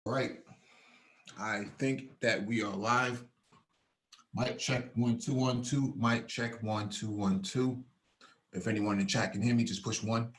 All right. I think that we are live. Mic check 1 2 1 2. Mic check 1 2 1 2. If anyone in chat can hear me, just push one.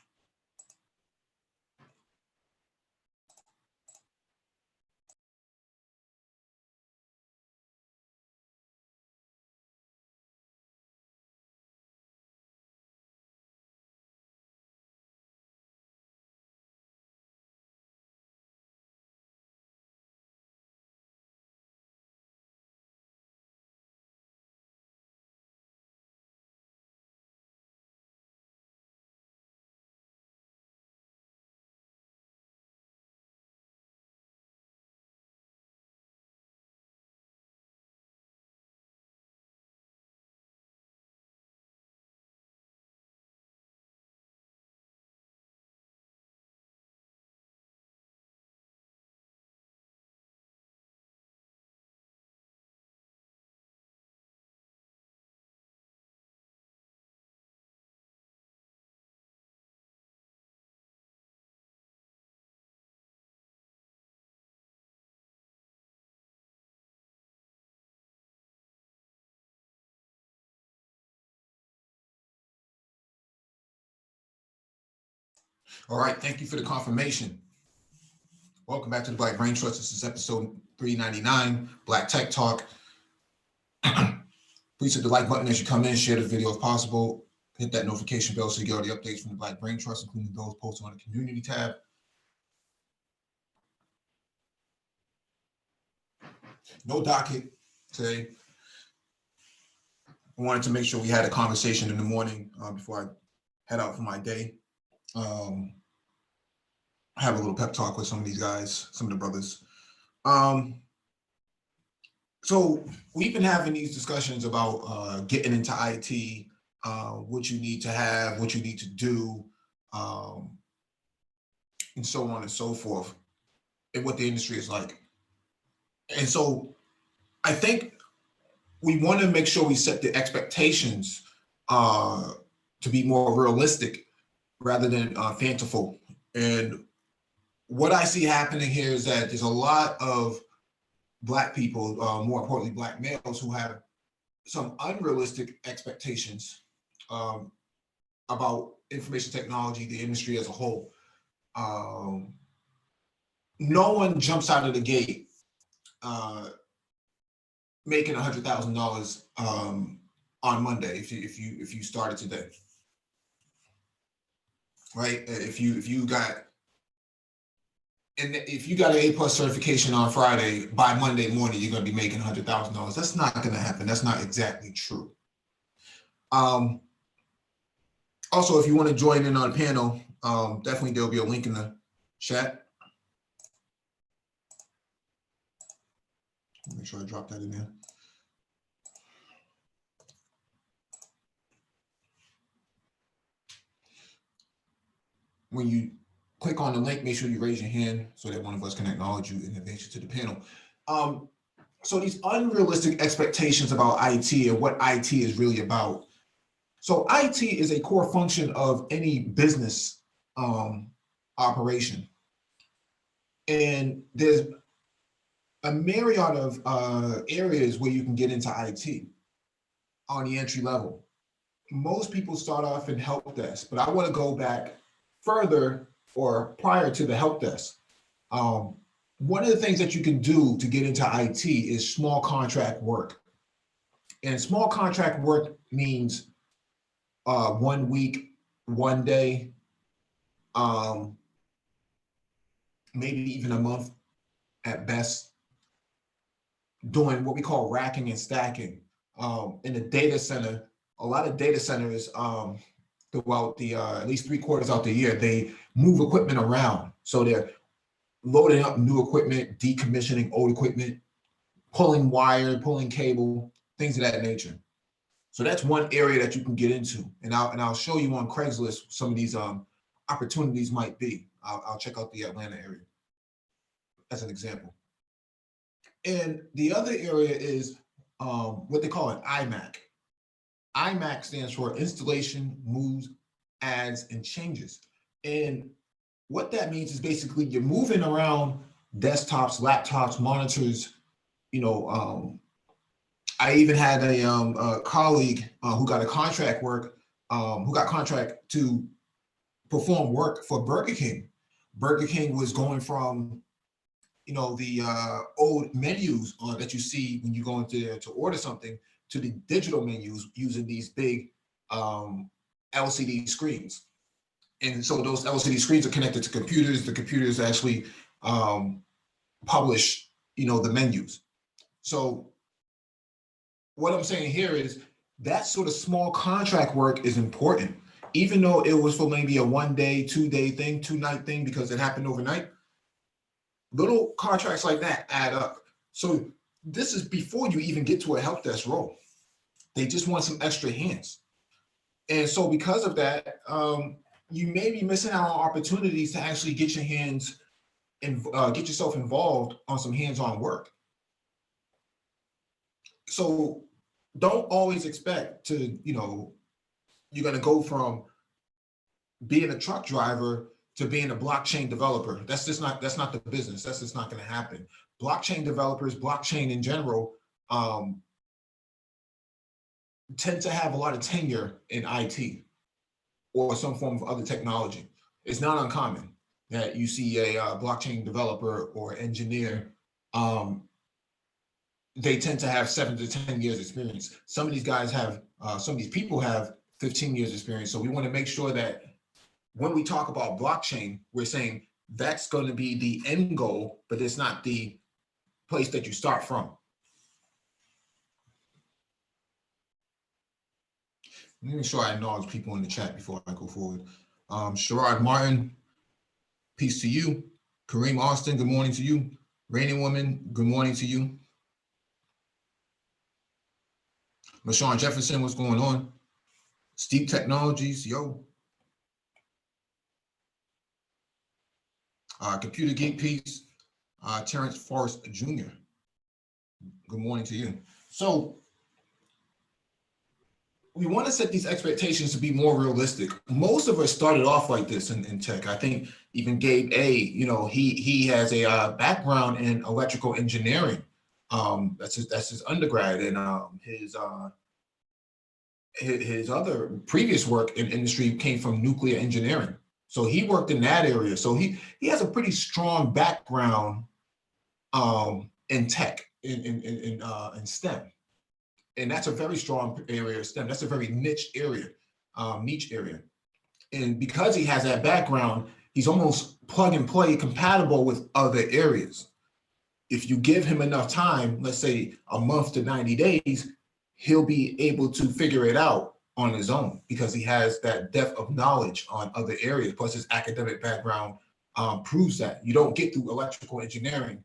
All right. Thank you for the confirmation. Welcome back to the Black Brain Trust. This is episode 399, Black Tech Talk. Please hit the like button as you come in. Share the video if possible. Hit that notification bell so you get all the updates from the Black Brain Trust, including those posted on the community tab. No docket today. I wanted to make sure we had a conversation in the morning before I head out for my day. Have a little pep talk with some of these guys, some of the brothers. So we've been having these discussions about getting into IT, what you need to have, what you need to do, and so on and so forth, and what the industry is like. And so I think we want to make sure we set the expectations to be more realistic rather than fanciful. And what I see happening here is that there's a lot of Black people, more importantly, Black males, who have some unrealistic expectations about information technology, the industry as a whole. No one jumps out of the gate making $100,000 on Monday if you started today, right? If you got an A+ certification on Friday, by Monday morning you're going to be making $100,000. That's not going to happen. That's not exactly true. Also, if you want to join in on the panel, definitely there'll be a link in the chat. Make sure I drop that in there. When you click on the link, make sure you raise your hand so that one of us can acknowledge you and advance you to the panel. So these unrealistic expectations about IT and what IT is really about. So IT is a core function of any business operation. And there's a myriad of areas where you can get into IT on the entry level. Most people start off in help desk, but I want to go back further or prior to the help desk. One of the things that you can do to get into IT is small contract work. And small contract work means 1 week, 1 day, maybe even a month at best, doing what we call racking and stacking. In a data center, a lot of data centers throughout the at least 3/4 out the year, they move equipment around. So they're loading up new equipment, decommissioning old equipment, pulling wire, pulling cable, things of that nature. So that's one area that you can get into. And I'll show you on Craigslist some of these opportunities might be. I'll check out the Atlanta area as an example. And the other area is what they call an IMAC. IMAC stands for Installation, Moves, Adds, and Changes. And what that means is basically you're moving around desktops, laptops, monitors. You know, I even had a colleague who got a contract work, who got contract to perform work for Burger King. Burger King was going from, you know, the old menus that you see when you go into there to order something to the digital menus using these big LCD screens. And so those LCD screens are connected to computers. The computers actually publish, you know, the menus. So what I'm saying here is that sort of small contract work is important, even though it was for maybe a 1 day, 2 day thing, 2 night thing, because it happened overnight. Little contracts like that add up. So this is before you even get to a help desk role. They just want some extra hands. And so because of that, you may be missing out on opportunities to actually get your hands and get yourself involved on some hands-on work. So don't always expect to, you know, you're going to go from being a truck driver to being a blockchain developer. That's not the business. That's just not going to happen. Blockchain developers, blockchain in general, tend to have a lot of tenure in IT or some form of other technology. It's not uncommon that you see a blockchain developer or engineer. They tend to have 7 to 10 years experience. Some of these guys have, some of these people have 15 years experience. So we want to make sure that when we talk about blockchain, we're saying that's going to be the end goal, but it's not the place that you start from. Let me make sure I acknowledge people in the chat before I go forward. Sherrod Martin, peace to you. Kareem Austin, good morning to you. Rainy Woman, good morning to you. Mashawn Jefferson, what's going on? Steep Technologies, yo. Computer Geek Piece, Terrence Forrest Jr. Good morning to you. So we want to set these expectations to be more realistic. Most of us started off like this in tech. I think even Gabe A, you know, he has a background in electrical engineering. That's his undergrad, and his other previous work in industry came from nuclear engineering. So he worked in that area. So he has a pretty strong background in tech, in STEM. And that's a very strong area of STEM. That's a very niche area. And because he has that background, he's almost plug and play compatible with other areas. If you give him enough time, let's say a month to 90 days, he'll be able to figure it out on his own because he has that depth of knowledge on other areas. Plus his academic background proves that. You don't get through electrical engineering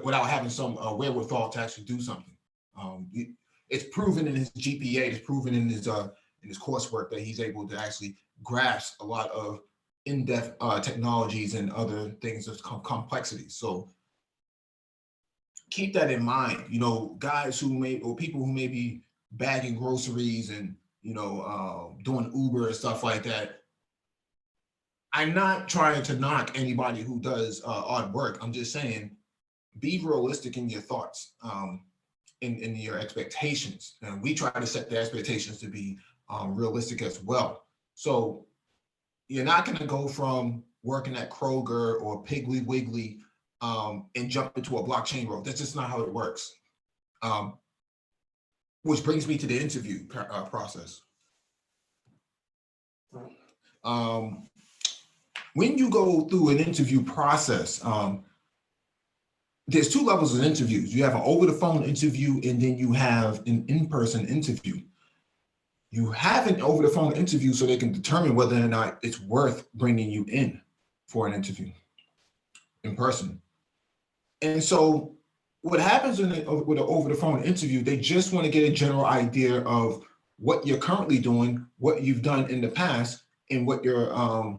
without having some wherewithal to actually do something. It's proven in his GPA, it's proven in his coursework that he's able to actually grasp a lot of in-depth technologies and other things of complexities. So keep that in mind. You know, guys who people who may be bagging groceries and, you know, doing Uber and stuff like that. I'm not trying to knock anybody who does odd work. I'm just saying, be realistic in your thoughts, in your expectations. And we try to set the expectations to be realistic as well. So you're not going to go from working at Kroger or Piggly Wiggly and jump into a blockchain role. That's just not how it works. Which brings me to the interview process. When you go through an interview process, there's 2 levels of interviews. You have an over-the-phone interview, and then you have an in-person interview. You have an over-the-phone interview so they can determine whether or not it's worth bringing you in for an interview in person. And so what happens with an over-the-phone interview, they just want to get a general idea of what you're currently doing, what you've done in the past, and what your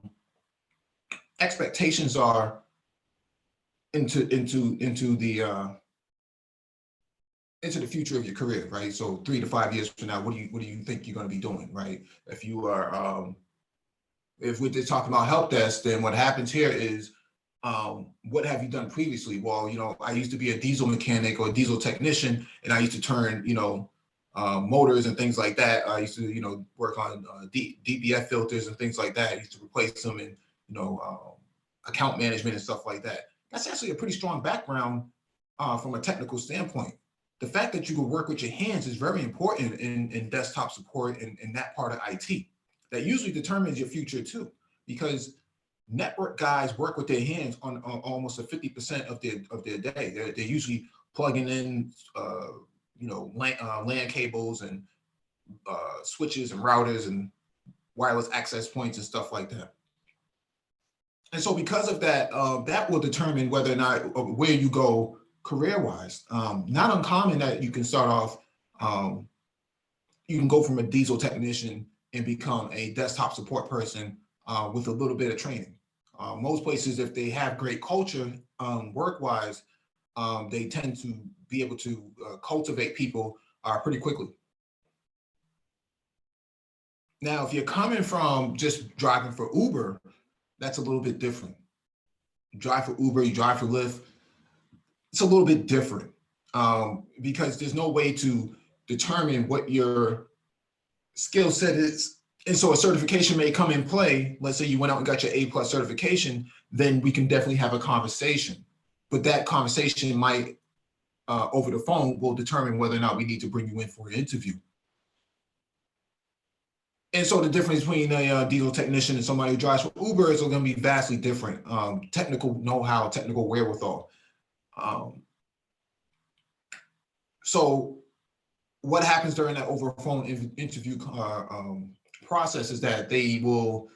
expectations are into the future of your career, right? So 3 to 5 years from now, what do you think you're going to be doing, right? If you are If we're just talking about help desk, then what happens here is, what have you done previously? Well, I used to be a diesel mechanic or a diesel technician, and I used to turn, motors and things like that. I used to, work on DPF filters and things like that. I used to replace them and, account management and stuff like that. That's actually a pretty strong background from a technical standpoint. The fact that you can work with your hands is very important in desktop support and in that part of IT. That usually determines your future too, because network guys work with their hands on almost a 50% of their day. They're usually plugging in, LAN cables and switches and routers and wireless access points and stuff like that. And so because of that, that will determine whether or not where you go career-wise. Not uncommon that you can start off, you can go from a diesel technician and become a desktop support person with a little bit of training. Most places, if they have great culture work-wise, they tend to be able to cultivate people pretty quickly. Now, if you're coming from just driving for Uber, that's a little bit different. You drive for Uber, you drive for Lyft, it's a little bit different because there's no way to determine what your skill set is. And so a certification may come in play. Let's say you went out and got your A+ certification, then we can definitely have a conversation. But that conversation might, over the phone, will determine whether or not we need to bring you in for an interview. And so the difference between a diesel technician and somebody who drives for Uber is going to be vastly different. Technical know-how, technical wherewithal. So what happens during that over phone interview process is that they will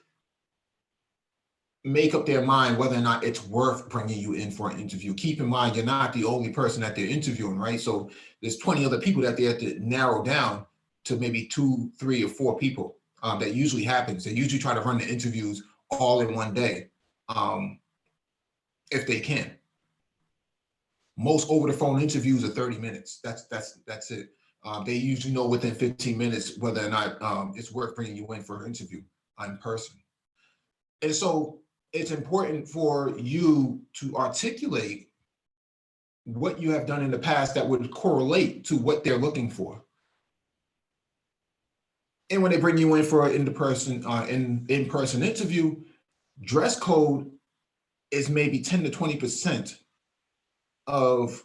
make up their mind whether or not it's worth bringing you in for an interview. Keep in mind, you're not the only person that they're interviewing, right? So there's 20 other people that they have to narrow down to maybe 2, 3, or 4 people. That usually happens. They usually try to run the interviews all in one day, if they can. Most over the phone interviews are 30 minutes. That's it. They usually know within 15 minutes whether or not it's worth bringing you in for an interview in person. And so it's important for you to articulate what you have done in the past that would correlate to what they're looking for. And when they bring you in for an in-person interview, dress code is maybe 10 to 20% of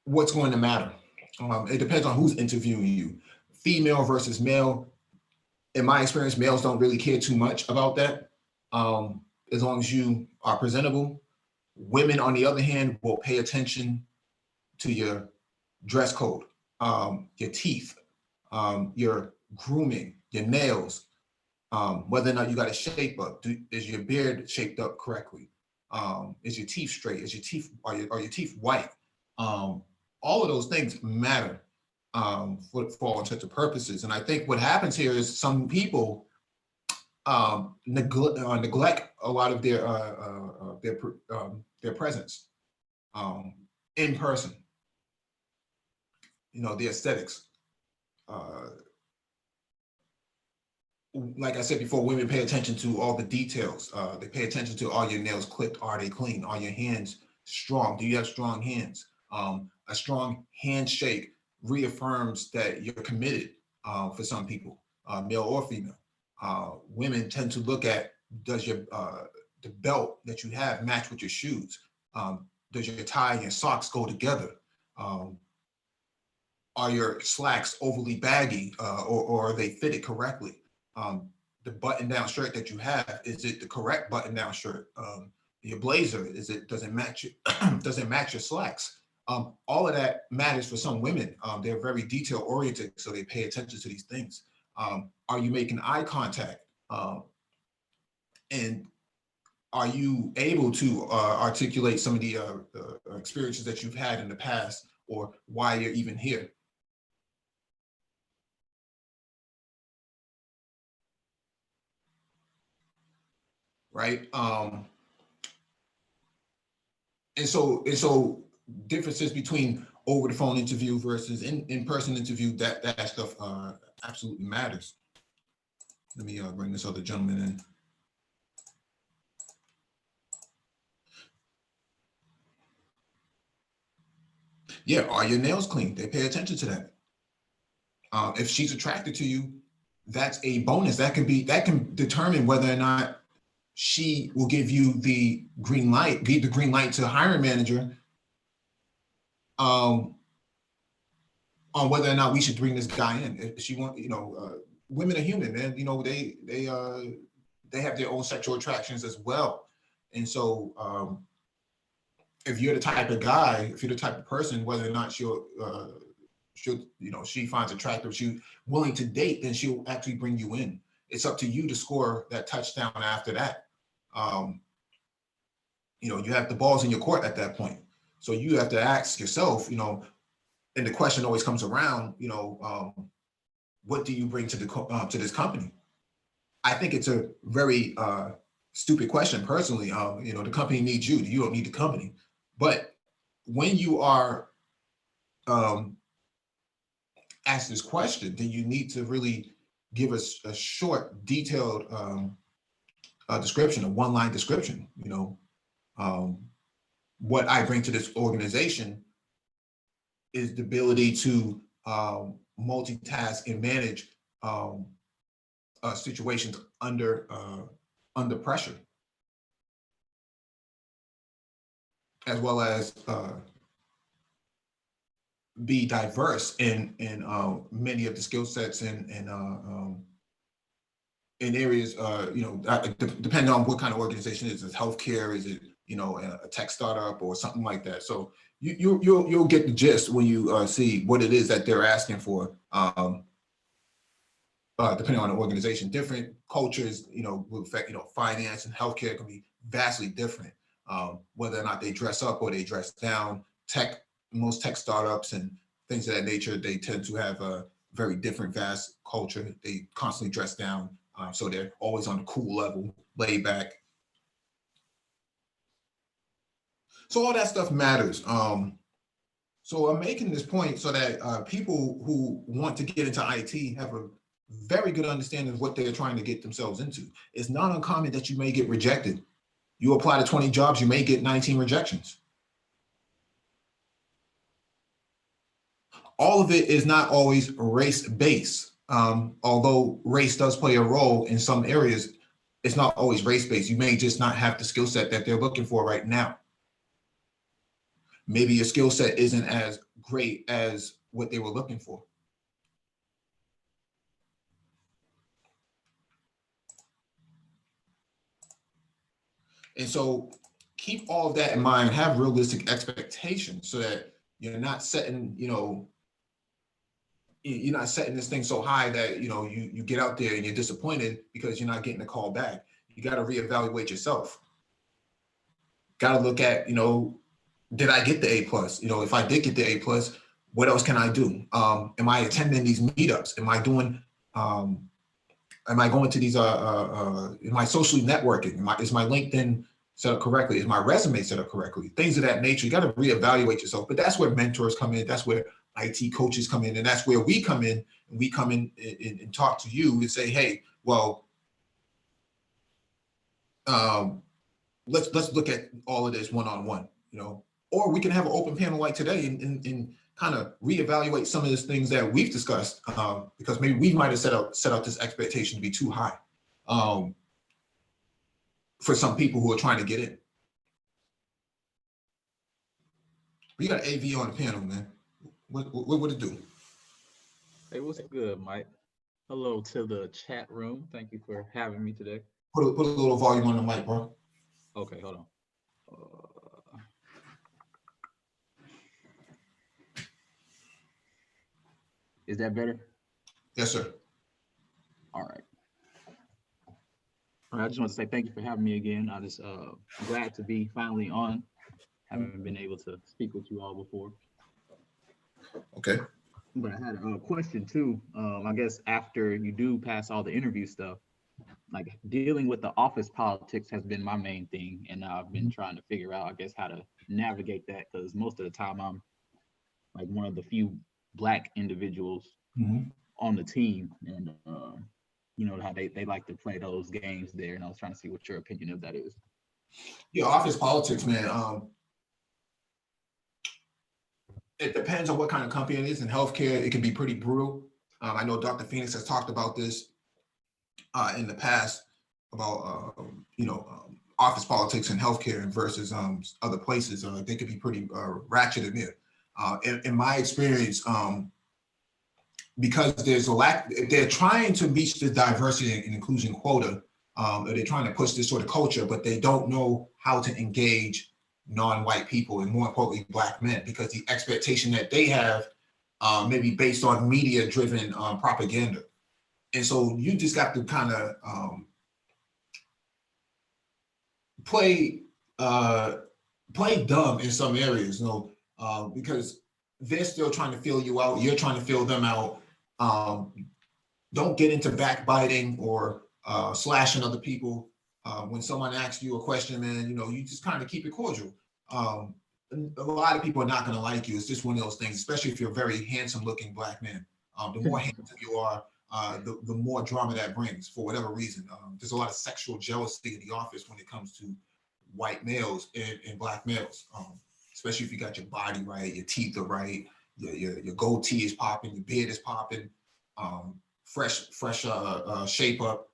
what's going to matter. It depends on who's interviewing you. Female versus male. In my experience, males don't really care too much about that. As long as you are presentable. Women, on the other hand, will pay attention to your dress code, your teeth, your grooming, your nails, whether or not you got a shape up. Is your beard shaped up correctly? Is your teeth straight? Are your teeth white? All of those things matter for all intents and purposes. And I think what happens here is some people neglect a lot of their presence in person. The aesthetics. Like I said before, women pay attention to all the details. They pay attention to, are your nails clipped? Are they clean? Are your hands strong? Do you have strong hands? A strong handshake reaffirms that you're committed for some people, male or female. Women tend to look at, does your the belt that you have match with your shoes? Does your tie and your socks go together? Are your slacks overly baggy or are they fitted correctly? The button-down shirt that you have, is it the correct button-down shirt? Your blazer, does it match your slacks? All of that matters for some women. They're very detail-oriented, so they pay attention to these things. Are you making eye contact? And are you able to articulate some of the experiences that you've had in the past or why you're even here? Right? And so differences between over the phone interview versus in-person interview, that stuff absolutely matters. Let me bring this other gentleman in. Yeah, are your nails clean? They pay attention to that. If she's attracted to you, that's a bonus. That can determine whether or not she will give you the green light, give the green light to the hiring manager on whether or not we should bring this guy in. If she want, women are human, man. They have their own sexual attractions as well, and so if you're the type of guy, if you're the type of person, whether or not she finds attractive, she's willing to date, then she'll actually bring you in. It's up to you to score that touchdown after that. You have the balls in your court at that point. So you have to ask yourself, and the question always comes around, what do you bring to to this company? I think it's a very stupid question personally. The company needs you. You don't need the company. But when you are asked this question, then you need to really give us a short, detailed description, a one-line description. What I bring to this organization is the ability to multitask and manage situations under pressure, as well as be diverse in many of the skill sets and in areas, depending on what kind of organization it is. Is it healthcare? Is it a tech startup or something like that? So you'll get the gist when you see what it is that they're asking for. Depending on the organization, different cultures, will affect, finance and healthcare can be vastly different. Whether or not they dress up or they dress down, most tech startups and things of that nature, they tend to have a very different, vast culture. They constantly dress down, so they're always on the cool level, laid back. So all that stuff matters. So I'm making this point so that people who want to get into IT have a very good understanding of what they're trying to get themselves into. It's not uncommon that you may get rejected. You apply to 20 jobs, you may get 19 rejections. All of it is not always race-based. Although race does play a role in some areas, it's not always race-based. You may just not have the skill set that they're looking for right now. Maybe your skill set isn't as great as what they were looking for. And so keep all of that in mind, have realistic expectations so that you're not setting, you're not setting this thing so high that, you get out there and you're disappointed because you're not getting a call back. You got to reevaluate yourself. Got to look at, did I get the A+? If I did get the A+, what else can I do? Am I attending these meetups? Am I doing, am I going to these, am I socially networking? Is my LinkedIn set up correctly? Is my resume set up correctly? Things of that nature. You got to reevaluate yourself. But that's where mentors come in. That's where IT coaches come in. And that's where we come in. And we come in and talk to you and say, hey, well, let's look at all of this one-on-one, or we can have an open panel like today and kind of reevaluate some of these things that we've discussed, because maybe we might have set up this expectation to be too high for some people who are trying to get in. We got AV on the panel, man. What would it do? Hey, what's good, Mike? Hello to the chat room. Thank you for having me today. Put a little volume on the mic, bro. Okay, hold on. Is that better? Yes, sir. All right. I just want to say thank you for having me again. I just glad to be finally on. Haven't been able to speak with you all before. Okay. But I had a question too. I guess after you do pass all the interview stuff, like dealing with the office politics has been my main thing, and I've been trying to figure out, I guess, how to navigate that, because most of the time I'm like one of the few Black individuals on the team, and you know, how they like to play those games there. And I was trying to see what your opinion of that is. Yeah, office politics, man. It depends on what kind of company it is. In healthcare, it can be pretty brutal. I know Dr. Phoenix has talked about this in the past about office politics in healthcare versus other places. They could be pretty ratchet in there. In my experience, because there's a lack, they're trying to reach the diversity and inclusion quota. They're trying to push this sort of culture, but they don't know how to engage non-white people and more importantly, Black men, because the expectation that they have may be based on media-driven propaganda. And so you just got to kind of play play dumb in some areas, because they're still trying to feel you out. You're trying to feel them out. Don't get into backbiting or slashing other people. When someone asks you a question, man, you just kind of keep it cordial. A lot of people are not going to like you. It's just one of those things, especially if you're a very handsome looking Black man. The more handsome you are, the more drama that brings for whatever reason. There's a lot of sexual jealousy in the office when it comes to white males and Black males, especially if you got your body right, your teeth are right, your goatee is popping, your beard is popping, fresh shape up,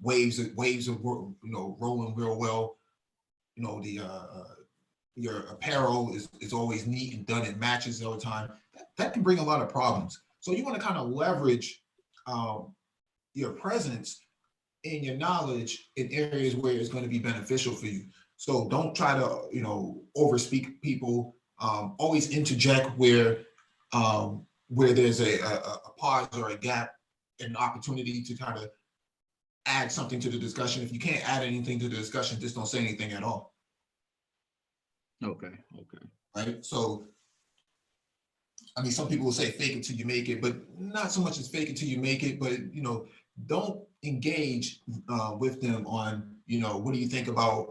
waves of rolling real well. Your apparel is always neat and done. It matches all the time. That can bring a lot of problems. So you want to kind of leverage your presence and your knowledge in areas where it's going to be beneficial for you. So don't try to, overspeak people. Always interject where there's a pause or a gap, an opportunity to kind of add something to the discussion. If you can't add anything to the discussion, just don't say anything at all. Okay. Right. So, I mean, some people will say fake it till you make it, but not so much as fake it till you make it, but, don't engage with them on, what do you think about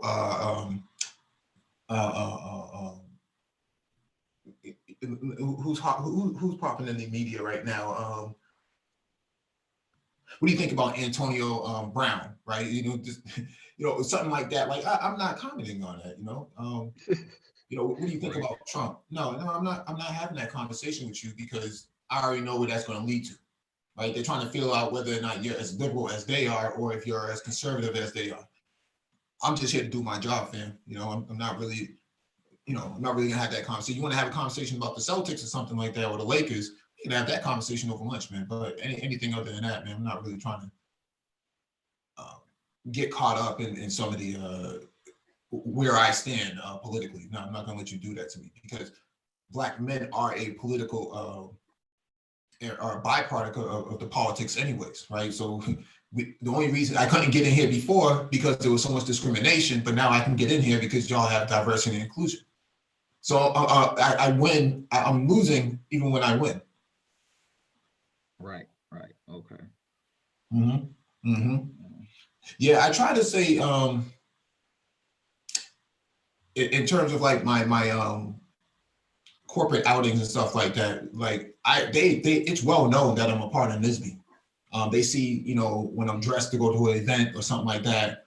who's popping in the media right now? What do you think about Antonio Brown, right? Just something like that. Like I'm not commenting on that. What do you think Right. about Trump? No, I'm not. I'm not having that conversation with you because I already know where that's going to lead to. Right? They're trying to feel out whether or not you're as liberal as they are, or if you're as conservative as they are. I'm just here to do my job, fam. I'm not really, I'm not really gonna have that conversation. You want to have a conversation about the Celtics or something like that, or the Lakers, you can have that conversation over lunch, man. But anything other than that, man, I'm not really trying to uh, get caught up in some of the where I stand politically. No, I'm not gonna let you do that to me because Black men are a political are a byproduct of the politics anyways, right? So the only reason I couldn't get in here before because there was so much discrimination, but now I can get in here because y'all have diversity and inclusion. So I win. I'm losing even when I win. Right. Okay. Mm-hmm. Mm-hmm. Yeah, I try to say in terms of like my corporate outings and stuff like that. Like they it's well known that I'm a part of NISB. They see when I'm dressed to go to an event or something like that.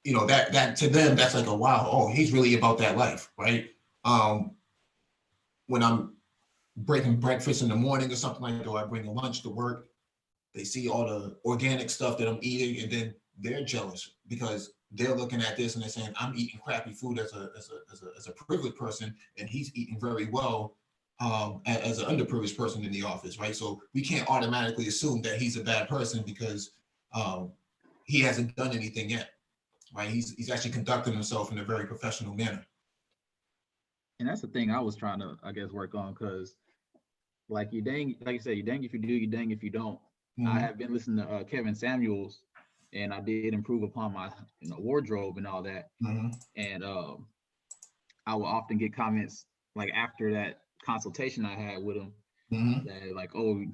That to them that's like a wow. Oh, he's really about that life, right? When I'm breaking breakfast in the morning or something like that, or I bring a lunch to work, they see all the organic stuff that I'm eating, and then they're jealous because they're looking at this and they're saying, I'm eating crappy food as a privileged person, and he's eating very well as an underprivileged person in the office, right? So we can't automatically assume that he's a bad person because he hasn't done anything yet, right? He's actually conducting himself in a very professional manner. And that's the thing I was trying to, I guess, work on because, like you said, you dang if you do, you dang if you don't. I Mm-hmm. have been listening to Kevin Samuels, and I did improve upon my wardrobe and all that. Mm-hmm. And I will often get comments like after that consultation I had with him Mm-hmm. that like, oh,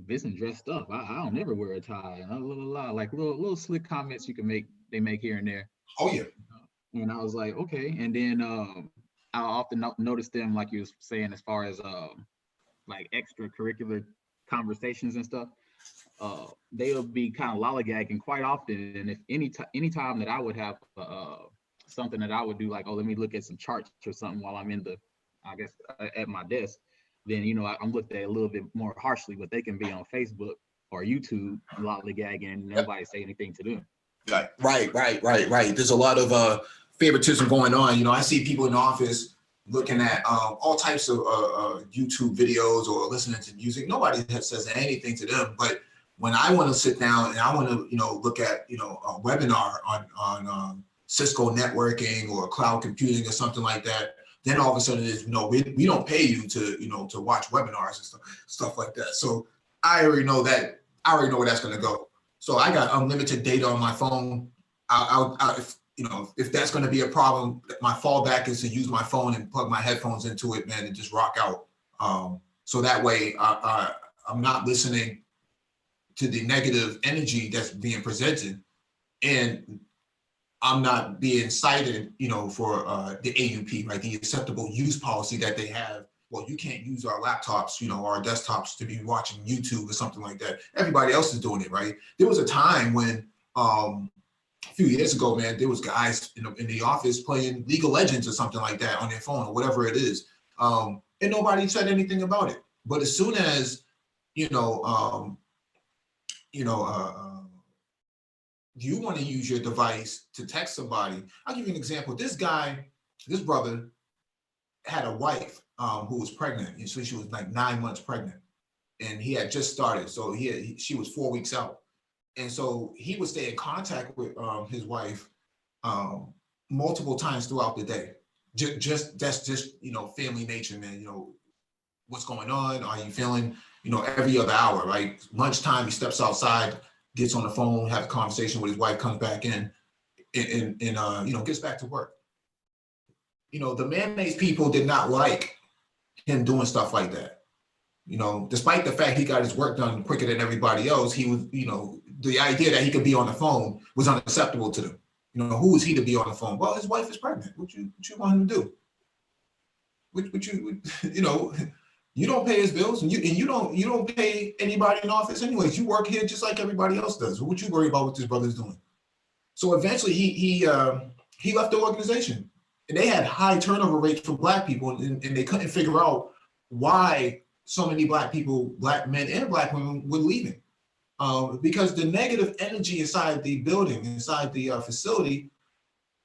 Vincent dressed up. I don't never wear a tie. And like little slick comments you can make. They make here and there. Oh yeah. And I was like, okay. And then I often notice them, like you was saying, as far as like extracurricular conversations and stuff. they'll be kind of lollygagging quite often. And if any time that I would have something that I would do, like, oh, let me look at some charts or something while I'm in the, I guess, at my desk, then, you know, I'm looked at a little bit more harshly. But they can be on Facebook or YouTube lollygagging and nobody say anything to them. Right. There's a lot of favoritism going on. You know, I see people in the office looking at all types of YouTube videos or listening to music. Nobody says anything to them. But when I want to sit down and I want to, you know, look at, you know, a webinar on Cisco networking or cloud computing or something like that, then all of a sudden it is, you know, we don't pay you to, you know, to watch webinars and stuff like that. So I already know that. I already know where that's going to go. So I got unlimited data on my phone. You know, if that's going to be a problem, my fallback is to use my phone and plug my headphones into it, man, and just rock out. So that way I'm not listening to the negative energy that's being presented, and I'm not being cited, you know, for the AUP, right? The acceptable use policy that they have. Well, you can't use our laptops, you know, our desktops to be watching YouTube or something like that. Everybody else is doing it, right? There was a time when a few years ago, man, there was guys in the office playing League of Legends or something like that on their phone or whatever it is. And nobody said anything about it. But as soon as, you want to use your device to text somebody, I'll give you an example. This brother had a wife who was pregnant. And so she was like 9 months pregnant and he had just started. So she was 4 weeks out. And so he would stay in contact with his wife multiple times throughout the day. That's just, you know, family nature, man. You know, what's going on? Are you feeling, you know, every other hour, right? Lunchtime, he steps outside, gets on the phone, have a conversation with his wife, comes back in and you know, gets back to work. You know, the mayonnaise people did not like him doing stuff like that. You know, despite the fact he got his work done quicker than everybody else, he was, you know, the idea that he could be on the phone was unacceptable to them. You know, who is he to be on the phone? Well, his wife is pregnant. What you want him to do? You know, you don't pay his bills, and you don't pay anybody in office anyways. You work here just like everybody else does. What you worry about what this brother's doing? So eventually he left the organization, and they had high turnover rates for Black people, and they couldn't figure out why so many Black people, Black men and Black women, were leaving. Because the negative energy inside the building, inside the facility,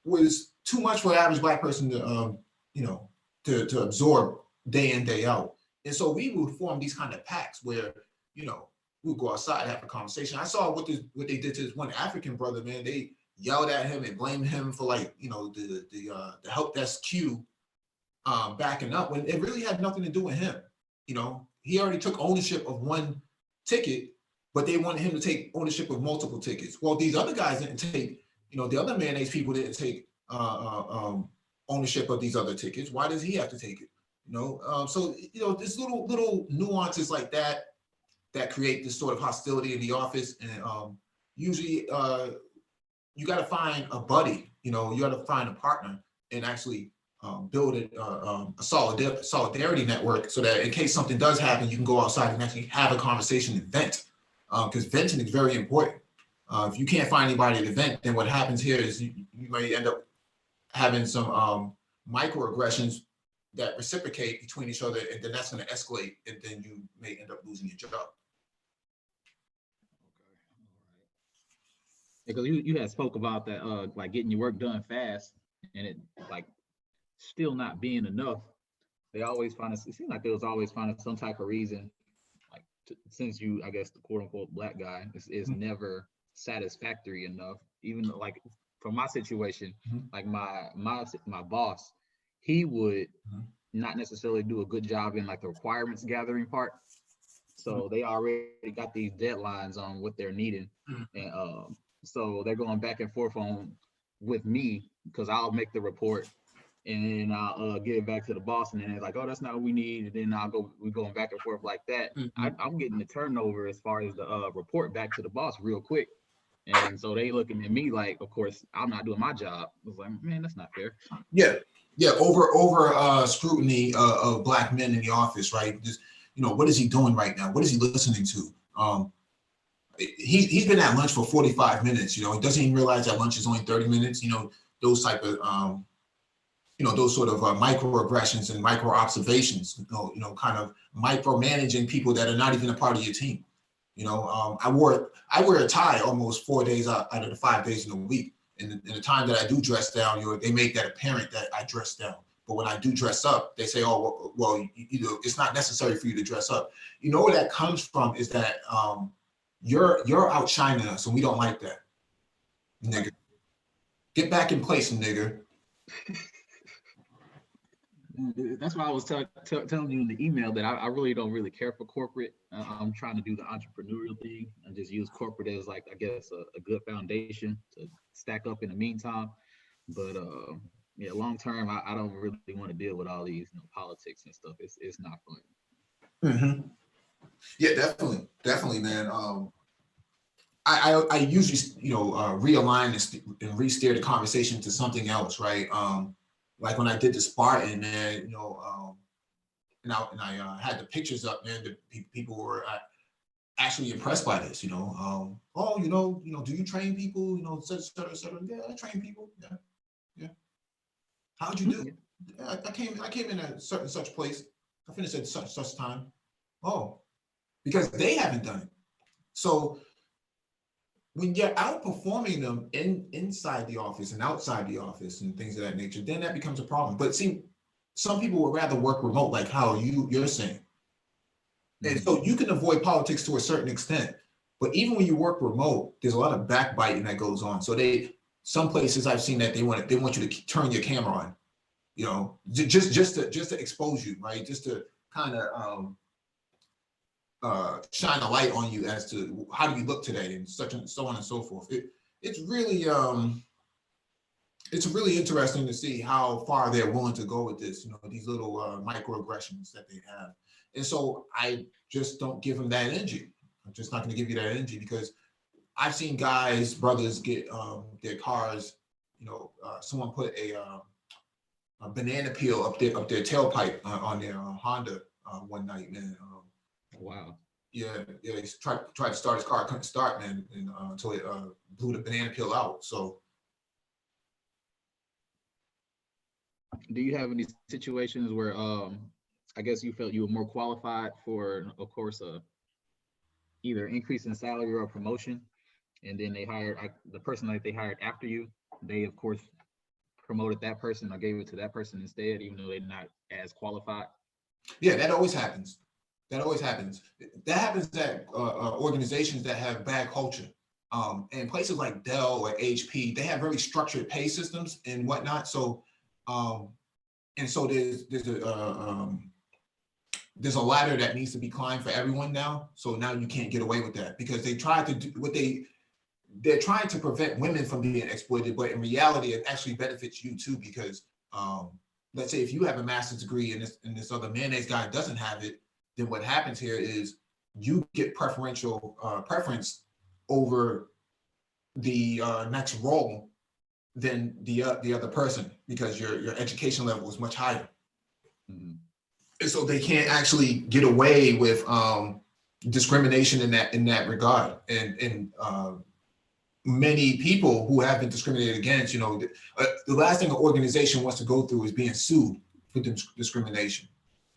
was too much for an average Black person to, you know, to absorb day in, day out. And so we would form these kind of pacts where, you know, we'd go outside, have a conversation. I saw what they did to this one African brother, man. They yelled at him and blamed him for, like, you know, the help desk queue backing up when it really had nothing to do with him. You know, he already took ownership of one ticket, but they wanted him to take ownership of multiple tickets. Well, these other guys didn't take, you know, the other mayonnaise people didn't take ownership of these other tickets. Why does he have to take it? You know, so, you know, there's little nuances like that create this sort of hostility in the office. And usually you got to find a buddy, you know, you got to find a partner and actually build a solidarity network so that in case something does happen, you can go outside and actually have a conversation and vent. Because venting is very important. If you can't find anybody to vent, then what happens here is you may end up having some microaggressions that reciprocate between each other, and then that's going to escalate, and then you may end up losing your job. Because you had spoke about that, like getting your work done fast, and it like still not being enough. They always find it seems like they was always finding some type of reason, like since you, I guess, the quote unquote Black guy is never satisfactory enough. Even like for my situation, like my boss, he would not necessarily do a good job in like the requirements gathering part. So they already got these deadlines on what they're needing, and so they're going back and forth on with me because I'll make the report and then I'll give it back to the boss, and then they're like, "Oh, that's not what we need," and then we're going back and forth like that. I'm getting the turnover as far as the report back to the boss real quick. And so they looking at me like, of course, I'm not doing my job. I was like, man, that's not fair. Yeah. Over scrutiny of Black men in the office, right? Just, you know, what is he doing right now? What is he listening to? he's been at lunch for 45 minutes. You know, he doesn't even realize that lunch is only 30 minutes. You know, those type of those sort of microaggressions and micro observations. Kind of micromanaging people that are not even a part of your team. You know, I wear a tie almost 4 days out of the 5 days in a week. And in the time that I do dress down, they make that apparent that I dress down. But when I do dress up, they say, "Oh, well, it's not necessary for you to dress up." You know where that comes from is that you're outshining us, and we don't like that, nigga. Get back in place, nigga. That's why I was telling you in the email that I really don't really care for corporate. I'm trying to do the entrepreneurial thing and just use corporate as, like, I guess a good foundation to stack up in the meantime. But yeah, long term, I don't really want to deal with all these politics and stuff. It's not fun. Mm-hmm. Yeah, definitely, man. I usually realign and re-steer the conversation to something else, right? Like when I did the Spartan, man, and I had the pictures up, man. The people were actually impressed by this, oh, do you train people? Et cetera, et cetera. Yeah, I train people. Yeah. How'd you do? Yeah, I came in at such place. I finished at such time. Oh, because they haven't done it. So when you're outperforming them inside the office and outside the office and things of that nature, then that becomes a problem. But see, some people would rather work remote, like how you're saying. And so you can avoid politics to a certain extent. But even when you work remote, there's a lot of backbiting that goes on. So some places I've seen that they want you to turn your camera on, just to expose you, right? Just to kind of shine a light on you as to how do you look today and so on and so forth. It's really interesting to see how far they're willing to go with this, these little microaggressions that they have. And so I just don't give them that energy. I'm just not going to give you that energy because I've seen brothers get their cars, someone put a banana peel up their tailpipe on their Honda one night, man. Wow. Yeah, he tried to start his car, couldn't start, man, and until it blew the banana peel out. So, do you have any situations where I guess you felt you were more qualified for, of course, either increase in salary or promotion, and then they hired the person that they hired after you? They, of course, promoted that person or gave it to that person instead, even though they're not as qualified. Yeah, that always happens. That happens at organizations that have bad culture. And places like Dell or HP, they have very structured pay systems and whatnot. So, and so there's a ladder that needs to be climbed for everyone now. So now you can't get away with that because they tried to do they're trying to prevent women from being exploited, but in reality, it actually benefits you too because let's say if you have a master's degree and this other mayonnaise guy doesn't have it, then what happens here is you get preference over the next role than the other person because your education level is much higher. Mm-hmm. And so they can't actually get away with discrimination in that regard. And many people who have been discriminated against, the last thing an organization wants to go through is being sued for discrimination.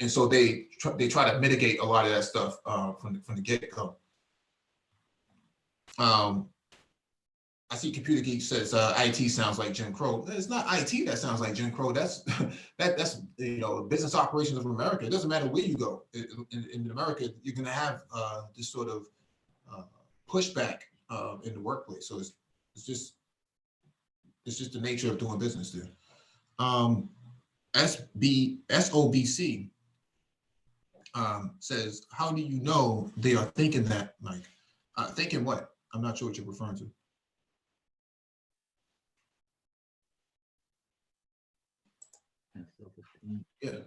And so they try to mitigate a lot of that stuff from the get-go. I see Computer Geek says IT sounds like Jim Crow. It's not IT that sounds like Jim Crow. That's business operations of America. It doesn't matter where you go in America. You're going to have this sort of pushback in the workplace. So it's just the nature of doing business there. SOBC says, how do you know they are thinking that, Mike? Thinking what? I'm not sure what you're referring to. Yeah,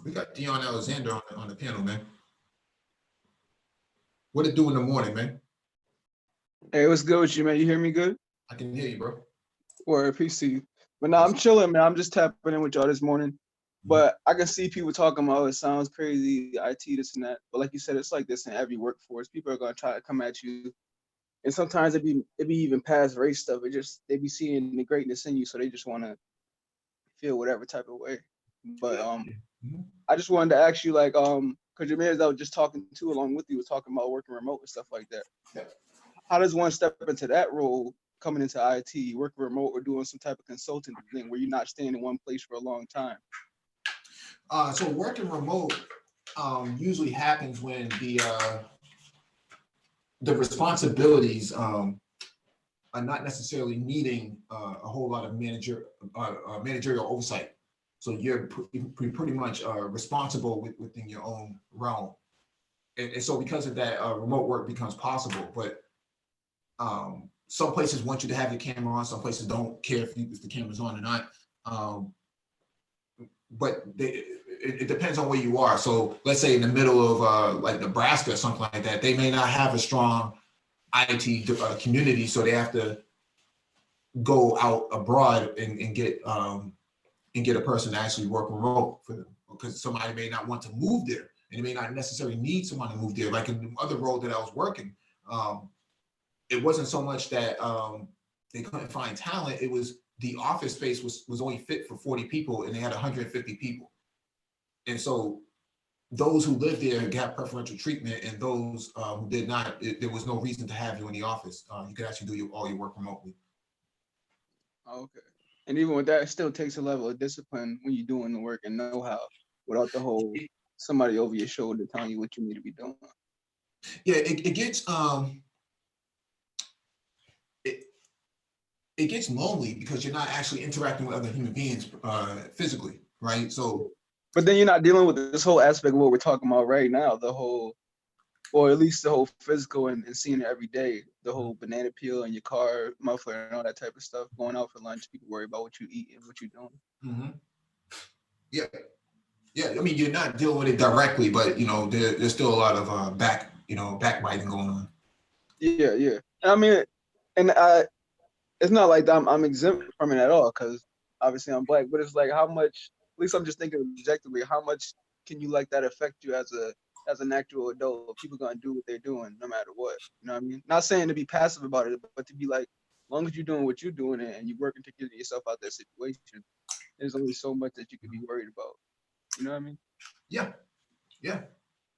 we got Dion Alexander on the panel, man. What it do in the morning, man? Hey, what's good with you, man? You hear me good? I can hear you, bro. Or PC. But no, I'm chilling, man. I'm just tapping in with y'all this morning. But I can see people talking about, oh, it sounds crazy, IT, this and that. But like you said, it's like this in every workforce. People are gonna try to come at you, and sometimes it be even past race stuff. It just they be seeing the greatness in you, so they just want to feel whatever type of way. But Mhm. I just wanted to ask you, like, because your man that I was just talking to along with you was talking about working remote and stuff like that. Yeah. How does one step into that role coming into IT, working remote or doing some type of consulting thing where you're not staying in one place for a long time? So working remote usually happens when the responsibilities are not necessarily needing a whole lot of managerial oversight. So you're pretty much responsible within your own realm. And so because of that, remote work becomes possible. But some places want you to have your camera on, some places don't care if the camera's on or not. But it depends on where you are. So let's say in the middle of like Nebraska or something like that, they may not have a strong IT community, so they have to go out abroad and get a person to actually work remote for them, because somebody may not want to move there, and they may not necessarily need someone to move there. Like in the other role that I was working, it wasn't so much that they couldn't find talent. It was the office space was only fit for 40 people, and they had 150 people, and so those who lived there got preferential treatment, and those who did not, there was no reason to have you in the office. You could actually do all your work remotely. Okay. And even with that, it still takes a level of discipline when you're doing the work and know-how without the whole somebody over your shoulder telling you what you need to be doing. Yeah, it gets lonely because you're not actually interacting with other human beings physically, right? So, but then you're not dealing with this whole aspect of what we're talking about right now, the whole, or at least the whole physical and seeing it every day, the whole banana peel in your car, muffler, and all that type of stuff. Going out for lunch, people worry about what you eat and what you're doing. Yeah, yeah. I mean, you're not dealing with it directly, but there's still a lot of backbiting going on. Yeah, yeah. I mean, and it's not like I'm exempt from it at all, because obviously I'm black. But it's like, how much? At least I'm just thinking objectively. How much can you let that affect you as an actual adult? People gonna do what they're doing no matter what. You know what I mean? Not saying to be passive about it, but to be like, as long as you're doing what you're doing and you're working to get yourself out that situation, there's only so much that you could be worried about. You know what I mean? Yeah, yeah.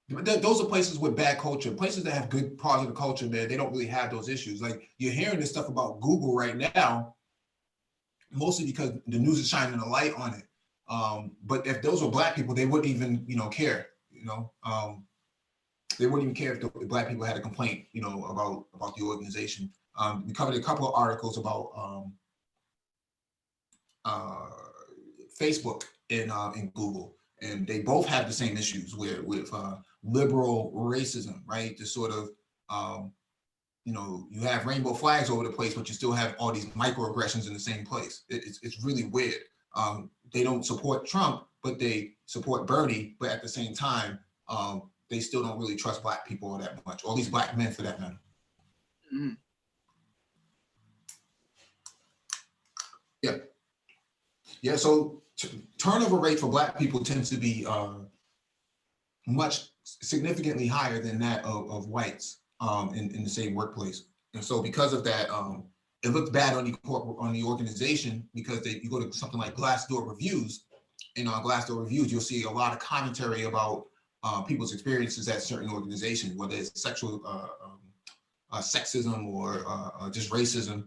Those are places with bad culture. Places that have good positive culture, man, they don't really have those issues. Like you're hearing this stuff about Google right now, mostly because the news is shining a light on it. But if those were black people, they wouldn't even, care. They wouldn't even care if the black people had a complaint, about the organization. We covered a couple of articles about Facebook and Google, and they both have the same issues with liberal racism, right? To sort of you have rainbow flags over the place, but you still have all these microaggressions in the same place. It's really weird. They don't support Trump, but they support Bernie, but at the same time, they still don't really trust black people all that much, or these black men for that matter. Mm-hmm. Yeah. Yeah. So turnover rate for black people tends to be much significantly higher than that of whites in the same workplace. And so because of that, it looks bad on the organization, because you go to something like Glassdoor reviews, and on Glassdoor reviews, you'll see a lot of commentary about people's experiences at certain organizations, whether it's sexual sexism or just racism.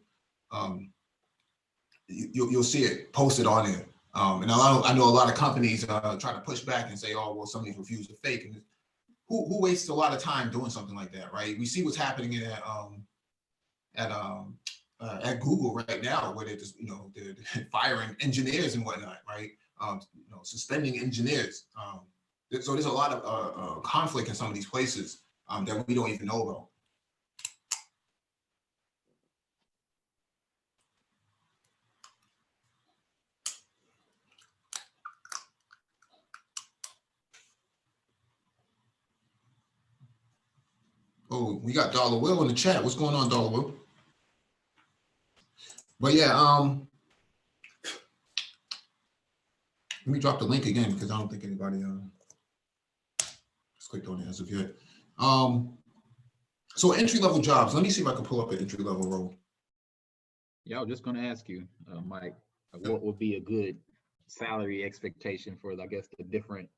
You'll see it posted on there. And I know a lot of companies try to push back and say, oh, well, some of these reviews are fake. And who wastes a lot of time doing something like that, right? We see what's happening at Google right now, where they're just, they're firing engineers and whatnot, right? Suspending engineers. So there's a lot of conflict in some of these places that we don't even know about. Oh, we got Dollar Will in the chat. What's going on, Dollar Will? But yeah, Let me drop the link again because I don't think anybody has clicked on it as of yet. So entry-level jobs. Let me see if I can pull up an entry-level role. Yeah, I was just going to ask you, Mike, what would be a good salary expectation for, I guess, the different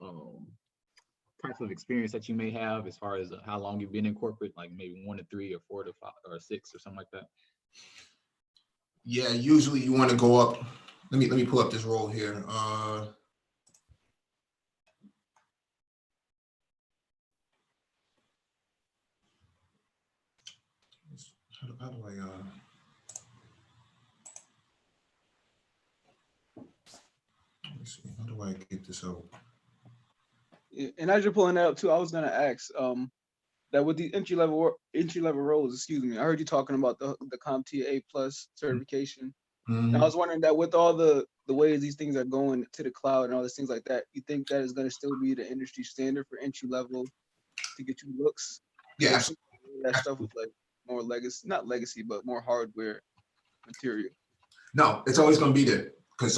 types of experience that you may have, as far as how long you've been in corporate, like maybe 1 to 3 or 4 to 5 or 6 or something like that? Yeah, usually you want to go up. Let me pull up this role here. How do I let me see, how do I get this out? Yeah, and as you're pulling that up too, I was gonna ask that with the entry level roles, excuse me, I heard you talking about the CompTIA A+ certification. And I was wondering that with all the ways these things are going to the cloud and all these things like that, you think that is going to still be the industry standard for entry level to get you looks? Yeah, That stuff was like more legacy, not legacy, but more hardware material. no, it's always going to be there because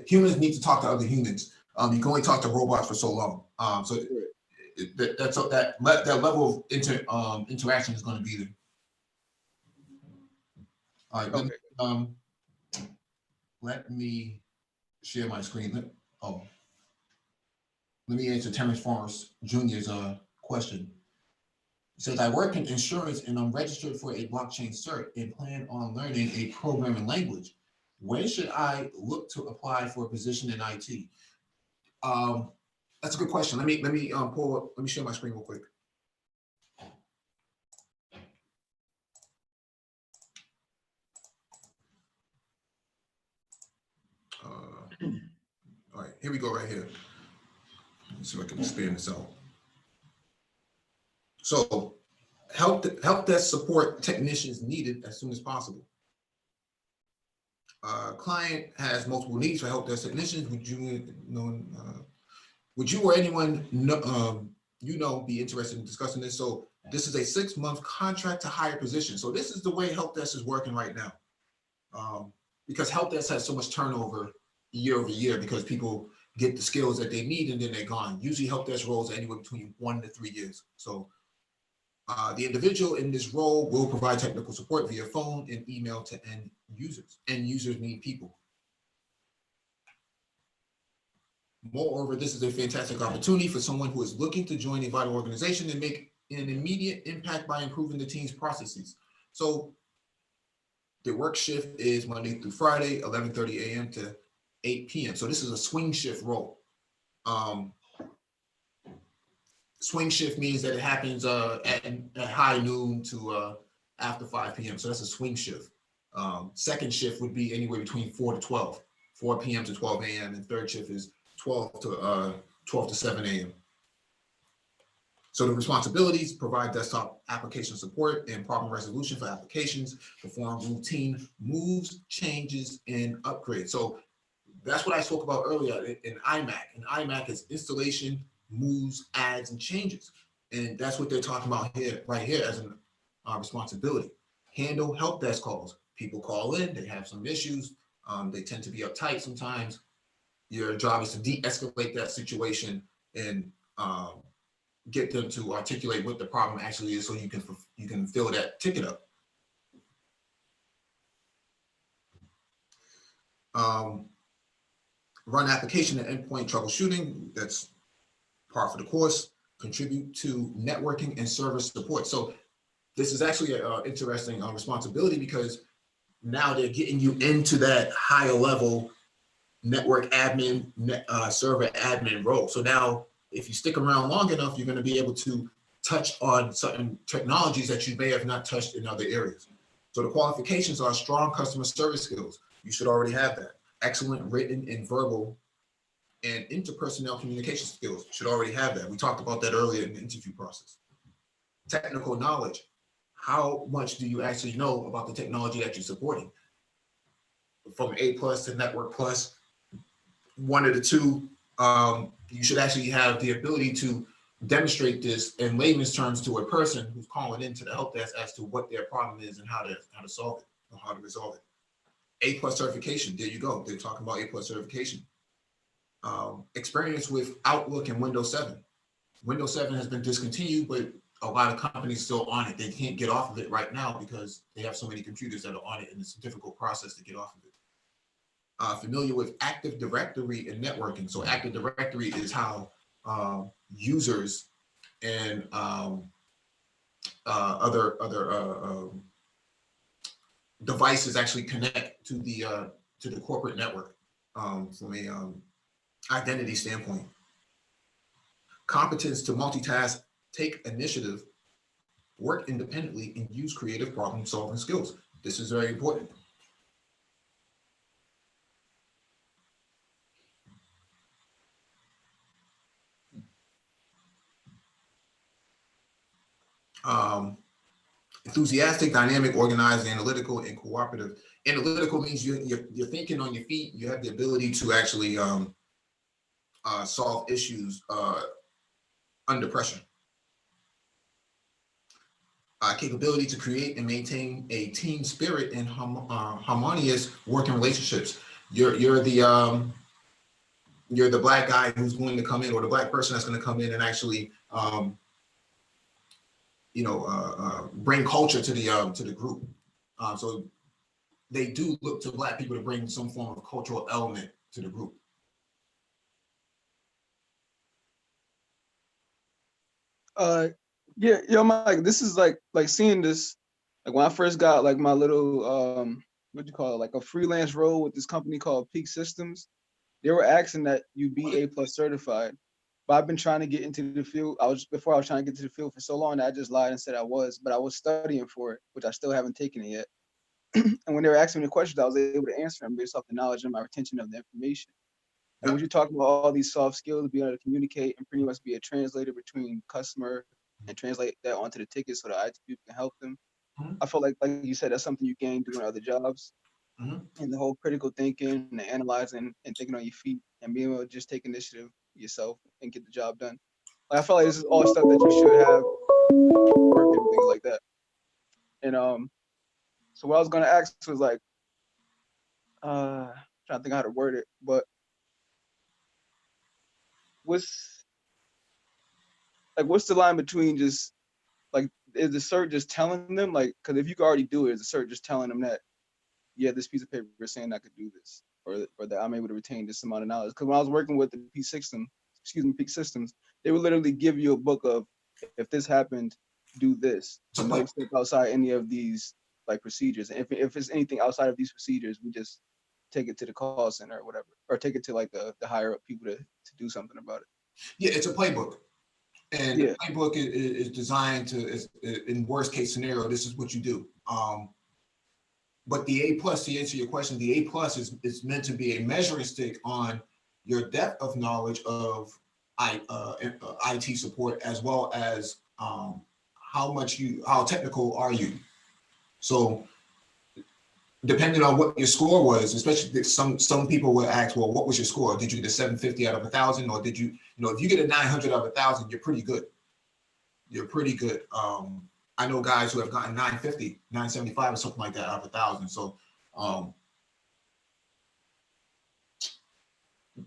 humans need to talk to other humans. You can only talk to robots for so long. So that level of interaction is going to be there. All right. Okay. Let me share my screen. Let me answer Terrence Forrest Jr.'s question. It says, I work in insurance and I'm registered for a blockchain cert and plan on learning a programming language. When should I look to apply for a position in IT? That's a good question. Let me share my screen real quick. All right, here we go right here. Let's see if I can expand this out. So help desk support technicians needed as soon as possible. Client has multiple needs for help desk technicians. Would you or anyone be interested in discussing this? So this is a 6-month contract to hire position. So this is the way help desk is working right now, because help desk has so much turnover year over year because people get the skills that they need and then they're gone. Usually help desk roles are anywhere between 1 to 3 years. So the individual in this role will provide technical support via phone and email to end users. End users mean people. Moreover, this is a fantastic opportunity for someone who is looking to join a vital organization and make an immediate impact by improving the team's processes. So the work shift is Monday through Friday, 11:30 a.m. to 8 p.m. So this is a swing shift role. Swing shift means that it happens at high noon to after 5 p.m. So that's a swing shift. Second shift would be anywhere between 4 to 12, 4 p.m. to 12 a.m. And third shift is 12 to 7 a.m. So the responsibilities: provide desktop application support and problem resolution for applications, perform routine moves, changes, and upgrades. So that's what I spoke about earlier in iMac. And iMac is installation, moves, adds, and changes. And that's what they're talking about here, right here, as a responsibility. Handle help desk calls. People call in, they have some issues. They tend to be uptight sometimes. Your job is to de-escalate that situation and get them to articulate what the problem actually is so you can fill that ticket up. Run application and endpoint troubleshooting. That's part of the course. Contribute to networking and service support. So this is actually an interesting responsibility because now they're getting you into that higher level network admin, server admin role. So now if you stick around long enough, you're going to be able to touch on certain technologies that you may have not touched in other areas. So the qualifications are strong customer service skills. You should already have that. Excellent written and verbal and interpersonnel communication skills. Should already have that. We talked about that earlier in the interview process. Technical knowledge. How much do you actually know about the technology that you're supporting? From A+ to Network Plus, one of the two, you should actually have the ability to demonstrate this in layman's terms to a person who's calling into the help desk as to what their problem is and how to solve it or how to resolve it. A+ certification, there you go. They're talking about A+ certification. experience with Outlook and Windows 7. Windows 7 has been discontinued, but a lot of companies still on it. They can't get off of it right now because they have so many computers that are on it, and it's a difficult process to get off of it. Familiar with Active Directory and networking. So Active Directory is how users and other devices actually connect to the corporate network from a identity standpoint. Competence to multitask, take initiative, work independently, and use creative problem-solving skills. This is very important. Enthusiastic, dynamic, organized, analytical, and cooperative. Analytical means you're thinking on your feet. You have the ability to actually solve issues under pressure. Capability to create and maintain a team spirit and harmonious working relationships. You're the black guy who's going to come in, or the black person that's going to come in and actually bring culture to the group. So they do look to black people to bring some form of cultural element to the group. Yeah, Mike, this is like seeing this, like when I first got like my little what do you call it, like a freelance role with this company called Peak Systems. They were asking that you be A+ certified. But I've been trying to get into the field. I was trying to get to the field for so long that I just lied and said I was, but I was studying for it, which I still haven't taken it yet. And when they were asking me the questions, I was able to answer them based off the knowledge and my retention of the information. And when you talk about all these soft skills, being able to communicate and pretty much be a translator between customer and translate that onto the ticket so that IT people can help them. Mhm. I feel like you said, that's something you gain doing other jobs. Mhm. And the whole critical thinking and analyzing and thinking on your feet and being able to just take initiative yourself and get the job done. Like, I feel like this is all stuff that you should have working and things like that. And so what I was gonna ask was like, trying to think how to word it, but what's what's the line between just like, is the cert just telling them, like, because if you can already do it, is the cert just telling them that, yeah, this piece of paper is saying I could do this, or that I'm able to retain this amount of knowledge? Because when I was working with the Peak Systems, they would literally give you a book of, if this happened, do this. So no step outside any of these like procedures. And if it's anything outside of these procedures, we just take it to the call center or whatever, or take it to like the higher up people to do something about it. Yeah, it's a playbook. And Yeah. the playbook is designed to, in worst case scenario, this is what you do. But the A+, to answer your question, the A+ is meant to be a measuring stick on your depth of knowledge of IT support, as well as how technical are you. So depending on what your score was, especially some people will ask, well, what was your score? Did you get a 750 out of 1,000, or did you, if you get a 900 out of 1,000, you're pretty good. You're pretty good. I know guys who have gotten 950, 975 or something like that out of 1,000. So,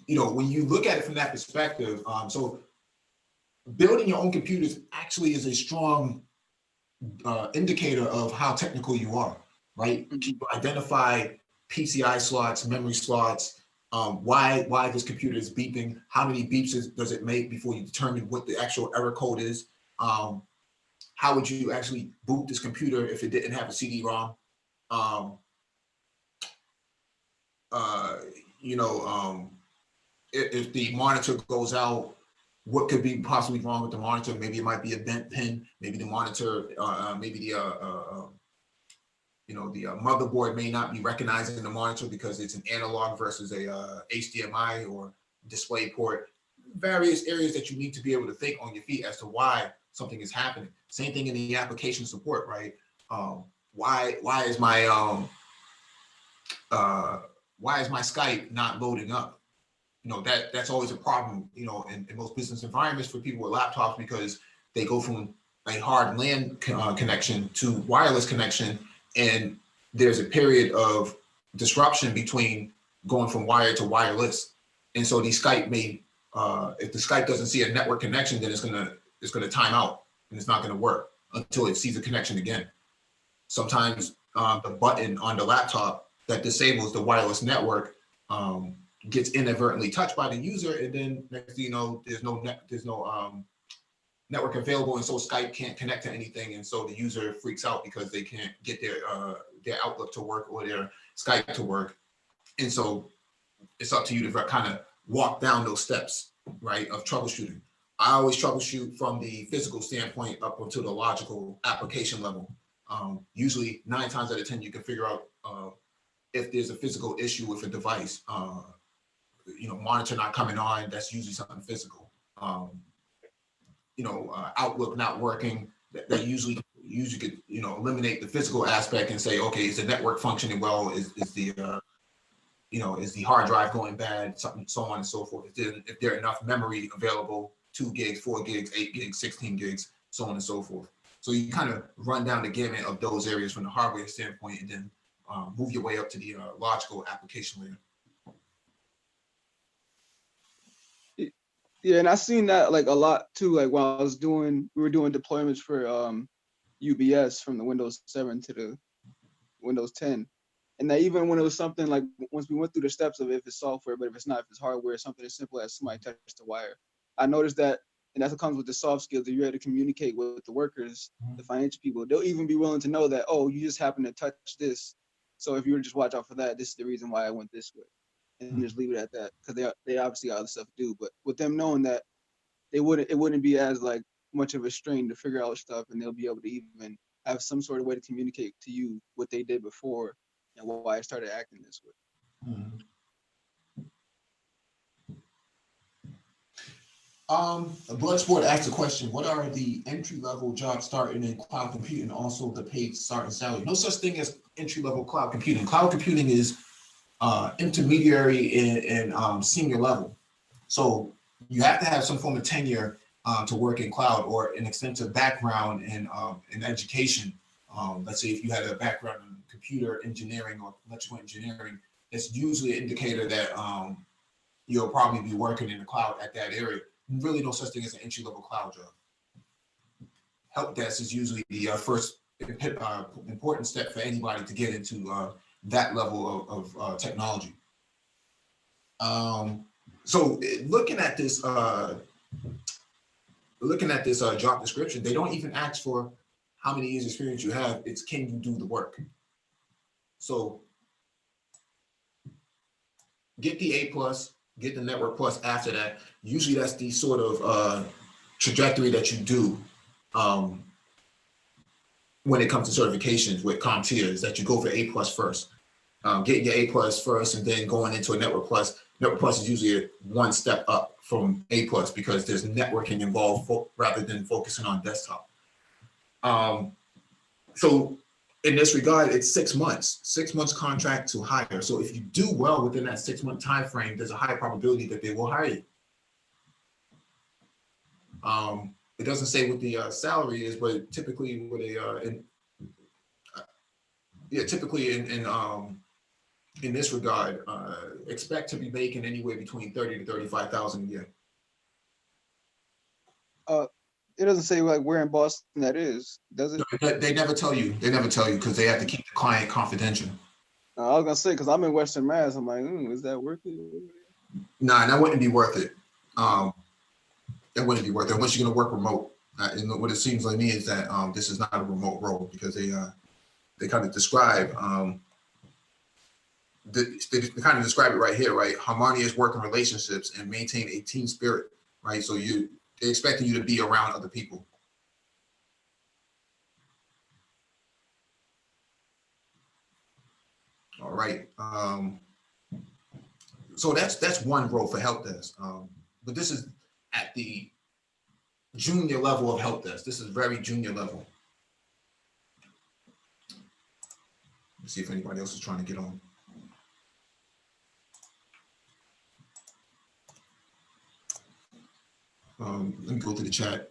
when you look at it from that perspective, so building your own computers actually is a strong indicator of how technical you are, right? Mhm. You identify PCI slots, memory slots, why this computer is beeping, how many beeps does it make before you determine what the actual error code is. How would you actually boot this computer if it didn't have a CD-ROM? If the monitor goes out, what could be possibly wrong with the monitor? Maybe it might be a bent pin. Maybe the monitor, maybe the motherboard may not be recognizing the monitor because it's an analog versus a HDMI or display port. Various areas that you need to be able to think on your feet as to why something is happening. Same thing in the application support, right? Why is my Skype not loading up? That's always a problem, in most business environments for people with laptops, because they go from a hard LAN connection to wireless connection, and there's a period of disruption between going from wired to wireless. And so the Skype may, if the Skype doesn't see a network connection, then it's gonna time out and it's not gonna work until it sees a connection again. Sometimes the button on the laptop that disables the wireless network gets inadvertently touched by the user, and then next thing you know, there's no network available, and so Skype can't connect to anything, and so the user freaks out because they can't get their Outlook to work or their Skype to work, and so it's up to you to kind of walk down those steps, right, of troubleshooting. I always troubleshoot from the physical standpoint up until the logical application level. Usually 9 times out of 10, you can figure out if there's a physical issue with a device. Monitor not coming on, that's usually something physical. Outlook not working, that usually could, eliminate the physical aspect and say, okay, is the network functioning well? Is the hard drive going bad? Something, so on and so forth. If there are enough memory available, 2 gigs, 4 gigs, 8 gigs, 16 gigs, so on and so forth. So you kind of run down the gamut of those areas from the hardware standpoint, and then move your way up to the logical application layer. Yeah, and I seen that like a lot too. Like while we were doing deployments for UBS from the Windows 7 to the Windows 10. And that even when it was something like, once we went through the steps of if it's software, but if it's not, if it's hardware, something as simple as somebody touched the wire, I noticed that, and that's what comes with the soft skills, that you're able to communicate with the workers, the financial people. They'll even be willing to know that, oh, you just happen to touch this. So if you were to just watch out for that, this is the reason why I went this way. And just leave it at that, because they obviously got other stuff to do. But with them knowing that, it wouldn't be as like much of a strain to figure out stuff, and they'll be able to even have some sort of way to communicate to you what they did before and why I started acting this way. Bloodsport asked a question: what are the entry-level jobs starting in cloud computing, also the paid starting salary? No such thing as entry-level cloud computing. Cloud computing is intermediary and senior level. So you have to have some form of tenure to work in cloud, or an extensive background in education. Let's say if you had a background in computer engineering or electrical engineering, it's usually an indicator that you'll probably be working in the cloud at that area. Really no such thing as an entry-level cloud job. Help desk is usually the first important step for anybody to get into that level of technology. So looking at this job description, they don't even ask for how many years experience you have. It's, can you do the work? So get the A plus, get the network plus after that. Usually that's the sort of trajectory that you do when it comes to certifications with CompTIA, is that you go for A plus first. Getting your A plus first and then going into a network plus. Network plus is usually one step up from A plus because there's networking involved rather than focusing on desktop. So in this regard, it's 6 months contract to hire. So if you do well within that 6-month time frame, there's a high probability that they will hire you. It doesn't say what the salary is, but typically with in this regard, expect to be making anywhere between 30 to 35,000 a year. It doesn't say like where in Boston that is, does it? No, they never tell you. They never tell you because they have to keep the client confidential. I was gonna say, because I'm in Western Mass. I'm like, is that worth it? Nah, that wouldn't be worth it. That wouldn't be worth it unless you're gonna work remote. And what it seems like me is that this is not a remote role because they kind of describe they kind of describe it right here, right? Harmonious working relationships and maintain a team spirit, right? So they're expecting you to be around other people. All right. So that's one role for help desk. But this is at the junior level of help desk. This is very junior level. Let's see if anybody else is trying to get on. Let me go to the chat.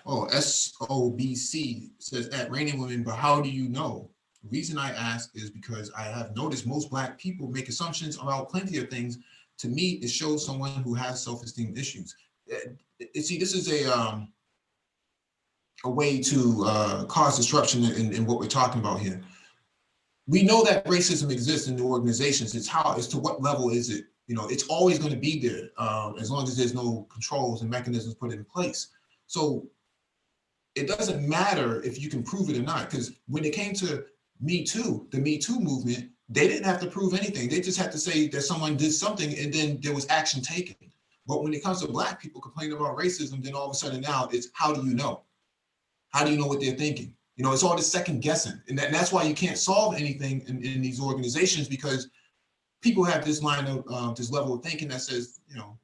Oh, SOBC says at Raining Women, but how do you know? The reason I ask is because I have noticed most Black people make assumptions about plenty of things. To me, it shows someone who has self-esteem issues. See, this is a way to cause disruption in what we're talking about here. We know that racism exists in the organizations. It's how, as to what level is it? You know, it's always going to be there as long as there's no controls and mechanisms put in place. So it doesn't matter if you can prove it or not, because when it came to Me Too, the Me Too movement, they didn't have to prove anything. They just had to say that someone did something and then there was action taken. But when it comes to Black people complaining about racism, then all of a sudden now it's how do you know? How do you know what they're thinking? You know, it's all this second guessing. And that's why you can't solve anything in these organizations, because people have this line of this level of thinking that says, you know,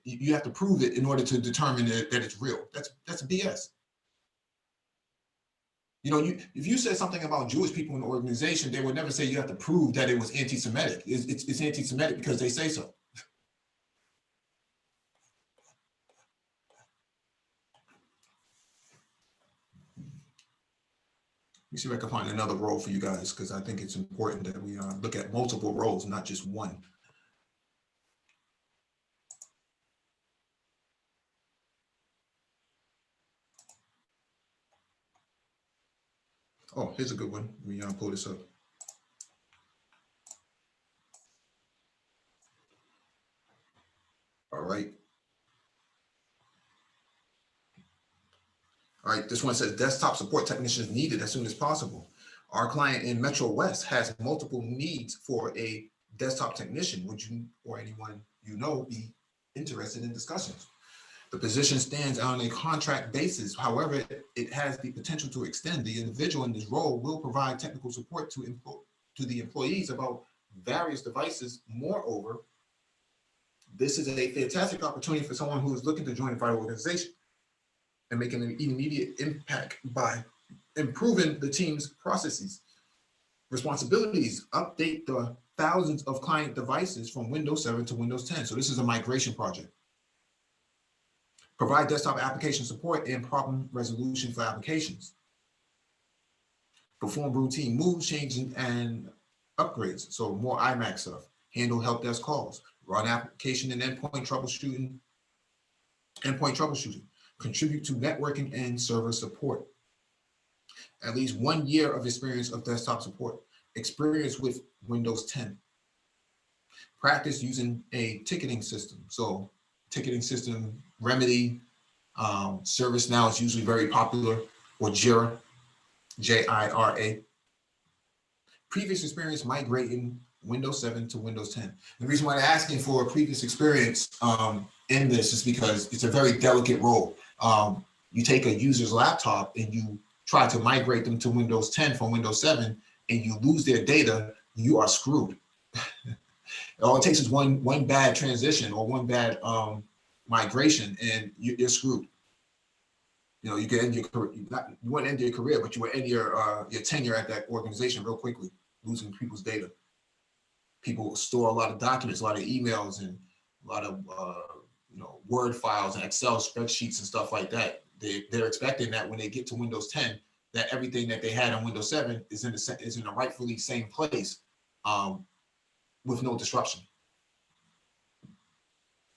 you have to prove it in order to determine that it's real. That's BS. You know, if you said something about Jewish people in the organization, they would never say you have to prove that it was anti-Semitic. It's anti-Semitic because they say so. Let me see if I can find another role for you guys, because I think it's important that we look at multiple roles, not just one. Oh, here's a good one. Let me pull this up. All right. All right, this one says desktop support technicians needed as soon as possible. Our client in Metro West has multiple needs for a desktop technician. Would you or anyone you know be interested in discussions? The position stands on a contract basis. However, it has the potential to extend. The individual in this role will provide technical support to the employees about various devices. Moreover, this is a fantastic opportunity for someone who is looking to join a vital organization and making an immediate impact by improving the team's processes. Responsibilities: update the thousands of client devices from Windows 7 to Windows 10. So this is a migration project. Provide desktop application support and problem resolution for applications. Perform routine moves, changes, and upgrades. So more iMac stuff. Handle help desk calls. Run application and endpoint troubleshooting. Contribute to networking and server support. At least 1 year of experience of desktop support. Experience with Windows 10. Practice using a ticketing system. So ticketing system, Remedy, ServiceNow is usually very popular, or Jira, Jira. Previous experience migrating Windows 7 to Windows 10. The reason why they're asking for a previous experience in this is because it's a very delicate role. You take a user's laptop and you try to migrate them to Windows 10 from Windows 7, and you lose their data, you are screwed. All it takes is one bad transition or one bad migration, and you're screwed. You know, you can end your career. You wouldn't end your career, but you would end your tenure at that organization real quickly, losing people's data. People store a lot of documents, a lot of emails, and a lot of Word files and Excel spreadsheets and stuff like that. They're expecting that when they get to Windows 10, that everything that they had on Windows 7 is in the rightfully same place, with no disruption.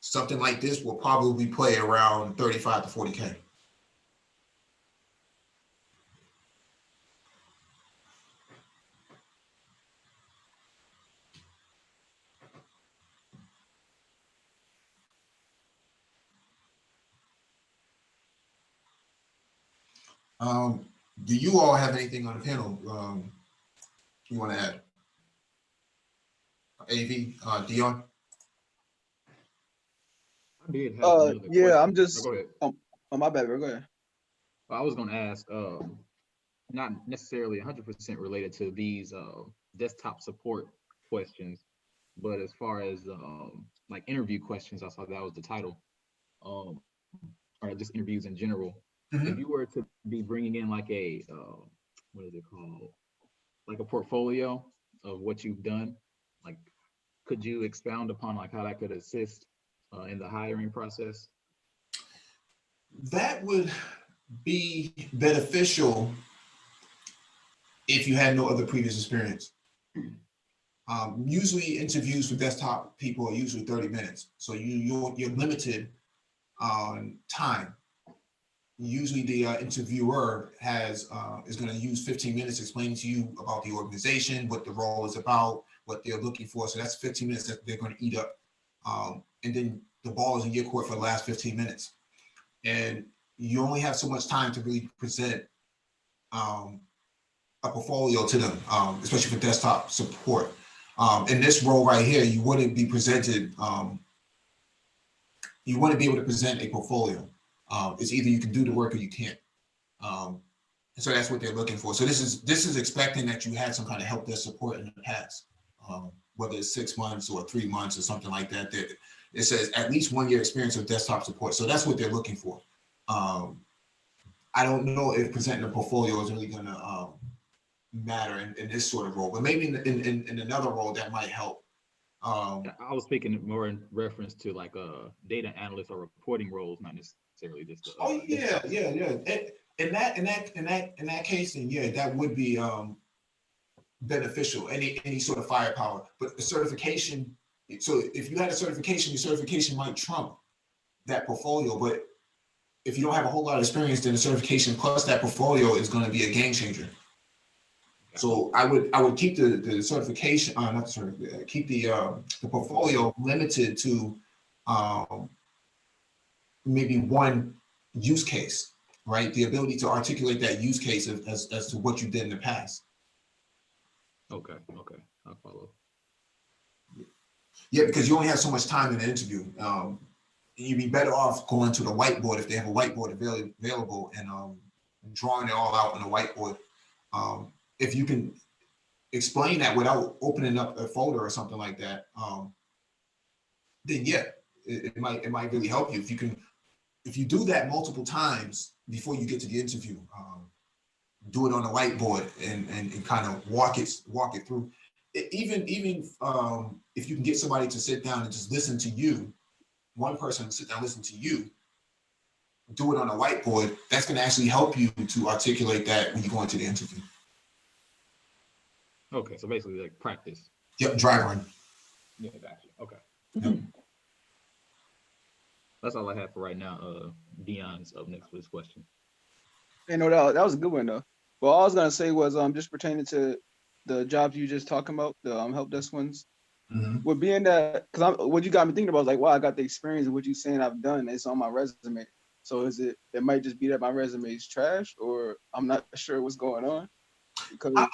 Something like this will probably play around 35 to 40K. Do you all have anything on the panel you want to add? AV, Dion? I did have another yeah, question. I'm just. Go ahead. Oh, my bad, bro. Go ahead. I was going to ask, not necessarily 100% related to these desktop support questions, but as far as like interview questions, I saw that was the title, or just interviews in general. If you were to be bringing in like a what is it called, like a portfolio of what you've done, like could you expound upon like how that could assist in the hiring process? That would be beneficial if you had no other previous experience. Usually interviews for desktop people are usually 30 minutes. So you're limited on time. Usually the interviewer is going to use 15 minutes explaining to you about the organization, what the role is about, what they're looking for. So that's 15 minutes that they're going to eat up. And then the ball is in your court for the last 15 minutes. And you only have so much time to really present a portfolio to them, especially for desktop support. In this role right here, you wouldn't be presented, you wouldn't be able to present a portfolio. It's either you can do the work or you can't. So that's what they're looking for. So this is expecting that you had some kind of help desk support in the past, whether it's 6 months or 3 months or something like that. That it says at least 1 year experience of desktop support. So that's what they're looking for. I don't know if presenting a portfolio is really going to matter in this sort of role, but maybe in another role that might help. I was speaking more in reference to like data analyst or reporting roles, not necessarily just. Oh yeah. In that case, then yeah, that would be beneficial. Any sort of firepower, but the certification. So if you had a certification, your certification might trump that portfolio. But if you don't have a whole lot of experience, then the certification plus that portfolio is going to be a game changer. So I would keep the certification, not the certification, keep the portfolio limited to maybe one use case, right? The ability to articulate that use case as to what you did in the past. Okay, I follow. Yeah, because you only have so much time in the interview. You'd be better off going to the whiteboard if they have a whiteboard available and drawing it all out on the whiteboard. If you can explain that without opening up a folder or something like that, then yeah, it might really help you. If you do that multiple times before you get to the interview, do it on the whiteboard and kind of walk it through. Even if you can get somebody to sit down and just listen to you, one person to sit down and listen to you, do it on a whiteboard, that's going to actually help you to articulate that when you go into the interview. Okay, so basically like practice. Yep, dry run. Yeah, gotcha. Okay. Yep. That's all I have for right now. Dion's up next for this question. Hey, no doubt. That was a good one though. Well, all I was gonna say was just pertaining to the jobs you just talking about, the help desk ones. Mm-hmm. With being that, because what you got me thinking about is like, wow, I got the experience of what you saying I've done. It's on my resume. So it might just be that my resume is trash, or I'm not sure what's going on. Because I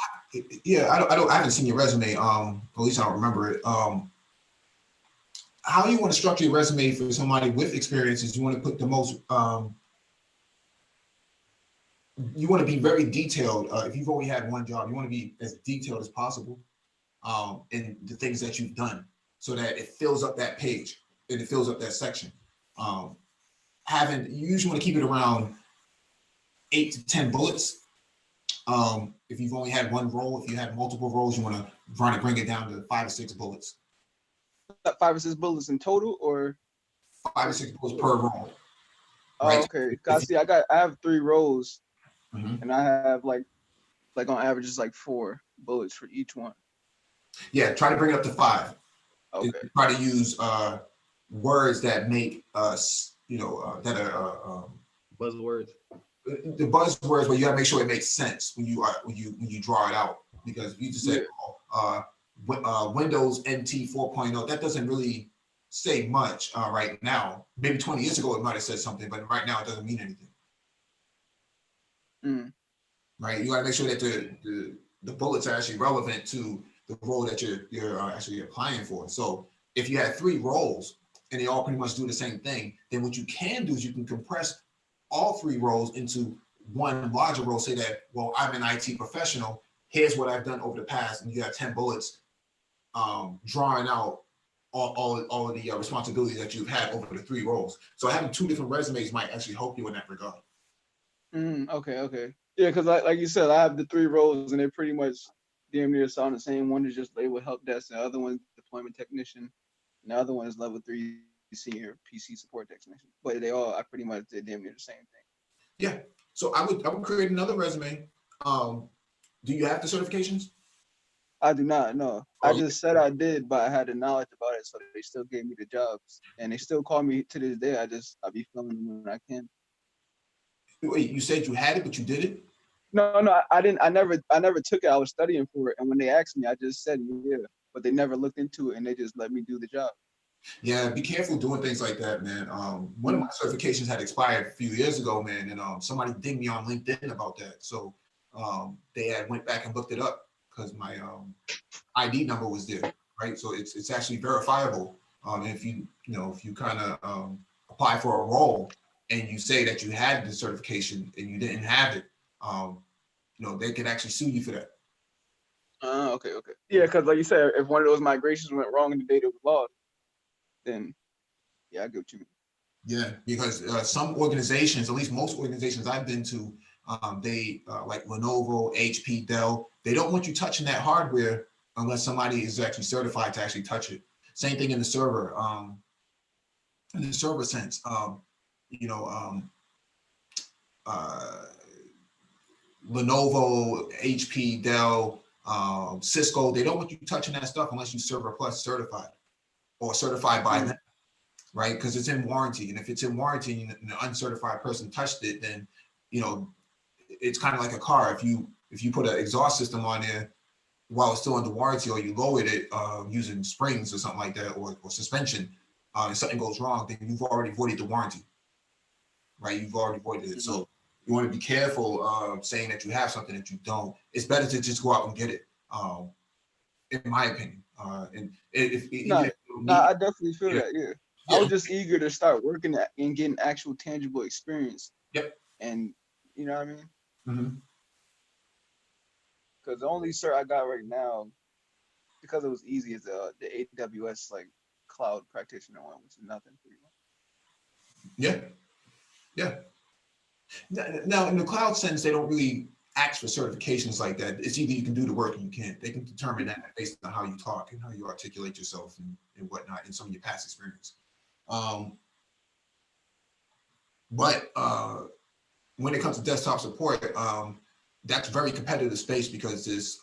haven't seen your resume. At least I don't remember it. How you want to structure your resume for somebody with experiences? You want to put the most. You want to be very detailed. If you've only had one job, you want to be as detailed as possible in the things that you've done, so that it fills up that page and it fills up that section. You usually want to keep it around 8 to 10 bullets. If you've only had one role, if you have multiple roles, you want to try to bring it down to 5 or 6 bullets. 5 or 6 bullets in total, or 5 or 6 bullets per role. Oh, right? okay. Cause see, I have 3 rows, Mhm. and I have like on average it's like 4 bullets for each one. Yeah, try to bring it up to 5. Okay. Try to use words that make us, that are Buzzwords. the buzzwords where you got to make sure it makes sense when you draw it out. Because if you just say Windows NT 4.0, that doesn't really say much right now. Maybe 20 years ago it might have said something, but right now it doesn't mean anything. Mm. Right? You got to make sure that the bullets are actually relevant to the role that you're actually applying for. So if you had 3 roles and they all pretty much do the same thing, then what you can do is you can compress all 3 roles into one larger role. Say that, well, I'm an IT professional. Here's what I've done over the past, and you have 10 bullets drawing out all of the responsibilities that you've had over the 3 roles. So having 2 different resumes might actually help you in that regard. Okay. Yeah, because like you said, I have the 3 roles, and they pretty much damn near sound the same. One is just labeled help desk, the other one deployment technician, and the other one is level 3 senior PC support technician. But I pretty much did damn near the same thing. Yeah. So I would create another resume. Do you have the certifications? I do not know. Oh, I just said I did, but I had the knowledge about it, so they still gave me the jobs, and they still call me to this day. I be filming them when I can. wait, you said you had it, but you did it? No, I didn't. I never took it. I was studying for it, and when they asked me, I just said yeah, but they never looked into it, and they just let me do the job. Yeah, be careful doing things like that, man. One of my certifications had expired a few years ago, man, and somebody dinged me on LinkedIn about that. So they had went back and looked it up because my ID number was there, right? So it's actually verifiable. And if you kind of apply for a role and you say that you had the certification and you didn't have it, they can actually sue you for that. Okay. Yeah, because like you said, if one of those migrations went wrong and the data was lost, then yeah, I get what you mean. Yeah, because some organizations, at least most organizations I've been to, they like Lenovo, HP, Dell, they don't want you touching that hardware unless somebody is actually certified to actually touch it. Same thing in the server, sense. You know, uh, Lenovo, HP, Dell, Cisco, they don't want you touching that stuff unless you Server Plus certified or certified by them, right? Because it's in warranty. And if it's in warranty and an uncertified person touched it, then, it's kind of like a car. If you put an exhaust system on there while it's still under warranty, or you lowered it using springs or something like that, or suspension, and something goes wrong, then you've already voided the warranty, right? You've already voided it. So you want to be careful saying that you have something that you don't. It's better to just go out and get it, in my opinion. And if I definitely feel that. Yeah. I Yeah. was just eager to start working and getting actual tangible experience. Yep. And you know what I mean? Mm-hmm. Because the only cert I got right now, because it was easy, is the AWS like cloud practitioner one, which is nothing pretty much. Yeah. Yeah. Now, in the cloud sense, they don't really ask for certifications like that. It's either you can do the work or you can't. They can determine that based on how you talk and how you articulate yourself and whatnot, and some of your past experience. But when it comes to desktop support, that's a very competitive space because there's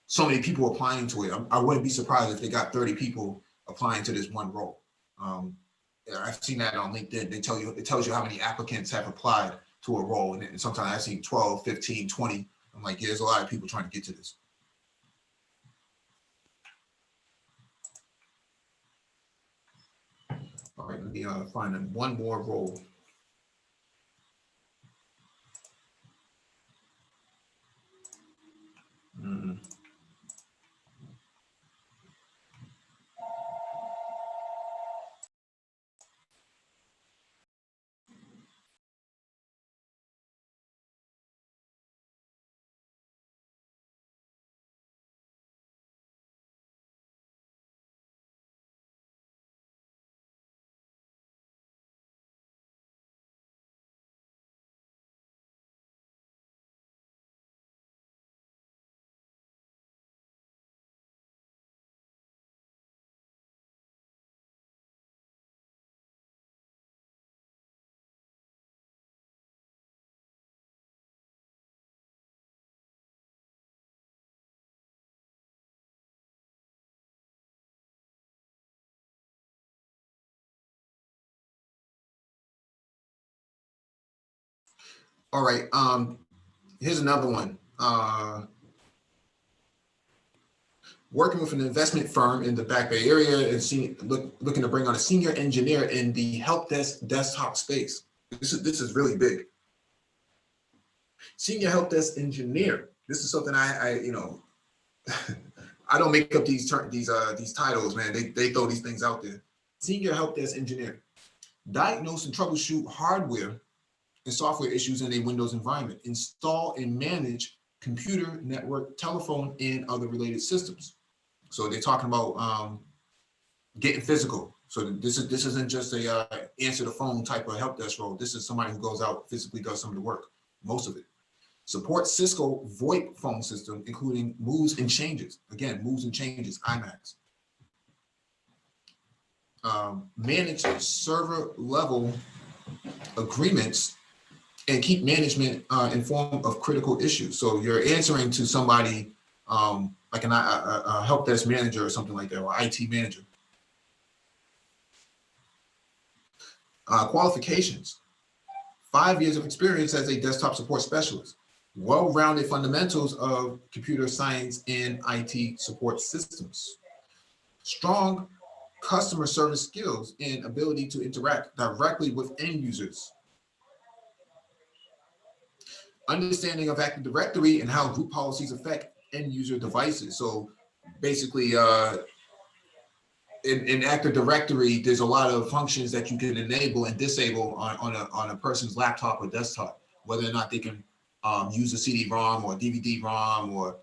so many people applying to it. I wouldn't be surprised if they got 30 people applying to this one role. I've seen that on LinkedIn. It tells you how many applicants have applied to a role. And sometimes I've seen 12, 15, 20. I'm like, yeah, there's a lot of people trying to get to this. All right, let me find one more role. All right. Here's another one. Working with an investment firm in the Back Bay area and looking to bring on a senior engineer in the help desk desktop space. This is really big. Senior help desk engineer. This is something I I don't make up these titles, man. They throw these things out there. Senior help desk engineer. Diagnose and troubleshoot hardware and software issues in a Windows environment. Install and manage computer, network, telephone, and other related systems. So they're talking about getting physical. So this isn't just a answer the phone type of help desk role. This is somebody who goes out, physically does some of the work, most of it. Support Cisco VoIP phone system, including moves and changes. Again, moves and changes, IMAX. Manage server level agreements and keep management informed of critical issues. So you're answering to somebody like a help desk manager or something like that, or IT manager. Qualifications: 5 years of experience as a desktop support specialist, well-rounded fundamentals of computer science and IT support systems, strong customer service skills and ability to interact directly with end users, understanding of Active Directory and how group policies affect end user devices. So basically, in Active Directory, there's a lot of functions that you can enable and disable on a person's laptop or desktop, whether or not they can use a CD-ROM or DVD-ROM, or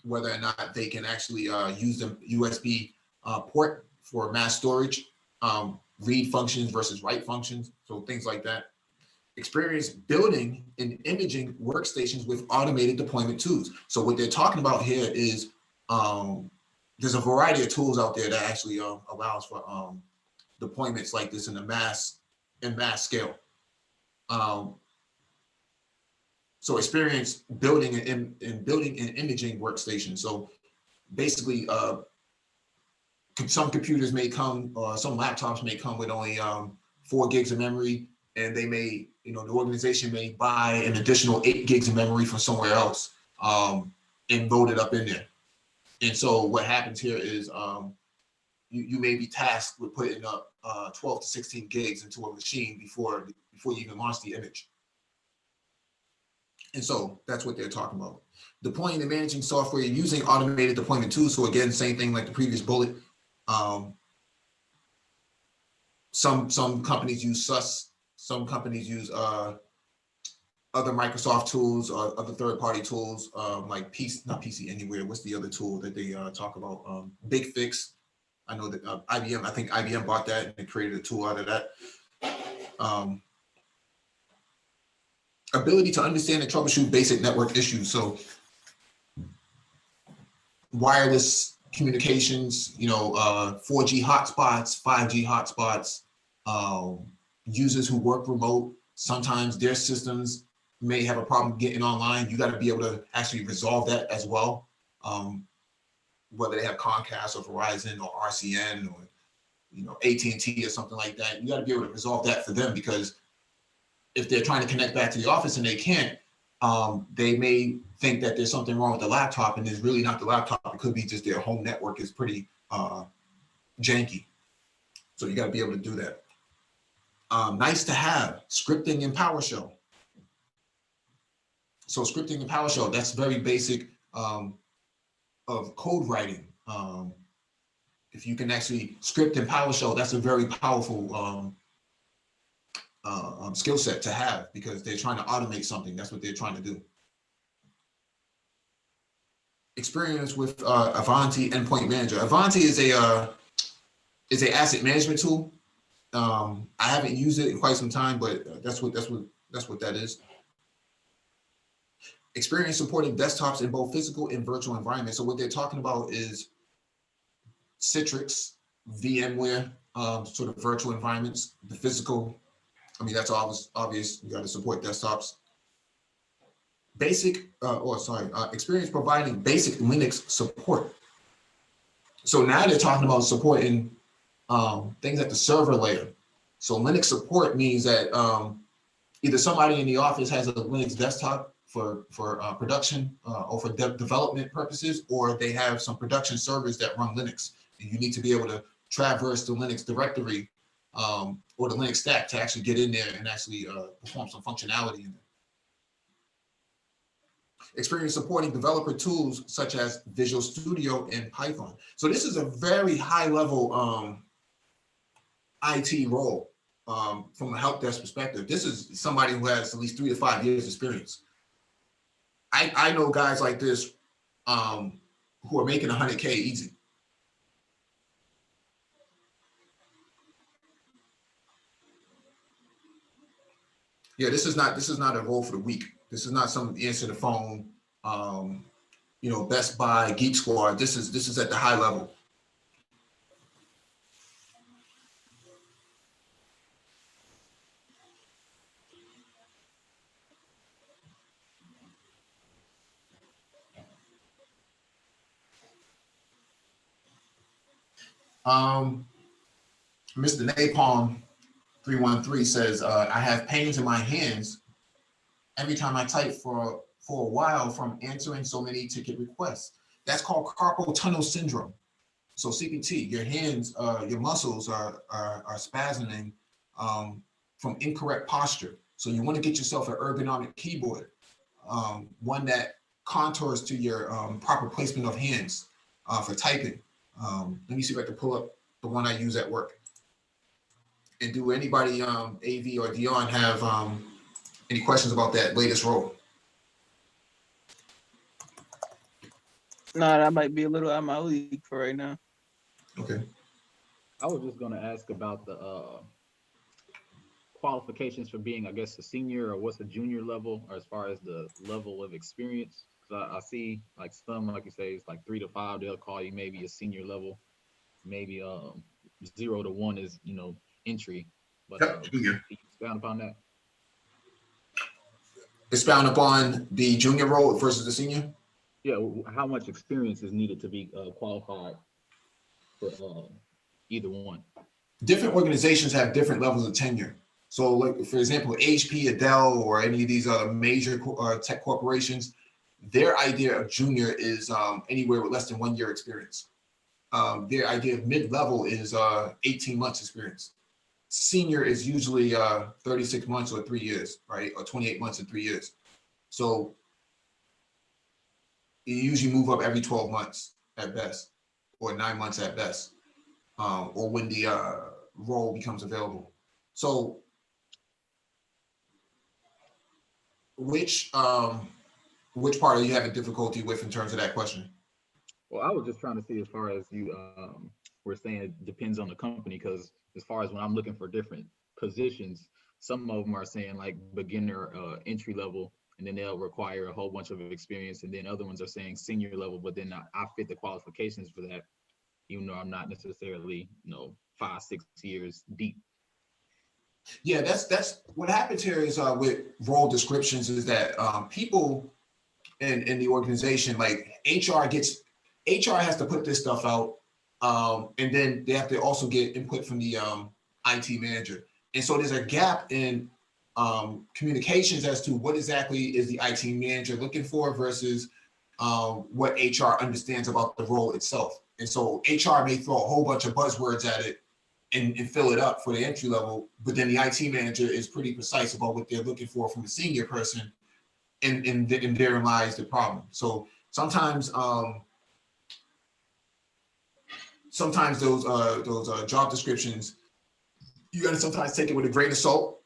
whether or not they can actually use the USB port for mass storage, read functions versus write functions, so things like that. Experience building and imaging workstations with automated deployment tools. So what they're talking about here is there's a variety of tools out there that actually allows for deployments like this in mass scale. So experience building and building and imaging workstations. So basically, some computers may come, or some laptops may come with only 4 gigs of memory, and they may, the organization may buy an additional 8 gigs of memory from somewhere else and load it up in there. And so what happens here is you may be tasked with putting up 12 to 16 gigs into a machine before you even launch the image. And so that's what they're talking about. Deploying and managing software using automated deployment tools. So again, same thing like the previous bullet. Some companies use SUS. Some companies use other Microsoft tools or other third-party tools like not PC Anywhere. What's the other tool that they talk about? Big Fix. I know that IBM. I think IBM bought that and created a tool out of that. Ability to understand and troubleshoot basic network issues. So wireless communications, 4G hotspots, 5G hotspots, users who work remote, sometimes their systems may have a problem getting online. You got to be able to actually resolve that as well. Whether they have Comcast or Verizon or RCN or AT&T or something like that, you got to be able to resolve that for them, because if they're trying to connect back to the office and they can't, they may think that there's something wrong with the laptop, and it's really not the laptop. It could be just their home network is pretty janky. So you got to be able to do that. Nice to have scripting in PowerShell. So scripting in PowerShell, that's very basic of code writing. If you can actually script in PowerShell, that's a very powerful skill set to have, because they're trying to automate something. That's what they're trying to do. Experience with Avanti Endpoint Manager. Avanti is a asset management tool. I haven't used it in quite some time, but that's what that is. Experience supporting desktops in both physical and virtual environments. So what they're talking about is Citrix, VMware, sort of virtual environments. The physical, that's obvious. You got to support desktops. Experience providing basic Linux support. So now they're talking about supporting things at the server layer. So Linux support means that either somebody in the office has a Linux desktop for production or for development purposes, or they have some production servers that run Linux, and you need to be able to traverse the Linux directory or the Linux stack to actually get in there and actually perform some functionality in there. Experience supporting developer tools such as Visual Studio and Python. So this is a very high level IT role from a help desk perspective. This is somebody who has at least 3 to 5 years experience. I know guys like this who are making 100K easy. Yeah, this is not a role for the weak. This is not some answer the phone, Best Buy, Geek Squad. This is at the high level. Mr. Napalm 313 says, I have pains in my hands every time I type for a while from answering so many ticket requests. That's called carpal tunnel syndrome. So CPT, your hands, your muscles are spasming from incorrect posture. So you want to get yourself an ergonomic keyboard, one that contours to your proper placement of hands for typing. Let me see if I can pull up the one I use at work. And do anybody, AV or Dion, have any questions about that latest role? Nah, that might be a little out of my league for right now. Okay. I was just gonna ask about the qualifications for being, I guess, a senior, or what's a junior level, or as far as the level of experience. Because I see like some, like you say, it's like 3 to 5. They'll call you maybe a senior level. Maybe 0 to 1 is entry. But Yep, junior. can you expound upon that? Expound upon the junior role versus the senior. Yeah, how much experience is needed to be qualified for either one? Different organizations have different levels of tenure. So, like for example, HP, Dell, or any of these other major tech corporations, their idea of junior is anywhere with less than 1 year experience. Their idea of mid-level is 18 months experience. Senior is usually 36 months or 3 years, right? Or 28 months and 3 years. So you usually move up every 12 months at best, or 9 months at best, or when the role becomes available. So which part are you having difficulty with in terms of that question? Well, I was just trying to see, as far as you were saying, it depends on the company, because as far as when I'm looking for different positions, some of them are saying like beginner, entry level, and then they'll require a whole bunch of experience, and then other ones are saying senior level, but then I fit the qualifications for that, even though I'm not necessarily 5, 6 years deep. Yeah, that's what happens here is with role descriptions is that people in the organization, like HR has to put this stuff out, and then they have to also get input from the IT manager. And so there's a gap in communications as to what exactly is the IT manager looking for versus what HR understands about the role itself. And so HR may throw a whole bunch of buzzwords at it and fill it up for the entry level, but then the IT manager is pretty precise about what they're looking for from a senior person, and therein lies the problem. So sometimes those job descriptions, you got to sometimes take it with a grain of salt.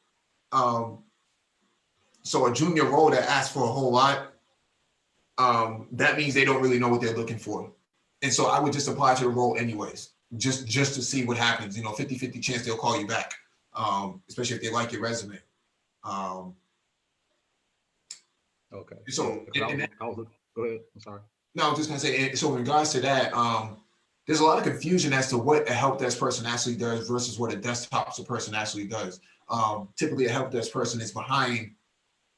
So a junior role that asks for a whole lot, that means they don't really know what they're looking for. And so I would just apply to the role anyways, just to see what happens. 50-50 chance they'll call you back, especially if they like your resume. Okay. So go ahead. I'm sorry. No, I was just gonna say, so in regards to that, there's a lot of confusion as to what a help desk person actually does versus what a desktop person actually does. Typically, a help desk person is behind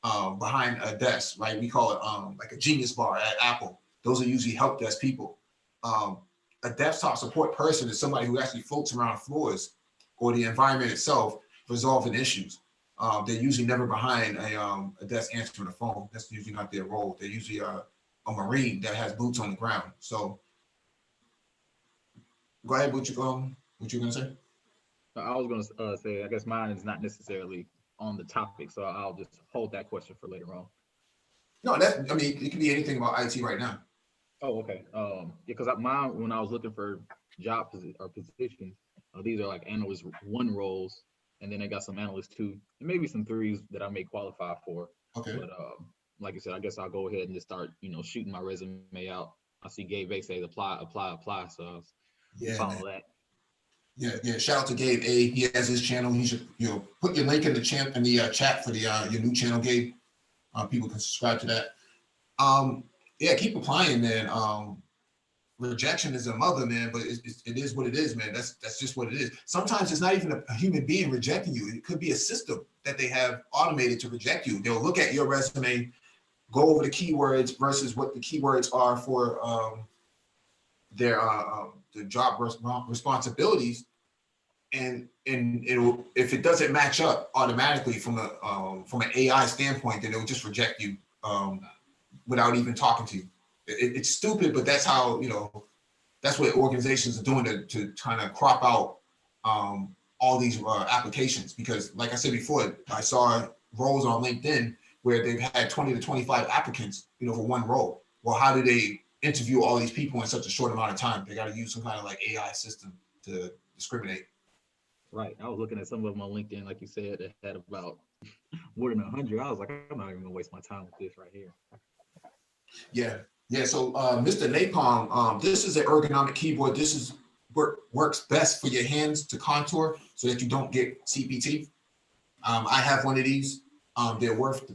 a desk, right? We call it like a Genius Bar at Apple. Those are usually help desk people. A desktop support person is somebody who actually floats around floors or the environment itself, resolving issues. They're usually never behind a desk answering the phone. That's usually not their role. They're usually a Marine that has boots on the ground. So go ahead, what you gonna say? I was going to say, I guess mine is not necessarily on the topic, so I'll just hold that question for later on. No, it can be anything about IT right now. Oh, okay. Because mine, when I was looking for job positions, these are like analyst 1 roles, and then I got some analyst 2, and maybe some 3s that I may qualify for. Okay. But like I said, I guess I'll go ahead and just start, shooting my resume out. I see Gabe Bay says apply. So I'll follow that. Yeah. Shout out to Gabe A. He has his channel. He should put your link in the chat for the your new channel, Gabe. People can subscribe to that. Yeah, keep applying, man. Rejection is a mother, man, but it is what it is, man. That's just what it is. Sometimes it's not even a human being rejecting you. It could be a system that they have automated to reject you. They'll look at your resume, go over the keywords versus what the keywords are for their the job responsibilities, and if it doesn't match up automatically from an AI standpoint, then it will just reject you without even talking to you. It's stupid, but that's how, that's what organizations are doing to kind of crop out all these applications. Because like I said before, I saw roles on LinkedIn where they've had 20 to 25 applicants, for one role. Well, how do they interview all these people in such a short amount of time? They got to use some kind of like AI system to discriminate. Right. I was looking at some of them on LinkedIn, like you said, that had about more than 100. I was like, I'm not even gonna waste my time with this right here. Yeah. So, Mr. Napalm, this is an ergonomic keyboard. This is works best for your hands to contour so that you don't get CPT. I have one of these. They're worth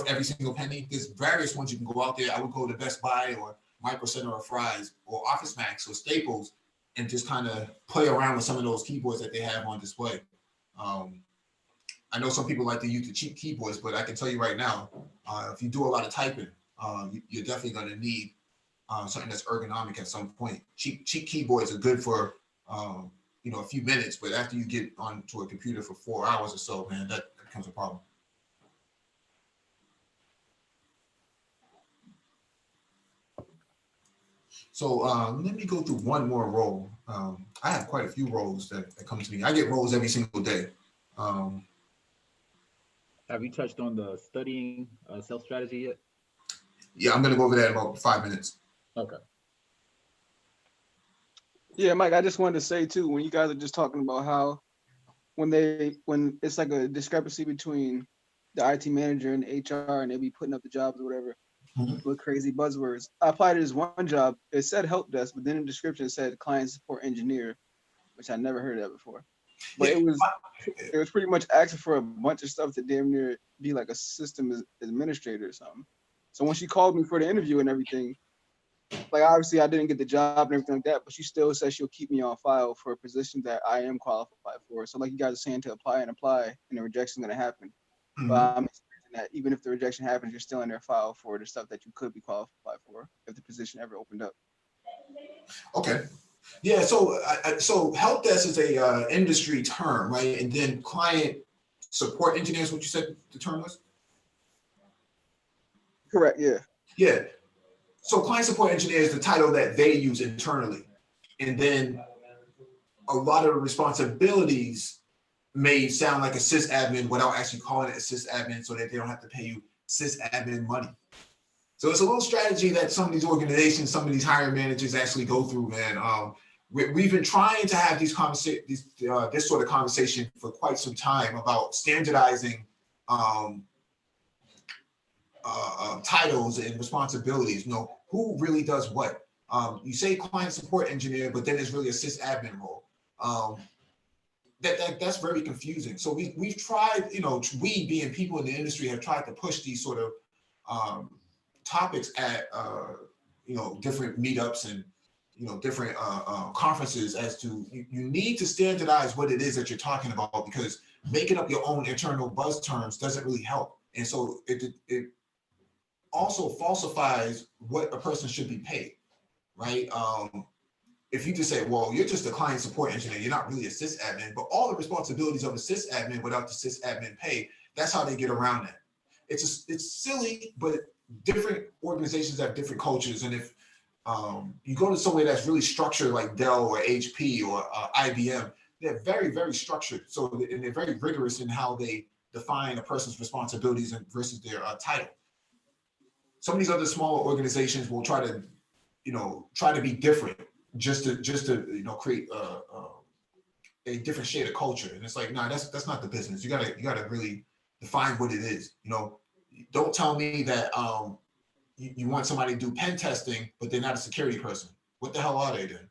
every single penny. There's various ones you can go out there. I would go to Best Buy or Micro Center or Fry's or Office Max or Staples and just kind of play around with some of those keyboards that they have on display. I know some people like to use the cheap keyboards, but I can tell you right now, if you do a lot of typing, you're definitely going to need something that's ergonomic at some point. Cheap keyboards are good for a few minutes, but after you get onto a computer for 4 hours or so, man, that becomes a problem. So let me go through one more role. I have quite a few roles that come to me. I get roles every single day. Have you touched on the studying self strategy yet? Yeah, I'm going to go over that in about 5 minutes. Okay. Yeah, Mike, I just wanted to say too, when you guys are just talking about how when it's like a discrepancy between the IT manager and the HR and they be putting up the jobs or whatever with crazy buzzwords. I applied to this one job. It said help desk, but then in the description it said client support engineer, which I never heard of that before. But it was pretty much asking for a bunch of stuff to damn near be like a system administrator or something. So when she called me for the interview and everything, like obviously I didn't get the job and everything like that, but she still says she'll keep me on file for a position that I am qualified for. So like you guys are saying, to apply, and the rejection is gonna happen. Mm-hmm. But I'm expecting that even if the rejection happens, you're still in their file for the stuff that you could be qualified for if the position ever opened up. Okay. Yeah. So help desk is a industry term, right? And then client support engineer is what you said the term was? Correct. Yeah. Yeah. So client support engineer is the title that they use internally. And then a lot of the responsibilities may sound like a sysadmin without actually calling it a sysadmin so that they don't have to pay you sysadmin money. So it's a little strategy that some of these organizations, some of these hiring managers actually go through, man. We've been trying to have this sort of conversation for quite some time about standardizing titles and responsibilities. Who really does what? You say client support engineer, but then it's really a sysadmin role. That's very confusing. So we've tried, we being people in the industry have tried to push these sort of topics at different meetups and different conferences as to you need to standardize what it is that you're talking about, because making up your own internal buzz terms doesn't really help. And so it also falsifies what a person should be paid, right? If you just say, well, you're just a client support engineer, you're not really a sysadmin, but all the responsibilities of a sysadmin without the sysadmin pay, that's how they get around that. It's silly, but different organizations have different cultures. And if you go to somewhere that's really structured like Dell or HP or IBM, they're very, very structured. And they're very rigorous in how they define a person's responsibilities versus their title. Some of these other smaller organizations will try to be different just to create a different shade of culture. And it's like, nah, that's not the business. You gotta really define what it is. Don't tell me that you want somebody to do pen testing, but they're not a security person. What the hell are they then?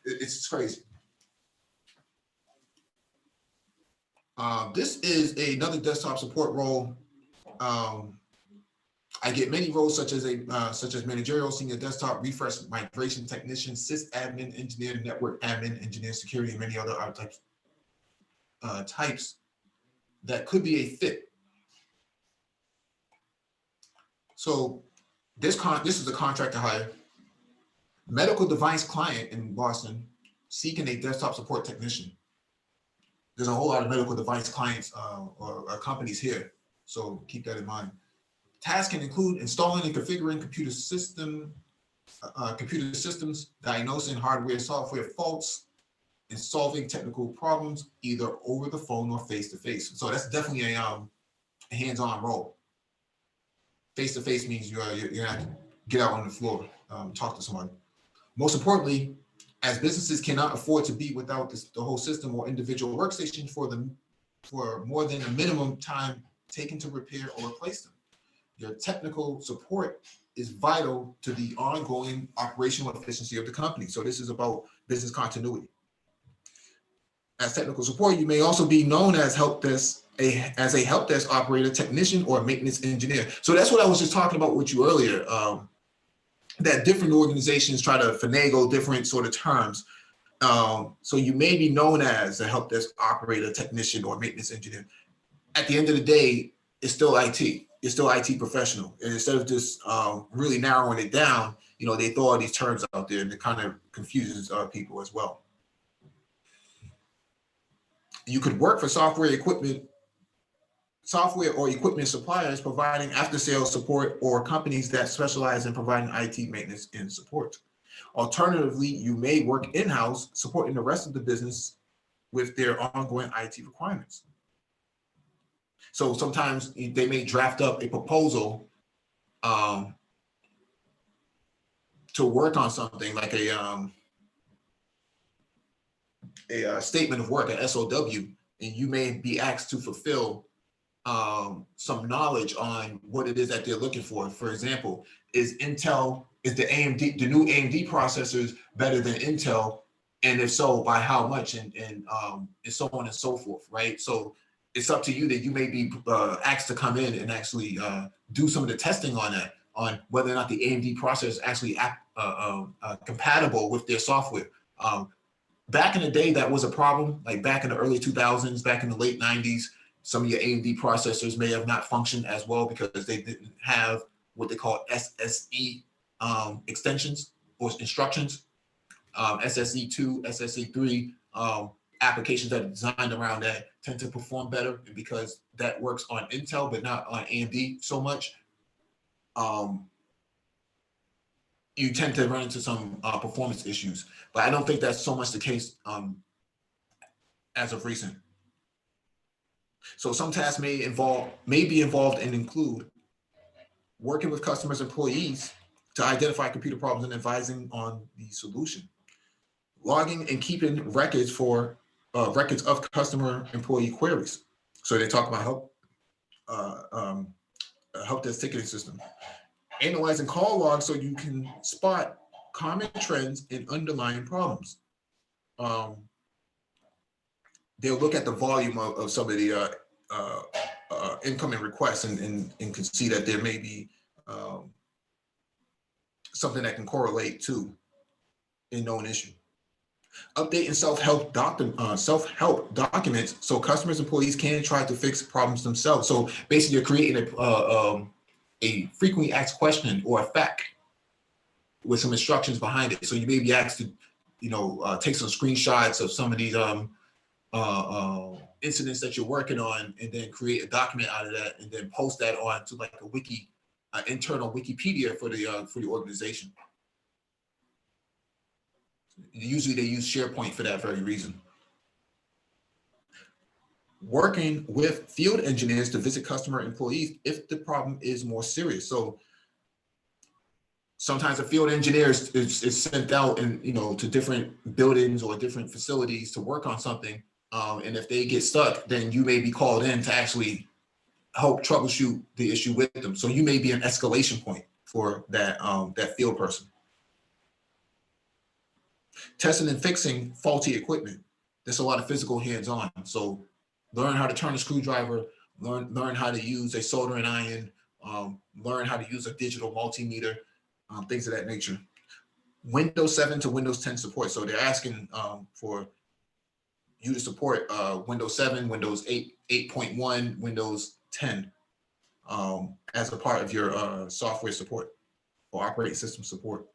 It's just crazy. This is another desktop support role. I get many roles such as managerial, senior desktop, refresh, migration technician, sysadmin, engineer, network admin, engineer, security, and many other types that could be a fit. So this is a contract to hire. Medical device client in Boston seeking a desktop support technician. There's a whole lot of medical device clients or companies here, so keep that in mind. Tasks can include installing and configuring computer systems, diagnosing hardware, software faults, and solving technical problems either over the phone or face to face. So that's definitely a hands-on role. Face to face means you're gonna have to get out on the floor, talk to somebody. Most importantly, as businesses cannot afford to be without the whole system or individual workstation for more than the minimum time taken to repair or replace them. Your technical support is vital to the ongoing operational efficiency of the company. So this is about business continuity. As technical support, you may also be known as as a help desk operator, technician, or maintenance engineer. So that's what I was just talking about with you earlier. That different organizations try to finagle different sort of terms. So you may be known as a help desk operator, technician, or maintenance engineer. At the end of the day, it's still IT. You're still IT professional. And instead of just really narrowing it down, they throw all these terms out there, and it kind of confuses people as well. You could work for software or equipment suppliers providing after-sales support, or companies that specialize in providing IT maintenance and support. Alternatively, you may work in-house supporting the rest of the business with their ongoing IT requirements. So sometimes they may draft up a proposal to work on something like a statement of work, an SOW, and you may be asked to fulfill some knowledge on what it is that they're looking for. For example, is the new AMD processors better than Intel? And if so, by how much? And so on and so forth, right? So it's up to you that you may be asked to come in and actually do some of the testing on that, on whether or not the AMD processor is actually compatible with their software. Back in the day, that was a problem. Like back in the early 2000s, back in the late 90s, some of your AMD processors may have not functioned as well because they didn't have what they call SSE extensions or instructions. SSE2, SSE3 applications that are designed around that tend to perform better. And because that works on Intel, but not on AMD so much, you tend to run into some performance issues. But I don't think that's so much the case as of recent. So some tasks may be involved and include working with customers' employees to identify computer problems and advising on the solution, logging and keeping records of customer employee queries. So they talk about help desk ticketing system, analyzing call logs so you can spot common trends and underlying problems. They'll look at the volume of some of the incoming requests and can see that there may be something that can correlate to a known issue. Updating self-help documents so customers, employees can try to fix problems themselves. So basically, you're creating a frequently asked question or a fact with some instructions behind it. So you may be asked to, take some screenshots of some of these incidents that you're working on, and then create a document out of that, and then post that on to like a internal Wikipedia for the organization. Usually they use SharePoint for that very reason. Working with field engineers to visit customer employees if the problem is more serious. So sometimes a field engineer is sent out and to different buildings or different facilities to work on something. And if they get stuck, then you may be called in to actually help troubleshoot the issue with them. So you may be an escalation point for that field person. Testing and fixing faulty equipment. There's a lot of physical hands-on. So learn how to turn a screwdriver, learn how to use a soldering iron, learn how to use a digital multimeter, things of that nature. Windows 7 to Windows 10 support. So they're asking for you to support Windows 7, Windows 8, 8.1, Windows 10 as a part of your software support or operating system support.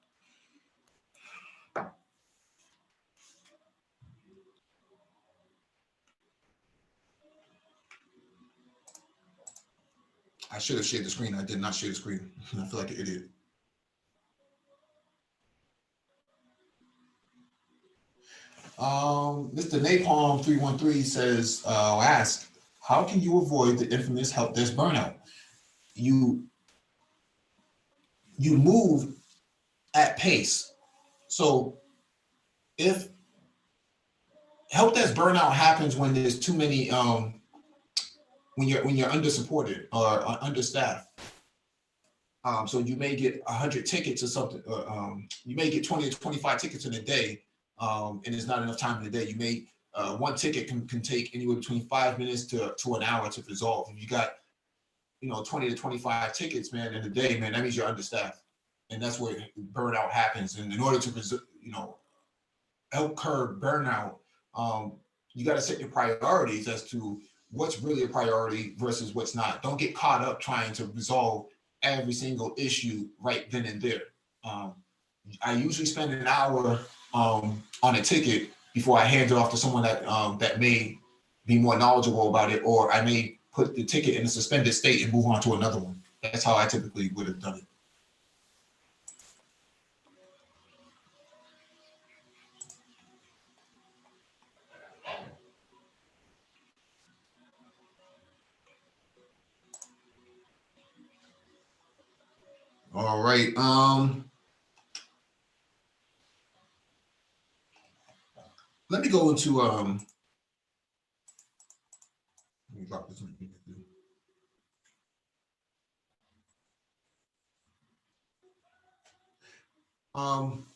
I should have shared the screen. I did not share the screen. I feel like an idiot. Mr. Napalm 313 says, ask, how can you avoid the infamous help desk burnout? You move at pace. So if help desk burnout happens when there's too many when you're under supported or understaffed. So you may get 100 tickets or something. You may get 20 to 25 tickets in a day, and there's not enough time in the day. You may one ticket can take anywhere between 5 minutes to an hour to resolve. If you got 20 to 25 tickets, man, in a day, man, that means you're understaffed, and that's where burnout happens. And in order to help curb burnout, you got to set your priorities as to what's really a priority versus what's not. Don't get caught up trying to resolve every single issue right then and there. I usually spend an hour on a ticket before I hand it off to someone that may be more knowledgeable about it, or I may put the ticket in a suspended state and move on to another one. That's how I typically would have done it. All right. Let me go into let me drop this link. Um,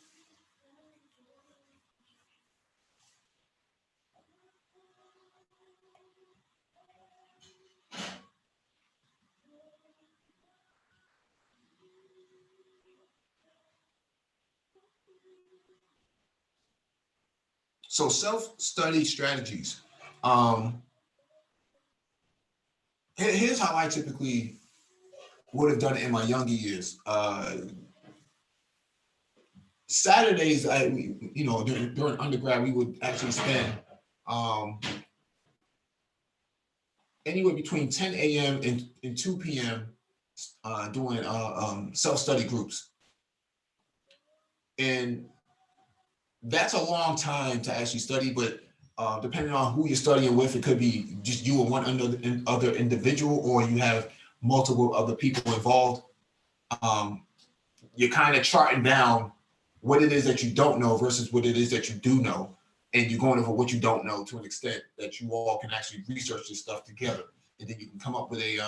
so self-study strategies. Here's how I typically would have done it in my younger years. Saturdays, during undergrad, we would actually spend um, anywhere between 10 a.m. and 2 p.m. Doing self-study groups. And that's a long time to actually study, but depending on who you're studying with, it could be just you and one other individual, or you have multiple other people involved. You're kind of charting down what it is that you don't know versus what it is that you do know. And you're going over what you don't know to an extent that you all can actually research this stuff together. And then you can come up with a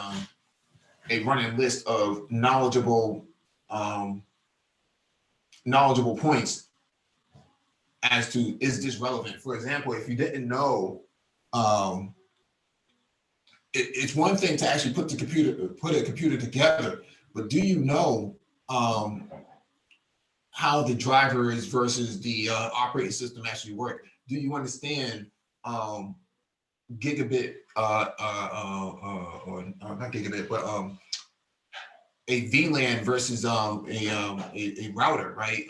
running list of knowledgeable points as to, is this relevant? For example, if you didn't know, it's one thing to actually put a computer together, but do you know how the drivers versus the operating system actually work? Do you understand gigabit or not gigabit, but a VLAN versus a router, right?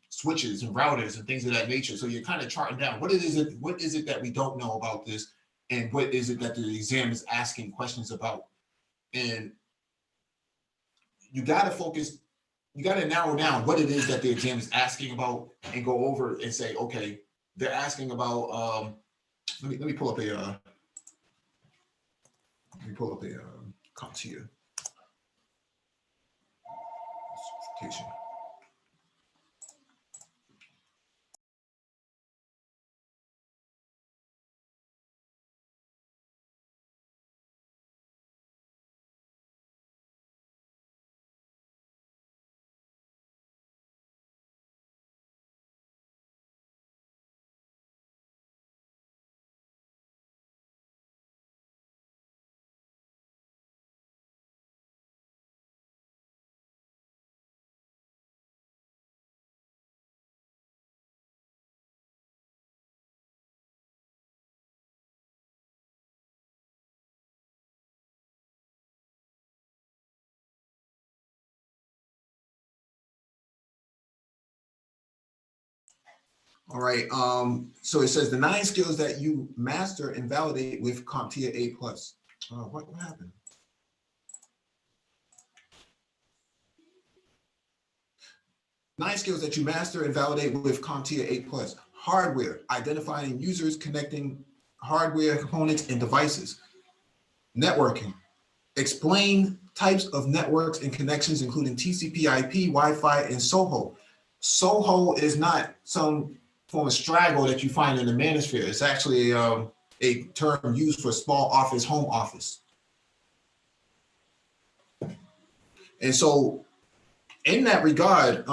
Switches and routers and things of that nature. So you're kind of charting down what is it that we don't know about this, and what is it that the exam is asking questions about. And you got to focus. You got to narrow down what it is that the exam is asking about, and go over and say, okay, they're asking about. Let me pull up a. CompTIA certification. All right. So it says the 9 skills that you master and validate with CompTIA A+. What happened? 9 skills that you master and validate with CompTIA 8+. Hardware, identifying users, connecting hardware components and devices. Networking, explain types of networks and connections, including TCP, IP, Wi-Fi, and SOHO. SOHO is not some form of straggle that you find in the manosphere. It's actually a term used for small office, home office. And so in that regard,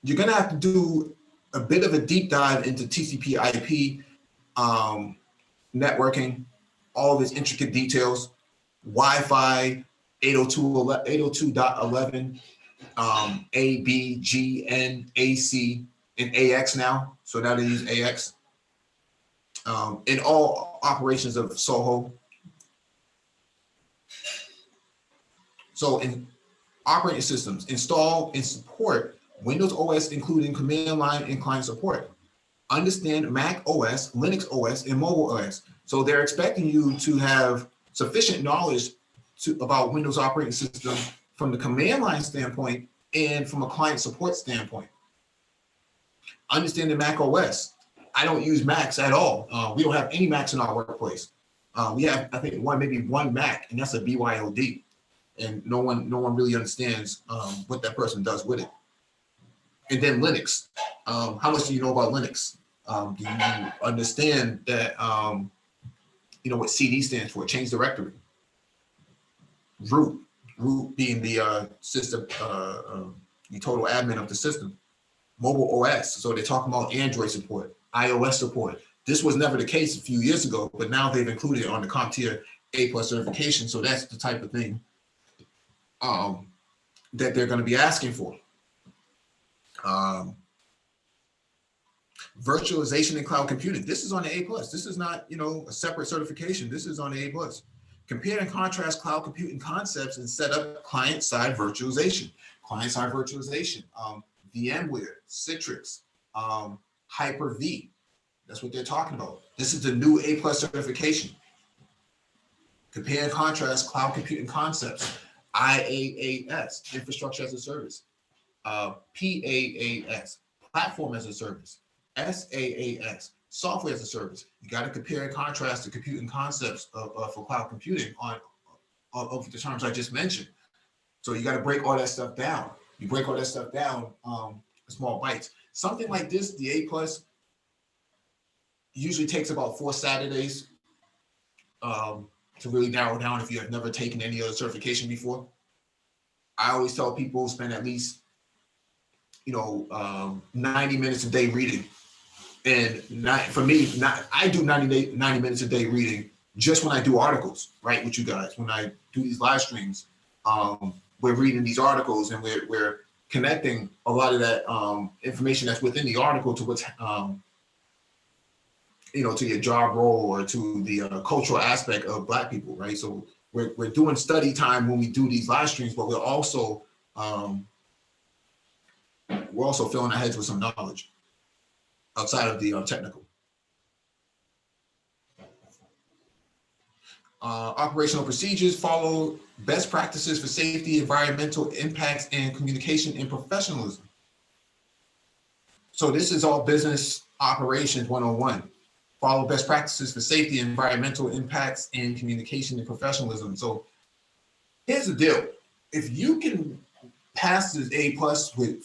you're going to have to do a bit of a deep dive into TCP IP, networking, all of its intricate details, Wi-Fi, 802.11, A, B, G, N, AC, and AX now. So now they use AX. In all operations of SOHO. So in operating systems, install and support Windows OS, including command line and client support. Understand Mac OS, Linux OS, and mobile OS. So they're expecting you to have sufficient knowledge about Windows operating system from the command line standpoint and from a client support standpoint. Understand the Mac OS. I don't use Macs at all. We don't have any Macs in our workplace. We have, I think, maybe one Mac, and that's a BYOD. And no one really understands what that person does with it. And then Linux. How much do you know about Linux? Do you understand that, what CD stands for, change directory? Root being the system, the total admin of the system. Mobile OS, so they're talking about Android support, iOS support. This was never the case a few years ago, but now they've included it on the CompTIA A+ certification. So that's the type of thing that they're going to be asking for. Virtualization and cloud computing. This is on the A+. This is not, a separate certification. This is on the A+. Compare and contrast cloud computing concepts and set up client-side virtualization. Client-side virtualization, VMware, Citrix, Hyper-V. That's what they're talking about. This is the new A+ certification. Compare and contrast cloud computing concepts. IaaS, infrastructure as a service. PaaS, platform as a service. SaaS, software as a service. You got to compare and contrast the computing concepts for cloud computing of the terms I just mentioned. So you got to break all that stuff down. You break all that stuff down in small bites. Something like this, the A+, usually takes about 4 Saturdays to really narrow down if you have never taken any other certification before. I always tell people spend at least 90 minutes a day reading. And I do 90 minutes a day reading just when I do articles, right, with you guys. When I do these live streams, we're reading these articles and we're connecting a lot of that information that's within the article to what's, to your job role or to the cultural aspect of Black people, right? So we're doing study time when we do these live streams, but we're also filling our heads with some knowledge outside of the technical. Operational procedures, follow best practices for safety, environmental impacts, and communication and professionalism. So this is all business operations 101. Follow best practices for safety, environmental impacts, and communication and professionalism. So here's the deal. If you can pass this A+ with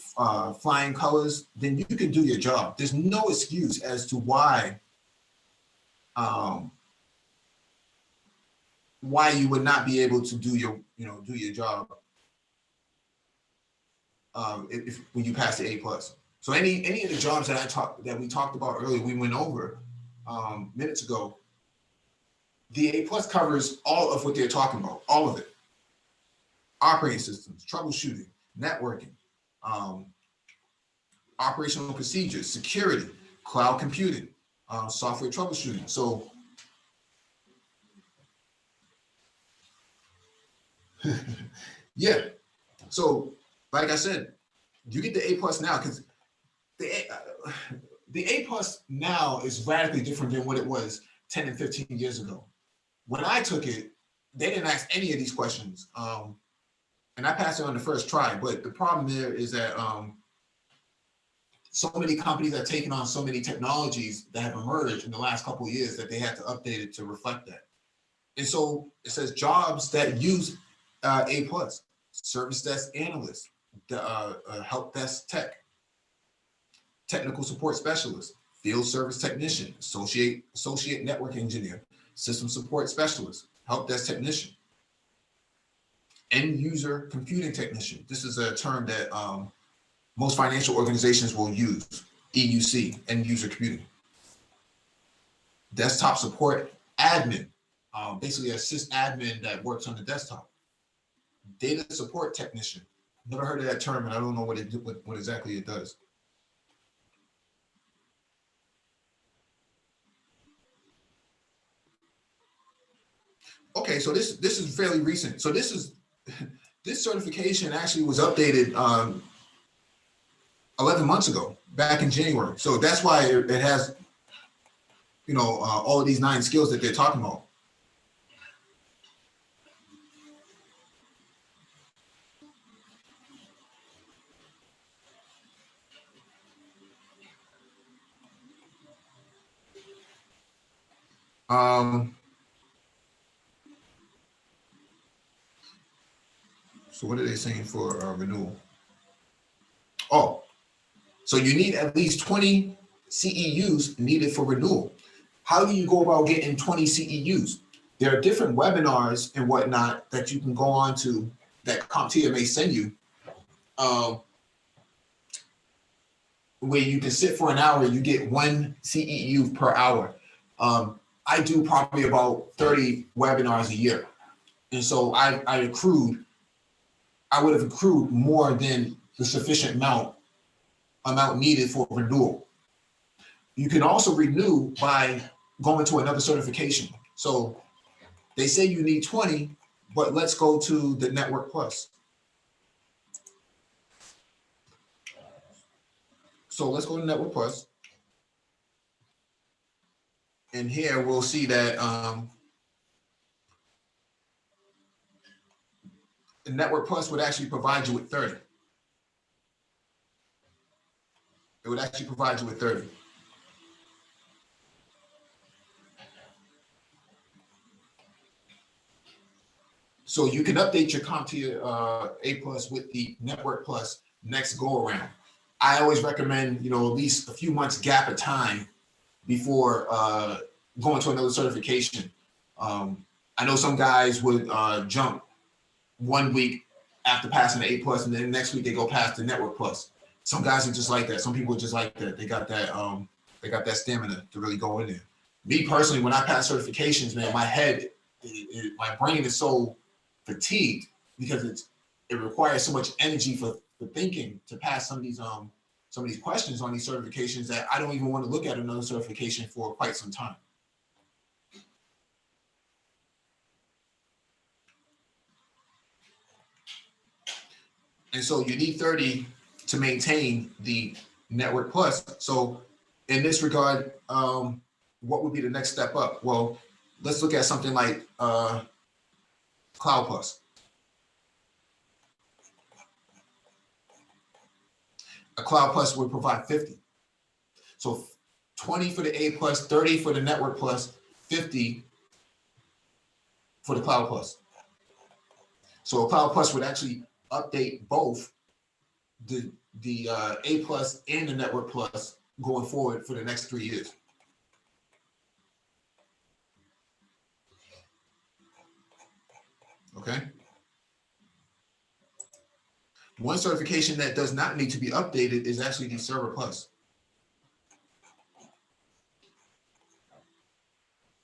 flying colors, then you can do your job. There's no excuse as to why you would not be able to do your job when you pass the A+. So any of the jobs that we talked about earlier, we went over minutes ago, the A+ covers all of what they're talking about, all of it. Operating systems, troubleshooting, networking, operational procedures, security, cloud computing, software troubleshooting. So yeah, so like I said, you get the A+ now because the A+ now is radically different than what it was 10 and 15 years ago. When I took it, they didn't ask any of these questions. and I passed it on the first try. But the problem there is that so many companies are taking on so many technologies that have emerged in the last couple of years that they had to update it to reflect that. And so it says jobs that use A plus, service desk analyst, help desk tech, technical support specialist, field service technician, associate network engineer, system support specialist, help desk technician, end user computing technician. This is a term that most financial organizations will use, EUC, end user computing. Desktop support admin, basically a sysadmin that works on the desktop. Data support technician. Never heard of that term, and I don't know what exactly it does. Okay, so this is fairly recent. So this certification actually was updated 11 months ago, back in January. So that's why it has, all of these 9 skills that they're talking about. So what are they saying for renewal? Oh, so you need at least 20 CEUs needed for renewal. How do you go about getting 20 CEUs? There are different webinars and whatnot that you can go on to that CompTIA may send you, where you can sit for an hour, you get 1 CEU per hour. I do probably about 30 webinars a year. And so I would have accrued more than the sufficient amount needed for renewal. You can also renew by going to another certification. So they say you need 20, but let's go to the Network Plus. So let's go to Network Plus. And here we'll see that the Network Plus would actually provide you with 30. It would actually provide you with 30. So you can update your CompTIA A Plus with the Network Plus next go around. I always recommend, at least a few months gap of time before going to another certification. I know some guys would jump 1 week after passing the A Plus, and then next week they go past the Network Plus. Some guys are just like that. Some people are just like that. They got that stamina to really go in there. Me personally, when I pass certifications, man, my brain is so fatigued because it requires so much energy for thinking to pass some of these questions on these certifications that I don't even want to look at another certification for quite some time. And so you need 30 to maintain the Network Plus. So in this regard, what would be the next step up? Well, let's look at something like Cloud Plus. A Cloud Plus would provide 50. So 20 for the A Plus, 30 for the Network Plus, 50 for the Cloud Plus. So a Cloud Plus would actually update both the A Plus and the Network Plus going forward for the next 3 years. Okay. One certification that does not need to be updated is actually the Server Plus.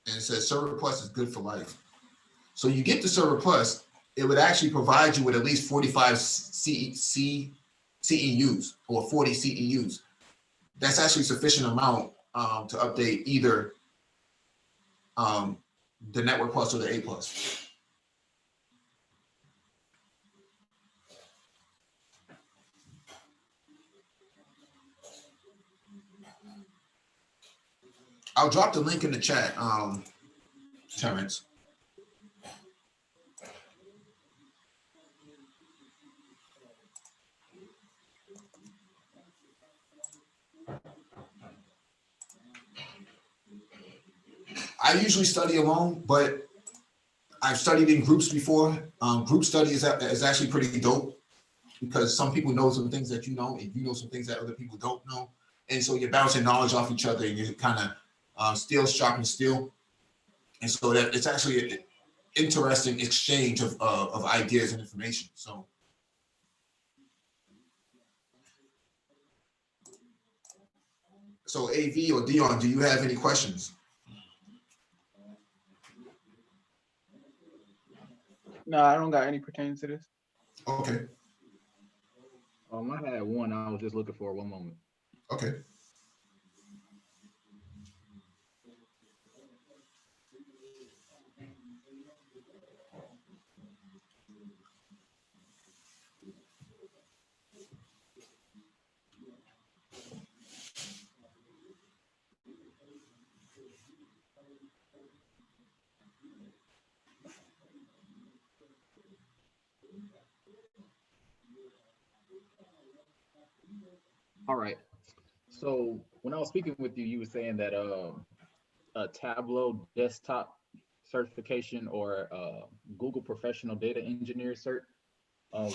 And it says Server Plus is good for life. So you get the Server Plus, it would actually provide you with at least 45 CEUs or 40 CEUs. That's actually sufficient amount to update either the Network Plus or the A Plus. I'll drop the link in the chat, Terrence. I usually study alone, but I've studied in groups before. Group study is actually pretty dope because some people know some things that you know, and you know some things that other people don't know. And so you're bouncing knowledge off each other and you're kind of steel sharpen steel. And so that it's actually an interesting exchange of ideas and information. So AV or Dion, do you have any questions? No, I don't got any pertaining to this. Okay. I had one. I was just looking for one moment. Okay. All right. So when I was speaking with you, you were saying that a Tableau desktop certification or Google Professional Data Engineer cert.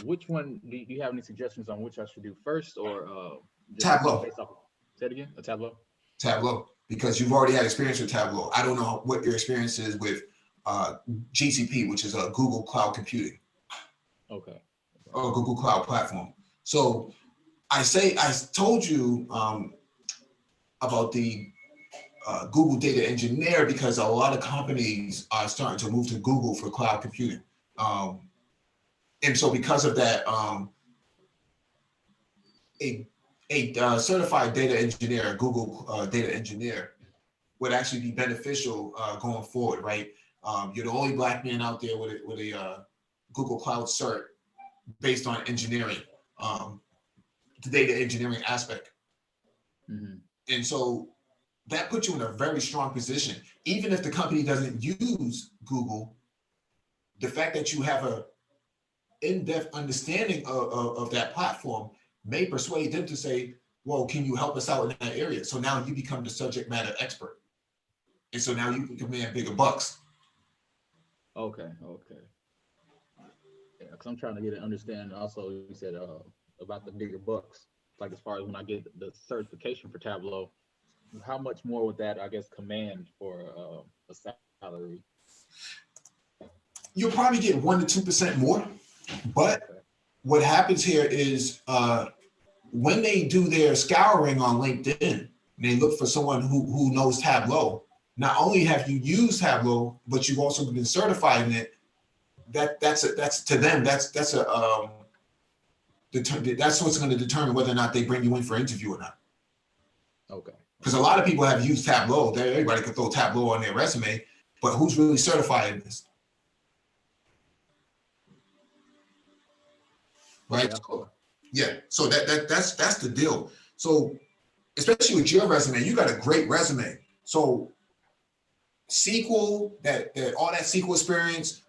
Which one do you have any suggestions on which I should do first, or just Tableau. based off? Say it again. A Tableau. Tableau, because you've already had experience with Tableau. I don't know what your experience is with GCP, which is a Google Cloud Computing. Okay. Or Google Cloud Platform. So I told you about the Google Data Engineer because a lot of companies are starting to move to Google for cloud computing. And so because of that, a certified data engineer, a Google data engineer, would actually be beneficial going forward, right? You're the only Black man out there with a Google Cloud cert based on engineering, the data engineering aspect. Mm-hmm. And so that puts you in a very strong position. Even if the company doesn't use Google, the fact that you have a in-depth understanding of that platform may persuade them to say, well, can you help us out in that area? So now you become the subject matter expert. And so now you can command bigger bucks. Okay. Yeah, because I'm trying to get an understanding. Also, you said about the bigger bucks. Like as far as when I get the certification for Tableau, how much more would that, I guess, command for a salary? You'll probably get 1% to 2% more. But what happens here is when they do their scouring on LinkedIn, they look for someone who knows Tableau. Not only have you used Tableau, but you've also been certified in it. That's to them. That's what's going to determine whether or not they bring you in for interview or not. Okay. Because a lot of people have used Tableau. Everybody could throw Tableau on their resume, but who's really certified in this? Right. Okay. So, yeah. So that's the deal. So especially with your resume, you got a great resume. So SQL, that all that SQL experience.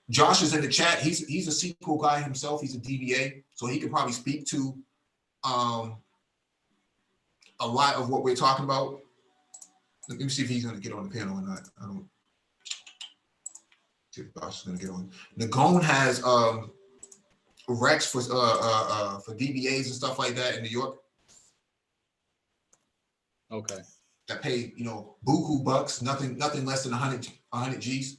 Josh is in the chat. He's a SQL guy himself. He's a DBA, so he could probably speak to a lot of what we're talking about. Let me see if he's going to get on the panel or not. I don't see if Josh is going to get on. Nagone has Rex for DBAs and stuff like that in New York. Okay. That pay buku bucks, nothing less than 100 G's.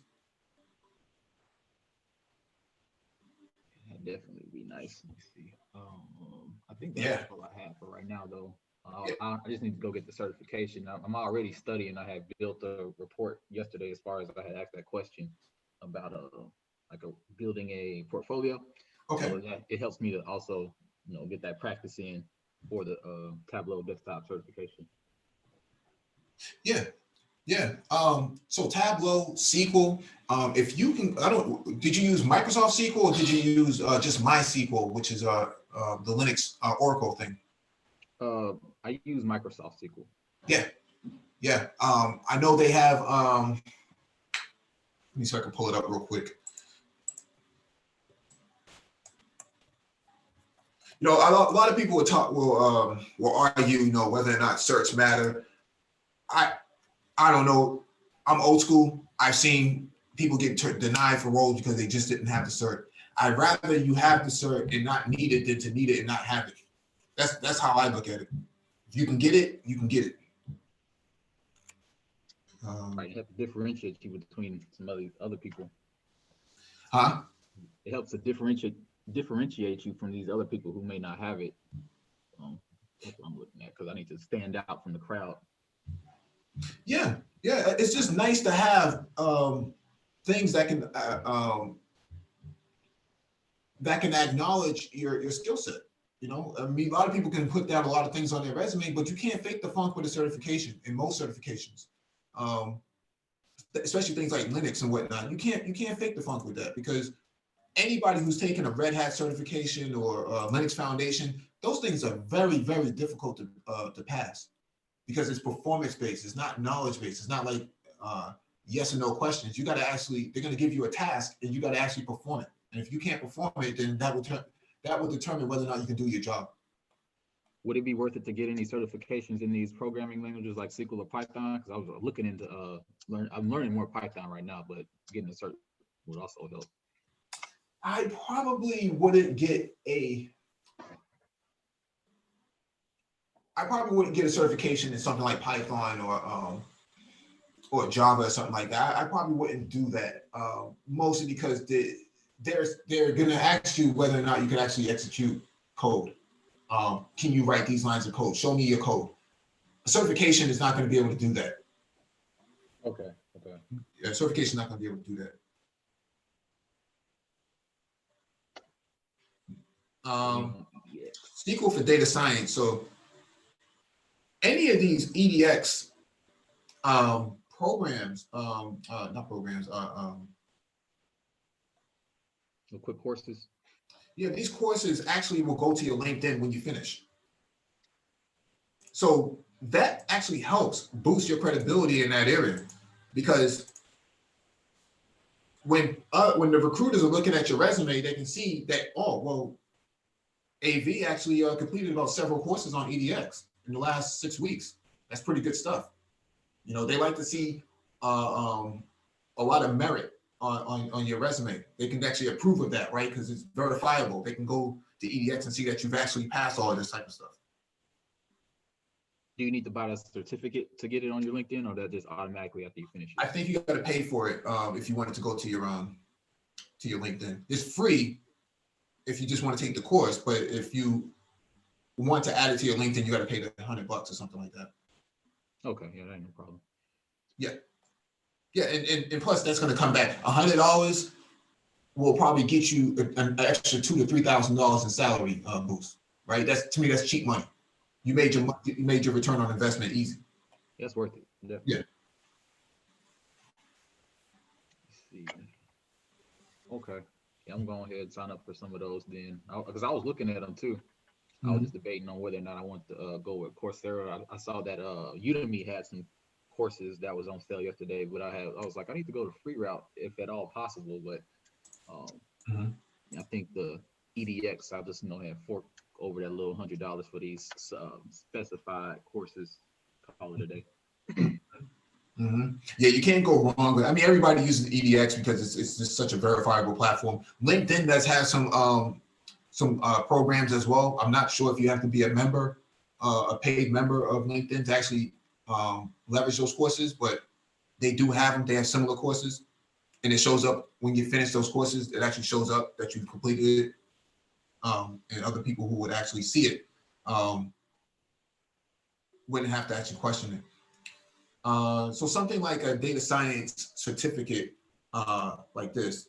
That'd definitely be nice. Let me see. I think that's all I have for right now, though. I just need to go get the certification. I'm already studying. I had built a report yesterday as far as I had asked that question about building a portfolio. Okay. So it helps me to also get that practice in for the Tableau desktop certification. Yeah. So Tableau, SQL. If you can, did you use Microsoft SQL or did you use just MySQL, which is the Linux Oracle thing? I use Microsoft SQL. Yeah. I know they have. Let me see if I can pull it up real quick. A lot of people will argue, whether or not certs matter. I I don't know. I'm old school. I've seen people get denied for roles because they just didn't have the cert. I'd rather you have the cert and not need it than to need it and not have it. That's how I look at it. If you can get it, you can get it. Right, you have to differentiate you between some other people. Huh? It helps to differentiate you from these other people who may not have it. That's what I'm looking at, because I need to stand out from the crowd. Yeah, yeah. It's just nice to have things that can acknowledge your skill set. You know, I mean, a lot of people can put down a lot of things on their resume, but you can't fake the funk with a certification in most certifications. Especially things like Linux and whatnot. You can't fake the funk with that, because anybody who's taken a Red Hat certification or Linux Foundation, those things are very, very difficult to pass, because it's performance based. It's not knowledge based. It's not like yes or no questions. You got to actually, they're going to give you a task and you got to actually perform it. And if you can't perform it, then that will determine whether or not you can do your job. Would it be worth it to get any certifications in these programming languages like SQL or Python? Because I was looking into I'm learning more Python right now, but getting a cert would also help. I probably wouldn't get a certification in something like Python or Java or something like that. I probably wouldn't do that, mostly because they're going to ask you whether or not you can actually execute code. Can you write these lines of code? Show me your code. A certification is not going to be able to do that. Okay. Yeah, certification is not going to be able to do that. SQL for data science. So any of these EDX programs, not programs, the quick courses. Yeah, these courses actually will go to your LinkedIn when you finish. So that actually helps boost your credibility in that area, because when the recruiters are looking at your resume, they can see that, oh, well, AV actually completed about several courses on EDX in the last 6 weeks. That's pretty good stuff. You know, they like to see a lot of merit on your resume. They can actually approve of that, right? Because it's verifiable. They can go to EDX and see that you've actually passed all of this type of stuff. Do you need to buy a certificate to get it on your LinkedIn, or that just automatically after you finish it? I think you got to pay for it if you wanted to go to your LinkedIn. It's free if you just want to take the course, but if you want to add it to your LinkedIn, you got to pay the $100 or something like that. Okay, yeah, that ain't no problem. Yeah, and plus that's going to come back. $100 will probably get you an extra $2,000 to $3,000 in salary boost, right? To me, that's cheap money. You made your return on investment easy. That's worth it. Definitely. Yeah. Let's see. Okay. Yeah, I'm going ahead and sign up for some of those then, because I was looking at them too. I was just debating on whether or not I want to go with Coursera. I saw that Udemy had some courses that was on sale yesterday, but I was like, I need to go to free route if at all possible. But I think the EDX, I just have fork over that little $100 for these specified courses. Call it a day. Yeah, you can't go wrong with. I mean, everybody uses EDX because it's just such a verifiable platform. LinkedIn does have some programs as well. I'm not sure if you have to be a paid member of LinkedIn to actually leverage those courses, but they do have them. They have similar courses, and it shows up when you finish those courses. It actually shows up that you've completed it, and other people who would actually see it wouldn't have to actually question it. So something like a data science certificate like this.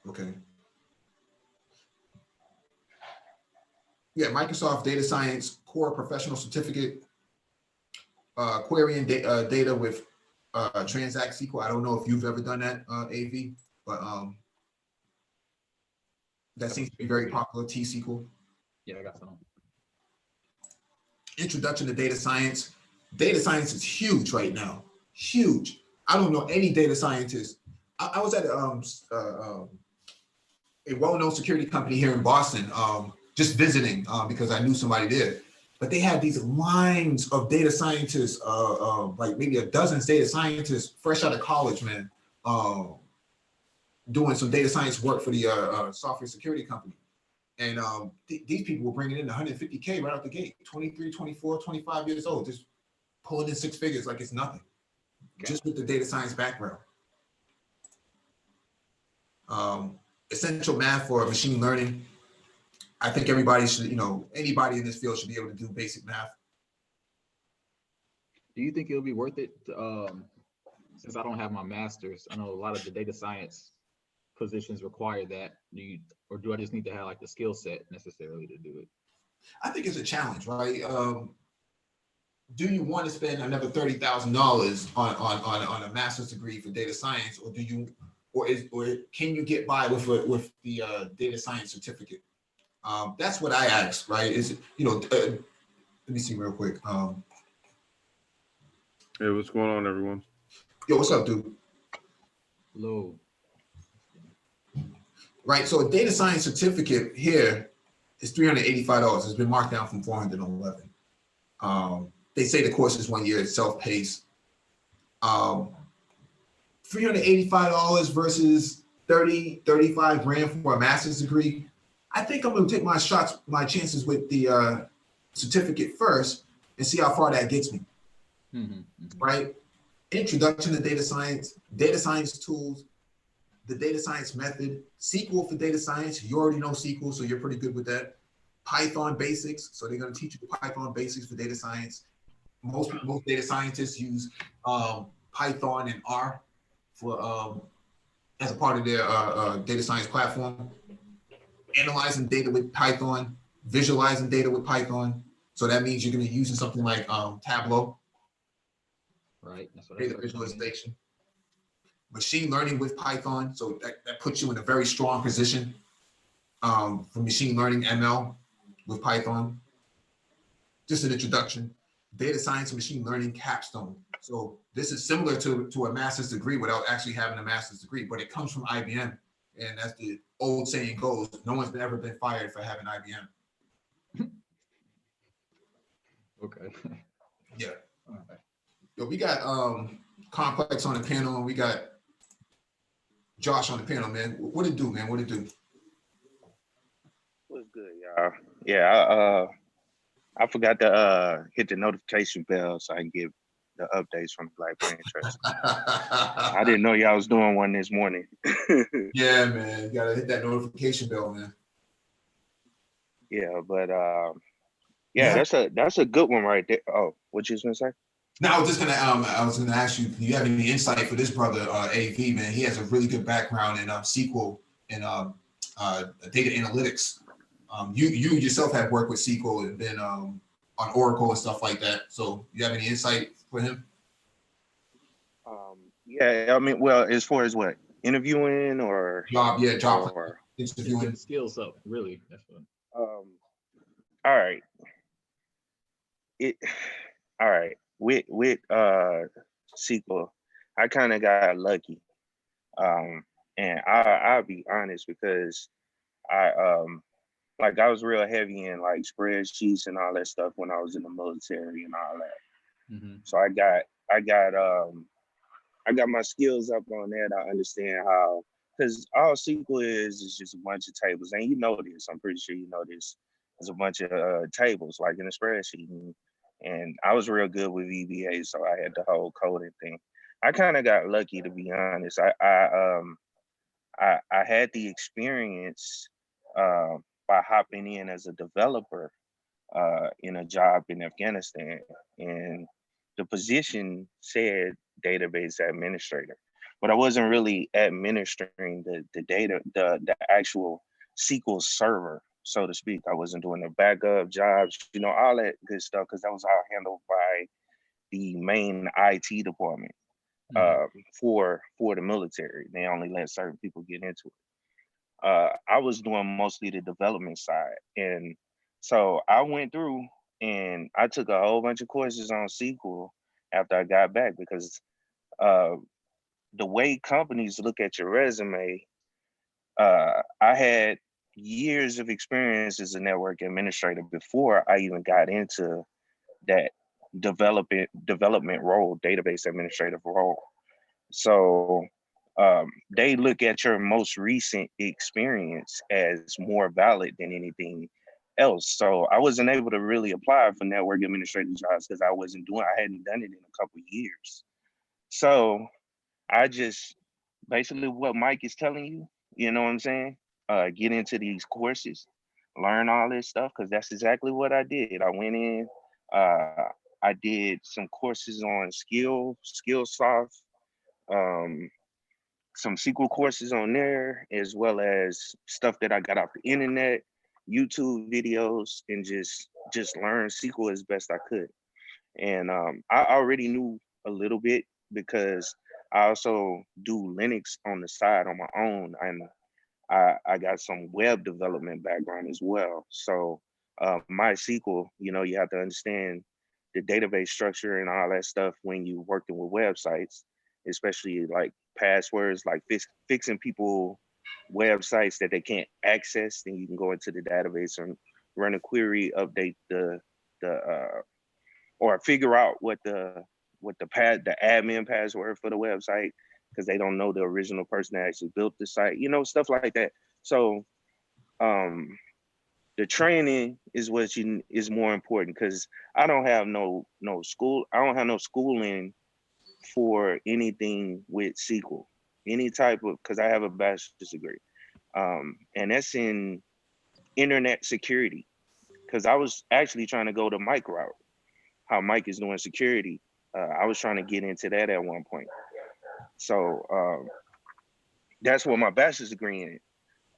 Okay. Yeah, Microsoft Data Science Core Professional Certificate, querying data with Transact SQL. I don't know if you've ever done that, AV, but that seems to be very popular, T-SQL. Yeah, I got some. Introduction to data science. Data science is huge right now. Huge. I don't know any data scientist. I was at a well-known security company here in Boston just visiting because I knew somebody there. But they had these lines of data scientists, like maybe a dozen data scientists fresh out of college, man, doing some data science work for the software security company. And these people were bringing in 150K right out the gate, 23, 24, 25 years old, just pulling in six figures like it's nothing, just with the data science background. Essential math for machine learning. I think everybody should, anybody in this field should be able to do basic math. Do you think it'll be worth it to, since I don't have my master's? I know a lot of the data science positions require that. Or do I just need to have like the skill set necessarily to do it? I think it's a challenge, right? Do you want to spend another $30,000 on a master's degree for data science, or do you, or can you get by with the data science certificate? That's what I asked, right? Is let me see real quick. Hey, what's going on, everyone? Yo, what's up, dude? Hello. Right, so a data science certificate here is $385. It's been marked down from $411. They say the course is 1 year, it's self-paced. $385 versus 35 grand for a master's degree. I think I'm gonna take my chances with the certificate first and see how far that gets me. Right? Introduction to data science tools, the data science method, SQL for data science. You already know SQL, so you're pretty good with that. Python basics, so they're going to teach you the Python basics for data science. Most data scientists use Python and R for as a part of their data science platform. Analyzing data with Python, visualizing data with Python. So that means you're going to be using something like Tableau. Right. That's what Data visualization. Machine learning with Python. So that puts you in a very strong position for machine learning, ML with Python. Just an introduction. Data science and machine learning capstone. So this is similar to a master's degree without actually having a master's degree, but it comes from IBM. And as the old saying goes, no one's ever been fired for having IBM. Okay. Yeah. All right. Yo, we got Complex on the panel, and we got Josh on the panel, man. What it do, man? What it do? What's good, y'all? Yeah, I forgot to hit the notification bell so I can get the updates from the Black Brain Trust. I didn't know y'all was doing one this morning. Yeah, man. You gotta hit that notification bell, man. Yeah, but yeah, that's a good one right there. Oh, what you was gonna say? No, I was gonna ask you, do you have any insight for this brother, AV, man? He has a really good background in SQL and data analytics. You yourself have worked with SQL and been on Oracle and stuff like that. So you have any insight for him? Yeah, I mean, well, as far as what, interviewing or job or interviewing skills up, really. That's what. all right. All right. With SQL, I kind of got lucky. And I'll be honest, because I was real heavy in like spreadsheets and all that stuff when I was in the military and all that. Mm-hmm. So I got my skills up on that. I understand how, because all SQL is just a bunch of tables, and you know this. I'm pretty sure you know this. There's a bunch of tables like in a spreadsheet, and I was real good with VBA, so I had the whole coding thing. I kind of got lucky, to be honest. I had the experience by hopping in as a developer in a job in Afghanistan, and the position said database administrator, but I wasn't really administering the data, the actual SQL server, so to speak. I wasn't doing the backup jobs, all that good stuff, because that was all handled by the main IT department for the military. They only let certain people get into it. I was doing mostly the development side. And so I went through and I took a whole bunch of courses on SQL after I got back, because the way companies look at your resume, I had years of experience as a network administrator before I even got into that development role, database administrative role. So they look at your most recent experience as more valid than anything else. So I wasn't able to really apply for network administrative jobs because I hadn't done it in a couple of years. So I just basically what Mike is telling you, you know what I'm saying? Get into these courses, learn all this stuff, because that's exactly what I did. I went in, uh, I did some courses on Skillsoft, um, some SQL courses on there, as well as stuff that I got off the internet, YouTube videos, and just learn SQL as best I could. And I already knew a little bit because I also do Linux on the side on my own, and I got some web development background as well. So MySQL, you have to understand the database structure and all that stuff when you're working with websites, especially like passwords, like fixing people websites that they can't access. Then you can go into the database and run a query, update the or figure out what the admin password for the website, because they don't know the original person that actually built the site, stuff like that. So the training is is more important, because I don't have no schooling for anything with SQL, any type of, because I have a bachelor's degree, and that's in internet security, because I was actually trying to go the Mike route, how Mike is doing security. I was trying to get into that at one point. So that's what my bachelor's degree in.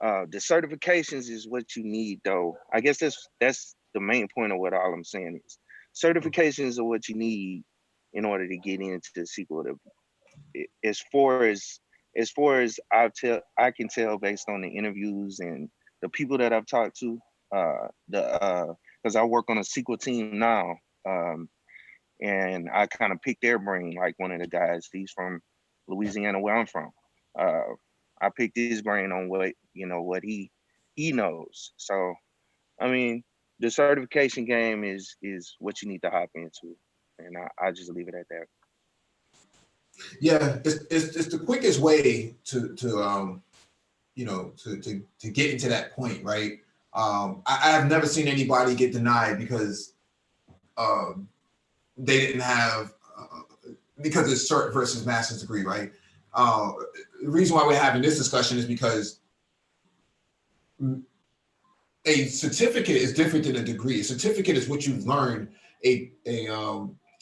The certifications is what you need, though. I guess that's the main point of what all I'm saying is. Certifications are what you need in order to get into SQL. As far as I can tell based on the interviews and the people that I've talked to, because I work on a SQL team now, and I kind of picked their brain. Like one of the guys, he's from Louisiana, where I'm from. I picked his brain on what he knows. So I mean, the certification game is what you need to hop into, and I just leave it at that. Yeah, it's the quickest way to get into that point, right? I have never seen anybody get denied because they didn't have because it's cert versus master's degree, right? The reason why we're having this discussion is because a certificate is different than a degree. A certificate is what you've learned. A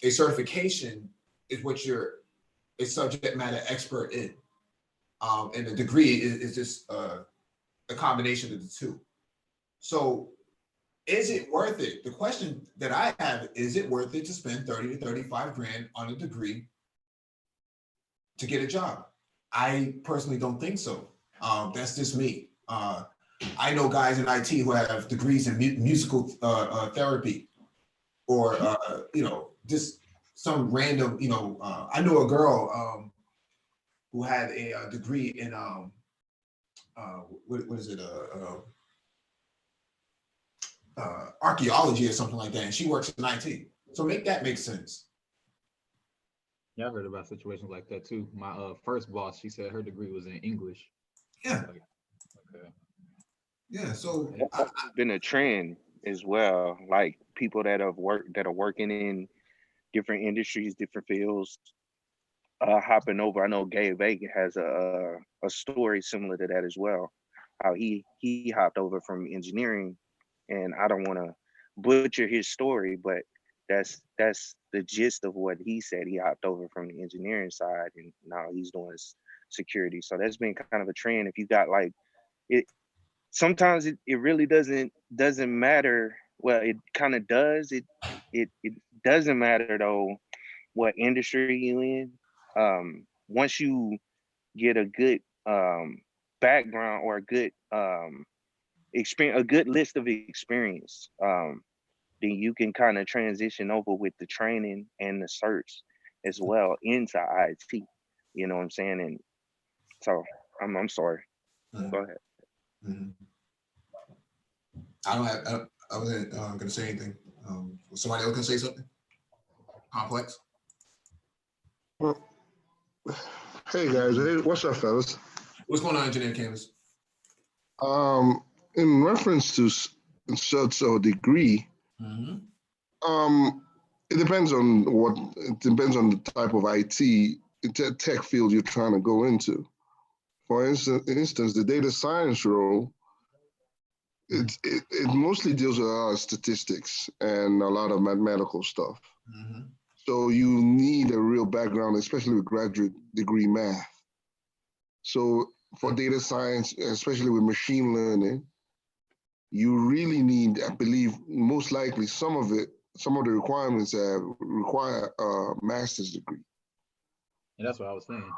certification is what you're a subject matter expert in, and a degree is just a combination of the two. So, is it worth it? The question that I have: is it worth it to spend 30 to 35 grand on a degree to get a job? I personally don't think so. That's just me. I know guys in IT who have degrees in musical therapy, or just some random. I know a girl who had a degree in what is it? Archaeology or something like that, and she works in IT. So make that make sense. Yeah, I've heard about situations like that too. My first boss, she said her degree was in English. Yeah. Like, okay. Yeah. So That's been a trend as well. Like people that are working in different industries, different fields, hopping over. I know Gabe Vega has a story similar to that as well. How he hopped over from engineering, and I don't want to butcher his story, but that's the gist of what he said. He hopped over from the engineering side, and now he's doing security. So that's been kind of a trend. If you got like it, sometimes it really doesn't matter. Well, it kind of does. It doesn't matter though what industry you in. Once you get a good background or a good experience, a good list of experience, then you can kind of transition over with the training and the search as well into IT. You know what I'm saying? And so I'm sorry. Mhm. Go ahead. Mhm. I wasn't gonna say anything. Was somebody else gonna say something? Complex. Well, hey guys, hey, what's up, fellas? What's going on, Engineer Canvas? In reference to such a degree, Mm-hmm. it depends on the type of IT tech field you're trying to go into. For instance, the data science role, it mostly deals with a lot of statistics and a lot of mathematical stuff. Mm-hmm. So you need a real background, especially with graduate degree math. So for data science, especially with machine learning, you really need, I believe, most likely some of the requirements require a master's degree. And that's what I was saying.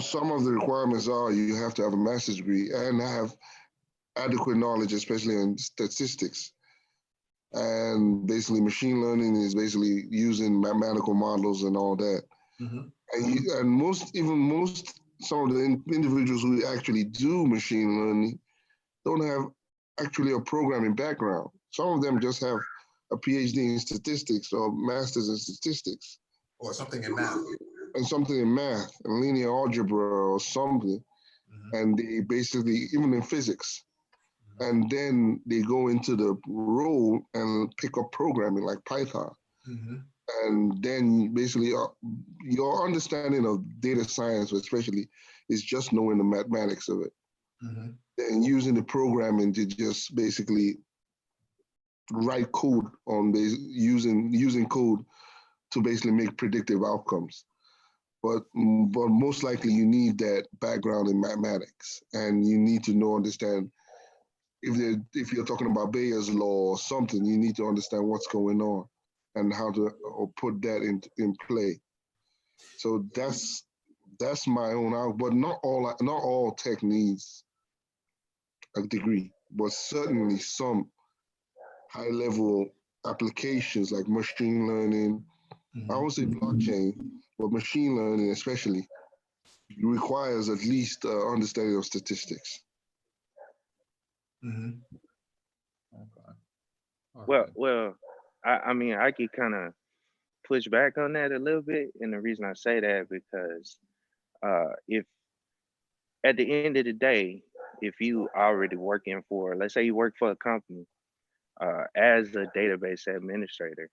Some of the requirements are you have to have a master's degree and have adequate knowledge, especially in statistics. And basically, machine learning is basically using mathematical models and all that. Mm-hmm. And some of the individuals who actually do machine learning don't have actually a programming background. Some of them just have a PhD in statistics or masters in statistics. Or something in math. And something in math and linear algebra or something. Mm-hmm. And they basically, even in physics, and then they go into the role and pick up programming like Python. Mm-hmm. And then basically your understanding of data science, especially, is just knowing the mathematics of it. Mm-hmm. And using the programming to just basically write code using code to basically make predictive outcomes. But most likely you need that background in mathematics, and you need to understand if you're talking about Bayes' law or something, you need to understand what's going on and how to put that in play. So that's my own out. But not all tech needs a degree, but certainly some high level applications like machine learning. Mm-hmm. I won't say blockchain, but machine learning especially requires at least understanding of statistics. Mm-hmm. Okay. Well, I mean, I could kind of push back on that a little bit, and the reason I say that because if at the end of the day, if you already working for, let's say you work for a company as a database administrator,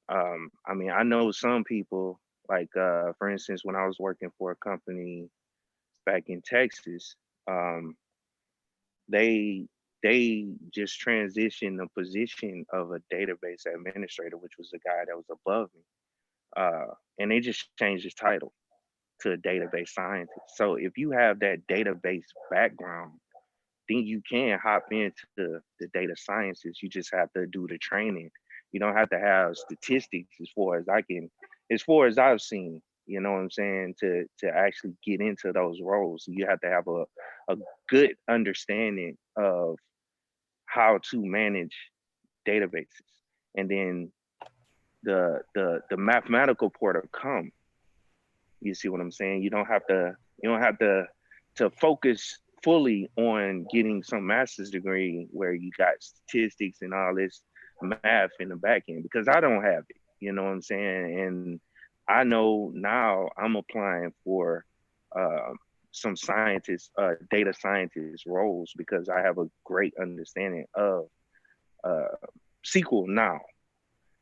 I mean, I know some people like, for instance, when I was working for a company back in Texas, um, they just transitioned the position of a database administrator, which was the guy that was above me, and they just changed his title to a database scientist. So if you have that database background, then you can hop into the data sciences. You just have to do the training. You don't have to have statistics as far as I've seen, you know what I'm saying, to actually get into those roles. You have to have a good understanding of how to manage databases. And then the mathematical part will come. You see what I'm saying? You don't have to focus fully on getting some master's degree where you got statistics and all this math in the back end, because I don't have it. You know what I'm saying? And I know now I'm applying for uh, some data scientist roles because I have a great understanding of uh, SQL now.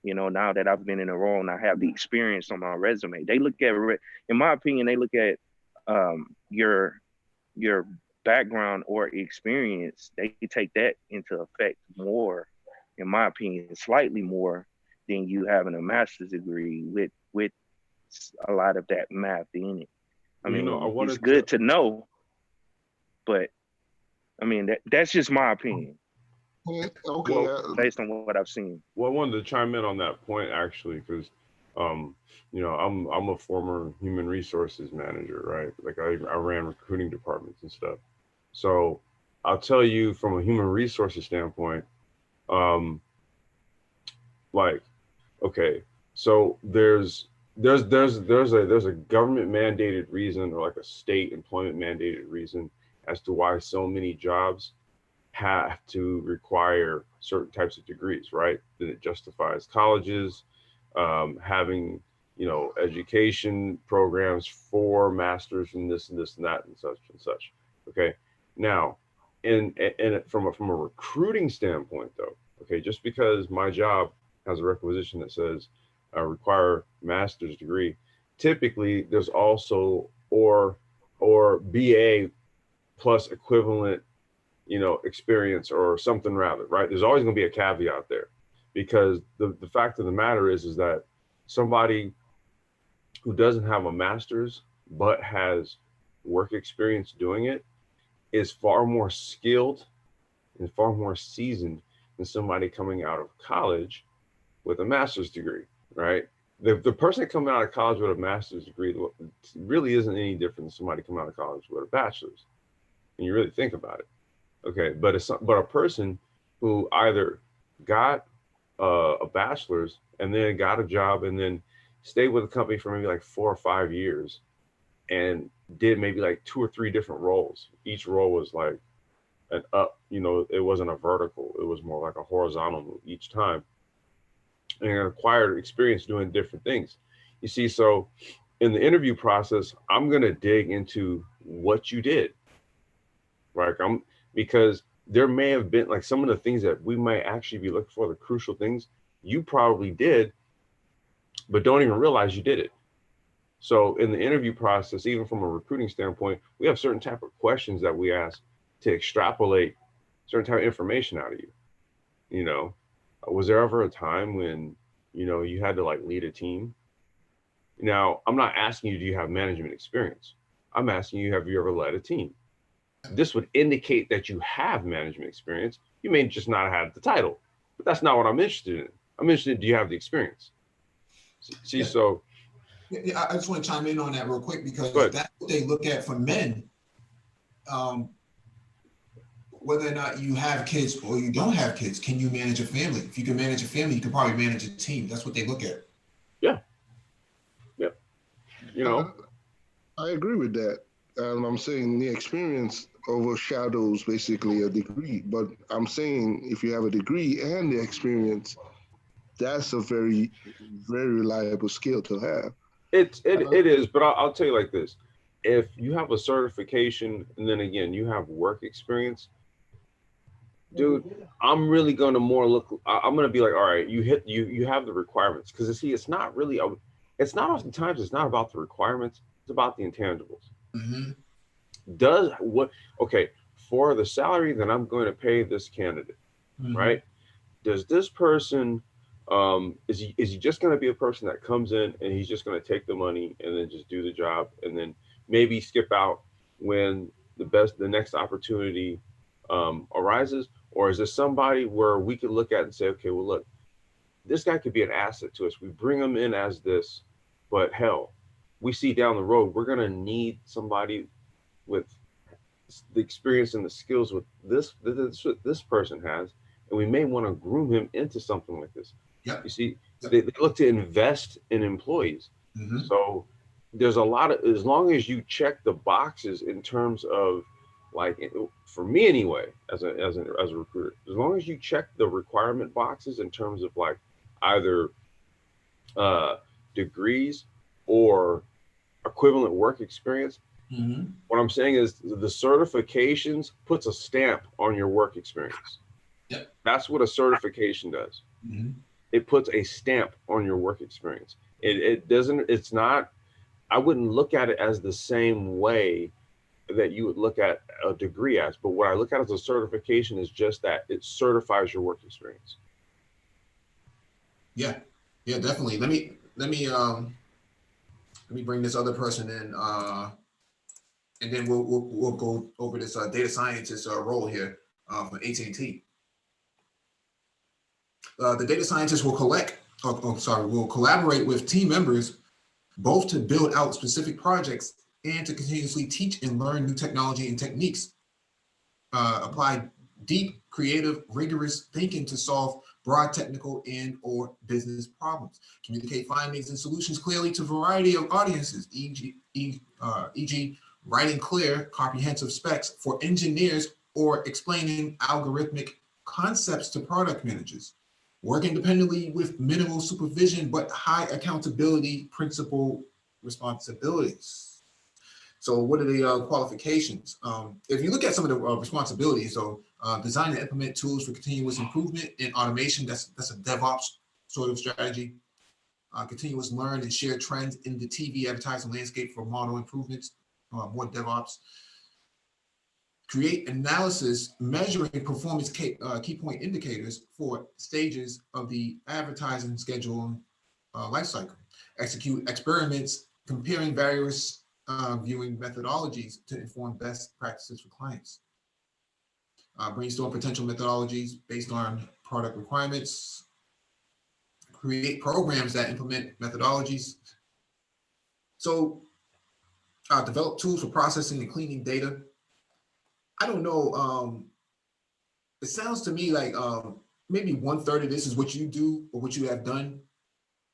You know, now that I've been in a role and I have the experience on my resume, they look at, in my opinion, they look at your background or experience. They take that into effect more, in my opinion, slightly more than you having a master's degree with a lot of that math in it. I mean, I it's wanted good to know, but I mean that's just my opinion. Okay. Well, based on what I've seen. Well, I wanted to chime in on that point actually, because I'm a former human resources manager, right? Like I ran recruiting departments and stuff. So I'll tell you from a human resources standpoint, like, okay, so there's a government mandated reason, or like a state employment mandated reason as to why so many jobs have to require certain types of degrees, right? Then it justifies colleges having, you know, education programs for masters and this and this and that and such and such. Okay. Now, and from a recruiting standpoint, though, okay, just because my job has a requisition that says require master's degree, typically there's also or BA plus equivalent, you know, experience or something rather, right? There's always going to be a caveat there, because the fact of the matter is that somebody who doesn't have a master's but has work experience doing it is far more skilled and far more seasoned than somebody coming out of college with a master's degree, right? The person coming out of college with a master's degree really isn't any different than somebody coming out of college with a bachelor's, when you really think about it. Okay, but a person who either got a bachelor's and then got a job and then stayed with the company for maybe like 4 or 5 years and did maybe like 2 or 3 different roles. Each role was like an up, you know, it wasn't a vertical, it was more like a horizontal move each time, and acquired experience doing different things. You see, so in the interview process, I'm going to dig into what you did, right? Because there may have been like some of the things that we might actually be looking for, the crucial things you probably did, but don't even realize you did it. So in the interview process, even from a recruiting standpoint, we have certain type of questions that we ask to extrapolate certain type of information out of you. You know, was there ever a time when, you know, you had to like lead a team? Now, I'm not asking you, do you have management experience? I'm asking you, have you ever led a team? This would indicate that you have management experience. You may just not have the title, but that's not what I'm interested in. I'm interested in, do you have the experience? See, so. Yeah, I just want to chime in on that real quick, because that's what they look at for men. Whether or not you have kids or you don't have kids, can you manage a family? If you can manage a family, you can probably manage a team. That's what they look at. Yeah. Yeah. You know, I agree with that. I'm saying the experience overshadows basically a degree, but I'm saying if you have a degree and the experience, that's a very, very reliable skill to have. it is, but I'll tell you like this: if you have a certification and then again you have work experience, dude, I'm really gonna more look. I'm gonna be like, all right, you have the requirements, because see, it's not really it's not oftentimes it's not about the requirements, it's about the intangibles. Mm-hmm. Does what okay for the salary that I'm going to pay this candidate, Mm-hmm. right? Does this person is he just going to be a person that comes in and he's just going to take the money and then just do the job and then maybe skip out when the next opportunity arises? Or is this somebody where we could look at and say, okay, well, look, this guy could be an asset to us. We bring him in as this, but hell, we see down the road we're going to need somebody with the experience and the skills with this person has, and we may want to groom him into something like this. Yep. You see, they look to invest in employees. Mm-hmm. So there's a lot of, as long as you check the boxes in terms of, like, for me anyway, as a recruiter, as long as you check the requirement boxes in terms of like either degrees or equivalent work experience. Mm-hmm. What I'm saying is the certifications puts a stamp on your work experience. Yep. That's what a certification does. Mm-hmm. It puts a stamp on your work experience. It doesn't, it's not, I wouldn't look at it as the same way that you would look at a degree as, but what I look at as a certification is just that it certifies your work experience. Yeah, definitely. Let me bring this other person in, and then we'll go over this data scientist role here for AT&T. The data scientist will will collaborate with team members, both to build out specific projects and to continuously teach and learn new technology and techniques. Apply deep, creative, rigorous thinking to solve broad technical and or business problems. Communicate findings and solutions clearly to a variety of audiences, e.g. Writing clear, comprehensive specs for engineers or explaining algorithmic concepts to product managers. Work independently with minimal supervision, but high accountability principal responsibilities. So what are the qualifications? If you look at some of the responsibilities, so design and implement tools for continuous improvement and automation, that's a DevOps sort of strategy. Continuous learn and share trends in the TV advertising landscape for model improvements, more DevOps. Create analysis measuring performance key point indicators for stages of the advertising schedule lifecycle. Execute experiments comparing various viewing methodologies to inform best practices for clients. Brainstorm potential methodologies based on product requirements. Create programs that implement methodologies. So develop tools for processing and cleaning data. I don't know. It sounds to me like maybe 1/3 of this is what you do or what you have done,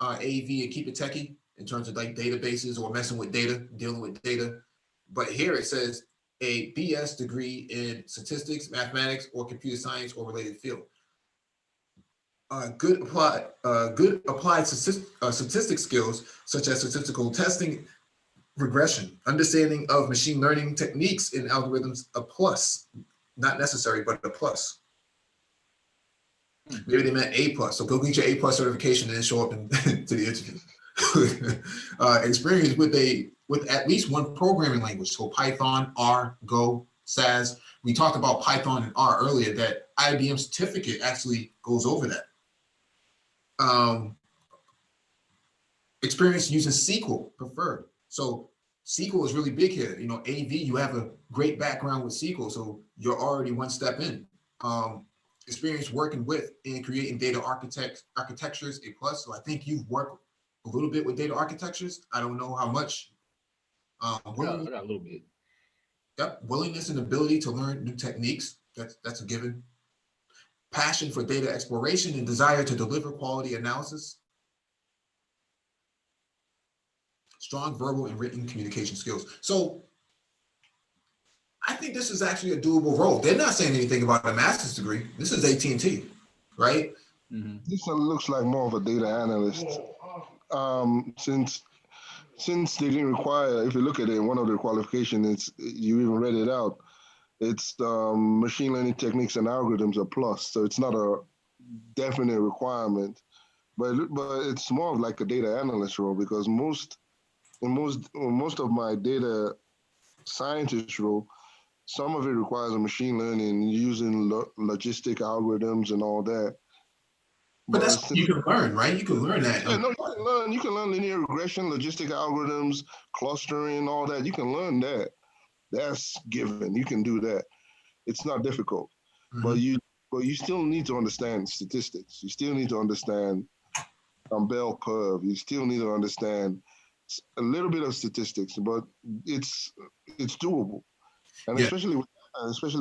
AV, and keep it techie in terms of like databases or messing with data, dealing with data. But here it says a BS degree in statistics, mathematics, or computer science or related field. Good applied statistics skills such as statistical testing, regression, understanding of machine learning techniques and algorithms, a plus. Not necessary, but a plus. Maybe they meant A plus. So go get your A plus certification and then show up to the interview. Experience with at least one programming language. So Python, R, Go, SAS. We talked about Python and R earlier. That IBM certificate actually goes over that. Experience using SQL preferred. So SQL is really big here. You know, AV, you have a great background with SQL, so you're already one step in. Experience working with and creating data architectures, a plus. So I think you've worked a little bit with data architectures. I don't know how much. I got a little bit. Yep, willingness and ability to learn new techniques. That's a given. Passion for data exploration and desire to deliver quality analysis. Strong verbal and written communication skills. So I think this is actually a doable role. They're not saying anything about a master's degree. This is AT&T, right? Mm-hmm. This one looks like more of a data analyst. Since they didn't require, if you look at it, one of the qualifications, you even read it out, it's machine learning techniques and algorithms are plus. So it's not a definite requirement, but it's more of like a data analyst role, because most of my data scientist role, some of it requires a machine learning using logistic algorithms and all that. But that's you can learn, right? You can learn that. Yeah, no, you can learn linear regression, logistic algorithms, clustering, all that. You can learn that. That's given. You can do that. It's not difficult. Mm-hmm. But you still need to understand statistics. You still need to understand bell curve. You still need to understand a little bit of statistics, but it's doable. And Yeah. especially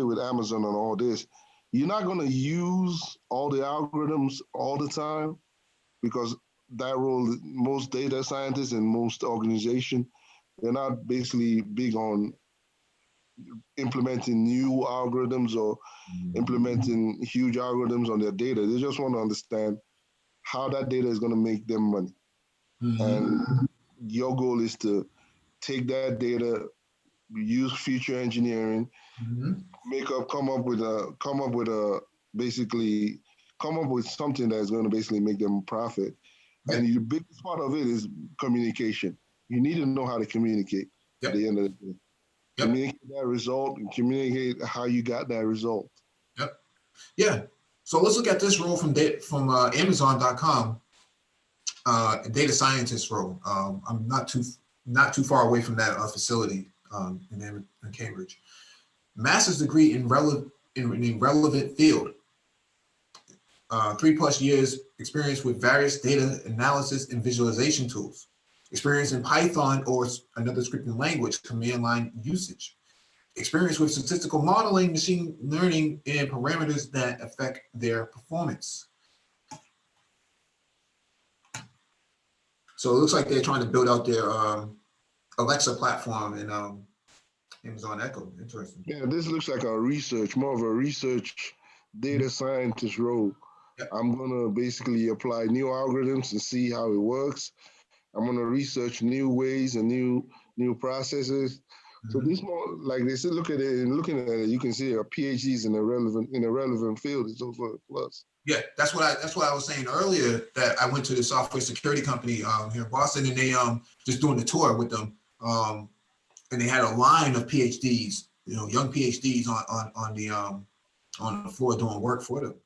with Amazon and all this, you're not going to use all the algorithms all the time, because that role, most data scientists and most organizations, they're not basically big on implementing new algorithms or implementing huge algorithms on their data. They just want to understand how that data is going to make them money. Mm-hmm. And your goal is to take that data, use feature engineering, Mm-hmm. come up with something that's going to basically make them profit. Yep. And the biggest part of it is communication. You need to know how to communicate. Yep. At the end of the day. Yep. Communicate that result and communicate how you got that result. Yep. Yeah. So let's look at this role from Amazon.com. Data scientist role. I'm not too far away from that facility in Cambridge. Master's degree in a relevant field. 3+ years experience with various data analysis and visualization tools. Experience in Python or another scripting language, command line usage. Experience with statistical modeling, machine learning, and parameters that affect their performance. So it looks like they're trying to build out their Alexa platform and Amazon Echo. Interesting. Yeah, this looks like a research, more of a research data scientist role. Yep. I'm gonna basically apply new algorithms and see how it works. I'm gonna research new ways and new processes. So Mhm. this more like they said, look at it and looking at it, you can see a PhDs in a relevant field is also a plus. Yeah, that's what I was saying earlier, that I went to the software security company here in Boston, and they just doing the tour with them. And they had a line of PhDs, young PhDs on the floor doing work for them,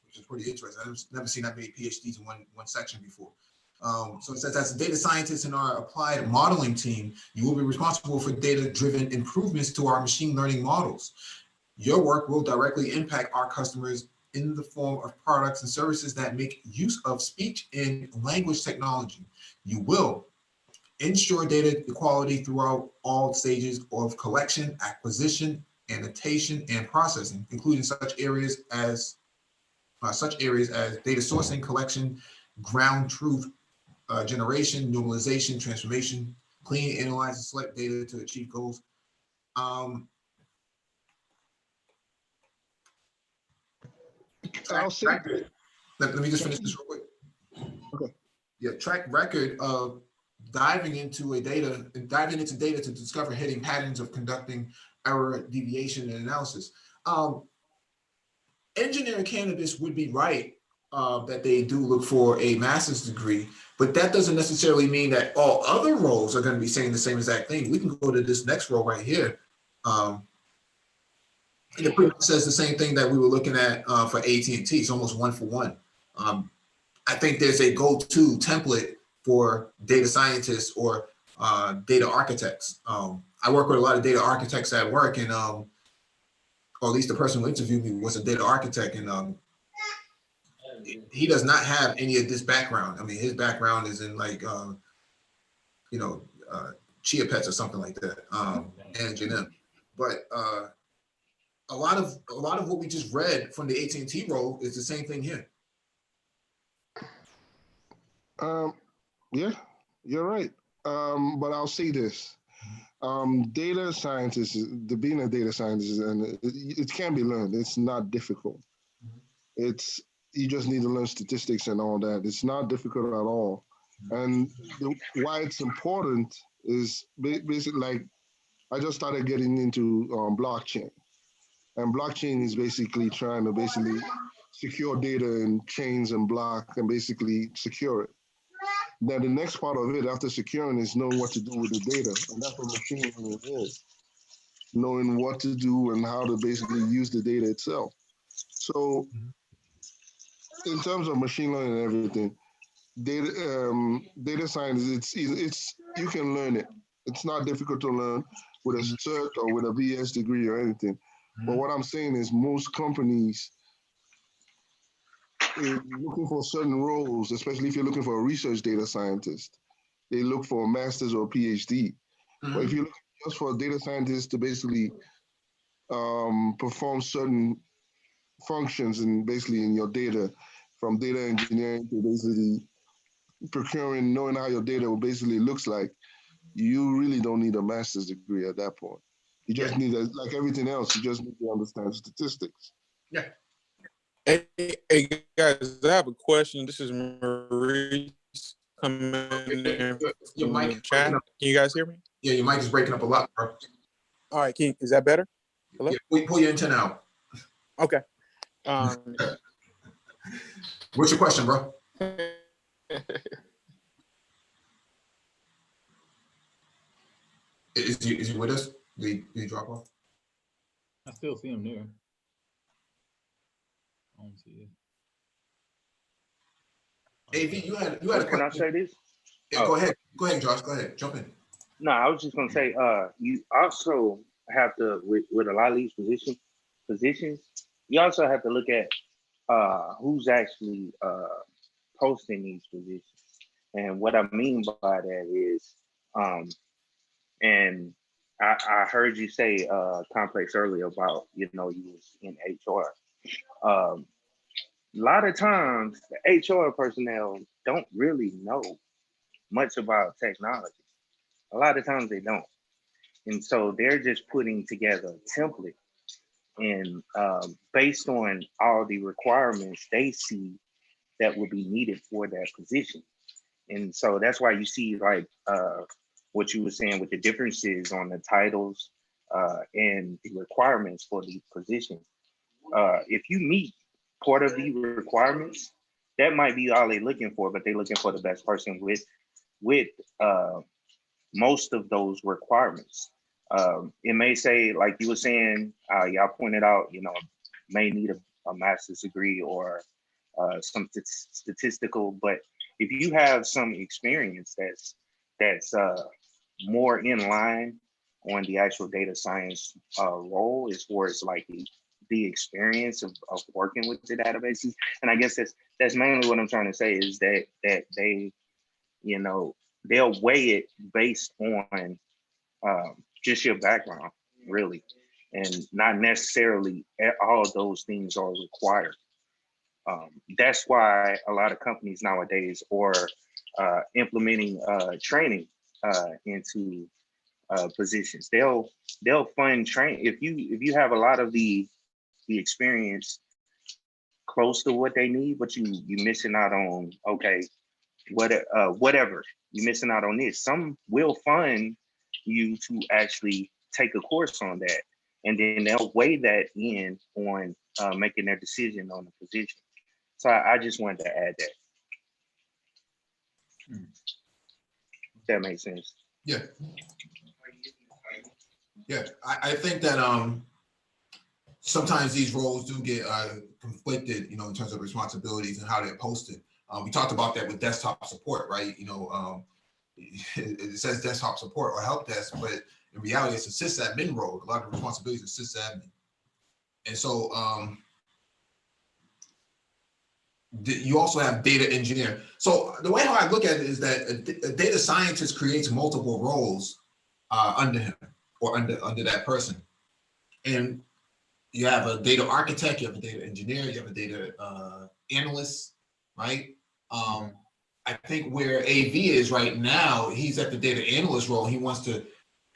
which is pretty interesting. I've never seen that many PhDs in one section before. So it says, as a data scientist in our applied modeling team, you will be responsible for data-driven improvements to our machine learning models. Your work will directly impact our customers in the form of products and services that make use of speech and language technology. You will ensure data quality throughout all stages of collection, acquisition, annotation, and processing, including such areas as data sourcing, collection, ground truth generation, normalization, transformation, clean, analyze, and select data to achieve goals. I'll say Record. Let me just finish this real quick. Okay. Yeah, track record of diving into data to discover hidden patterns of conducting error, deviation, and analysis. Engineering candidates would be right that they do look for a master's degree, but that doesn't necessarily mean that all other roles are going to be saying the same exact thing. We can go to this next role right here. And it pretty much says the same thing that we were looking at for AT&T. It's almost one for one. I think there's a go-to template for data scientists or data architects. I work with a lot of data architects at work, and or at least the person who interviewed me was a data architect, and he does not have any of this background. I mean, his background is in like Chia Pets or something like that, managing them. But a lot of what we just read from the AT&T role is the same thing here. Yeah, you're right. But I'll say this. Data scientists, being a data scientist, and it can be learned. It's not difficult. It's you just need to learn statistics and all that. It's not difficult at all. And why it's important is basically like I just started getting into blockchain, and blockchain is basically trying to secure data in chains and block and basically secure it. Now the next part of it after securing is knowing what to do with the data, and that's what machine learning is. Knowing what to do and how to basically use the data itself. So in terms of machine learning and everything, data science, it's you can learn it. It's not difficult to learn with a cert or with a BS degree or anything. But what I'm saying is most companies looking for certain roles, especially if you're looking for a research data scientist, they look for a master's or a PhD. But if you're looking just for a data scientist to basically perform certain functions and basically in your data, from data engineering to basically procuring, knowing how your data basically looks like, you really don't need a master's degree at that point. You just need, like everything else, you just need to understand statistics. Yeah. Hey guys, I have a question. This is Maurice coming in Your from mic the chat. Can you guys hear me? Yeah, your mic is breaking up a lot, bro. All right, is that better? Hello? Yeah, pull your antenna out. Okay. What's your question, bro? Is he with us? Did he drop off? I still see him there. I don't see it. AV, you had a question. Can I say this? Yeah, go ahead, Josh. Go ahead, jump in. No, I was just gonna say, you also have to with a lot of these positions, you also have to look at who's actually posting these positions. And what I mean by that is, and I heard you say complex earlier about you was in HR. A lot of times the HR personnel don't really know much about technology. A lot of times they don't. And so they're just putting together a template, and based on all the requirements they see that would be needed for that position. And so that's why you see like what you were saying with the differences on the titles and the requirements for the position. If you meet part of the requirements, that might be all they're looking for, but they're looking for the best person with most of those requirements. It may say, like you were saying, y'all pointed out, you know, may need a master's degree or some statistical, but if you have some experience that's more in line on the actual data science role as far as like the experience of working with the databases. And I guess that's mainly what I'm trying to say is that they, you know, they'll weigh it based on just your background, really, and not necessarily all of those things are required. That's why a lot of companies nowadays are implementing training into positions. They'll fund train if you have a lot of the experience close to what they need, but you missing out on whatever you're missing out on this. Some will fund you to actually take a course on that, and then they'll weigh that in on making their decision on the position. So I just wanted to add that. If that makes sense. Yeah. Yeah, I think that sometimes these roles do get conflicted, you know, in terms of responsibilities and how they're posted. We talked about that with desktop support, right? You know, it says desktop support or help desk, but in reality, it's a sysadmin role. A lot of responsibilities are sysadmin. And so you also have data engineer. So the way how I look at it is that a data scientist creates multiple roles under him or under that person. And you have a data architect, you have a data engineer, you have a data analyst, right? I think where AV is right now, he's at the data analyst role. He wants to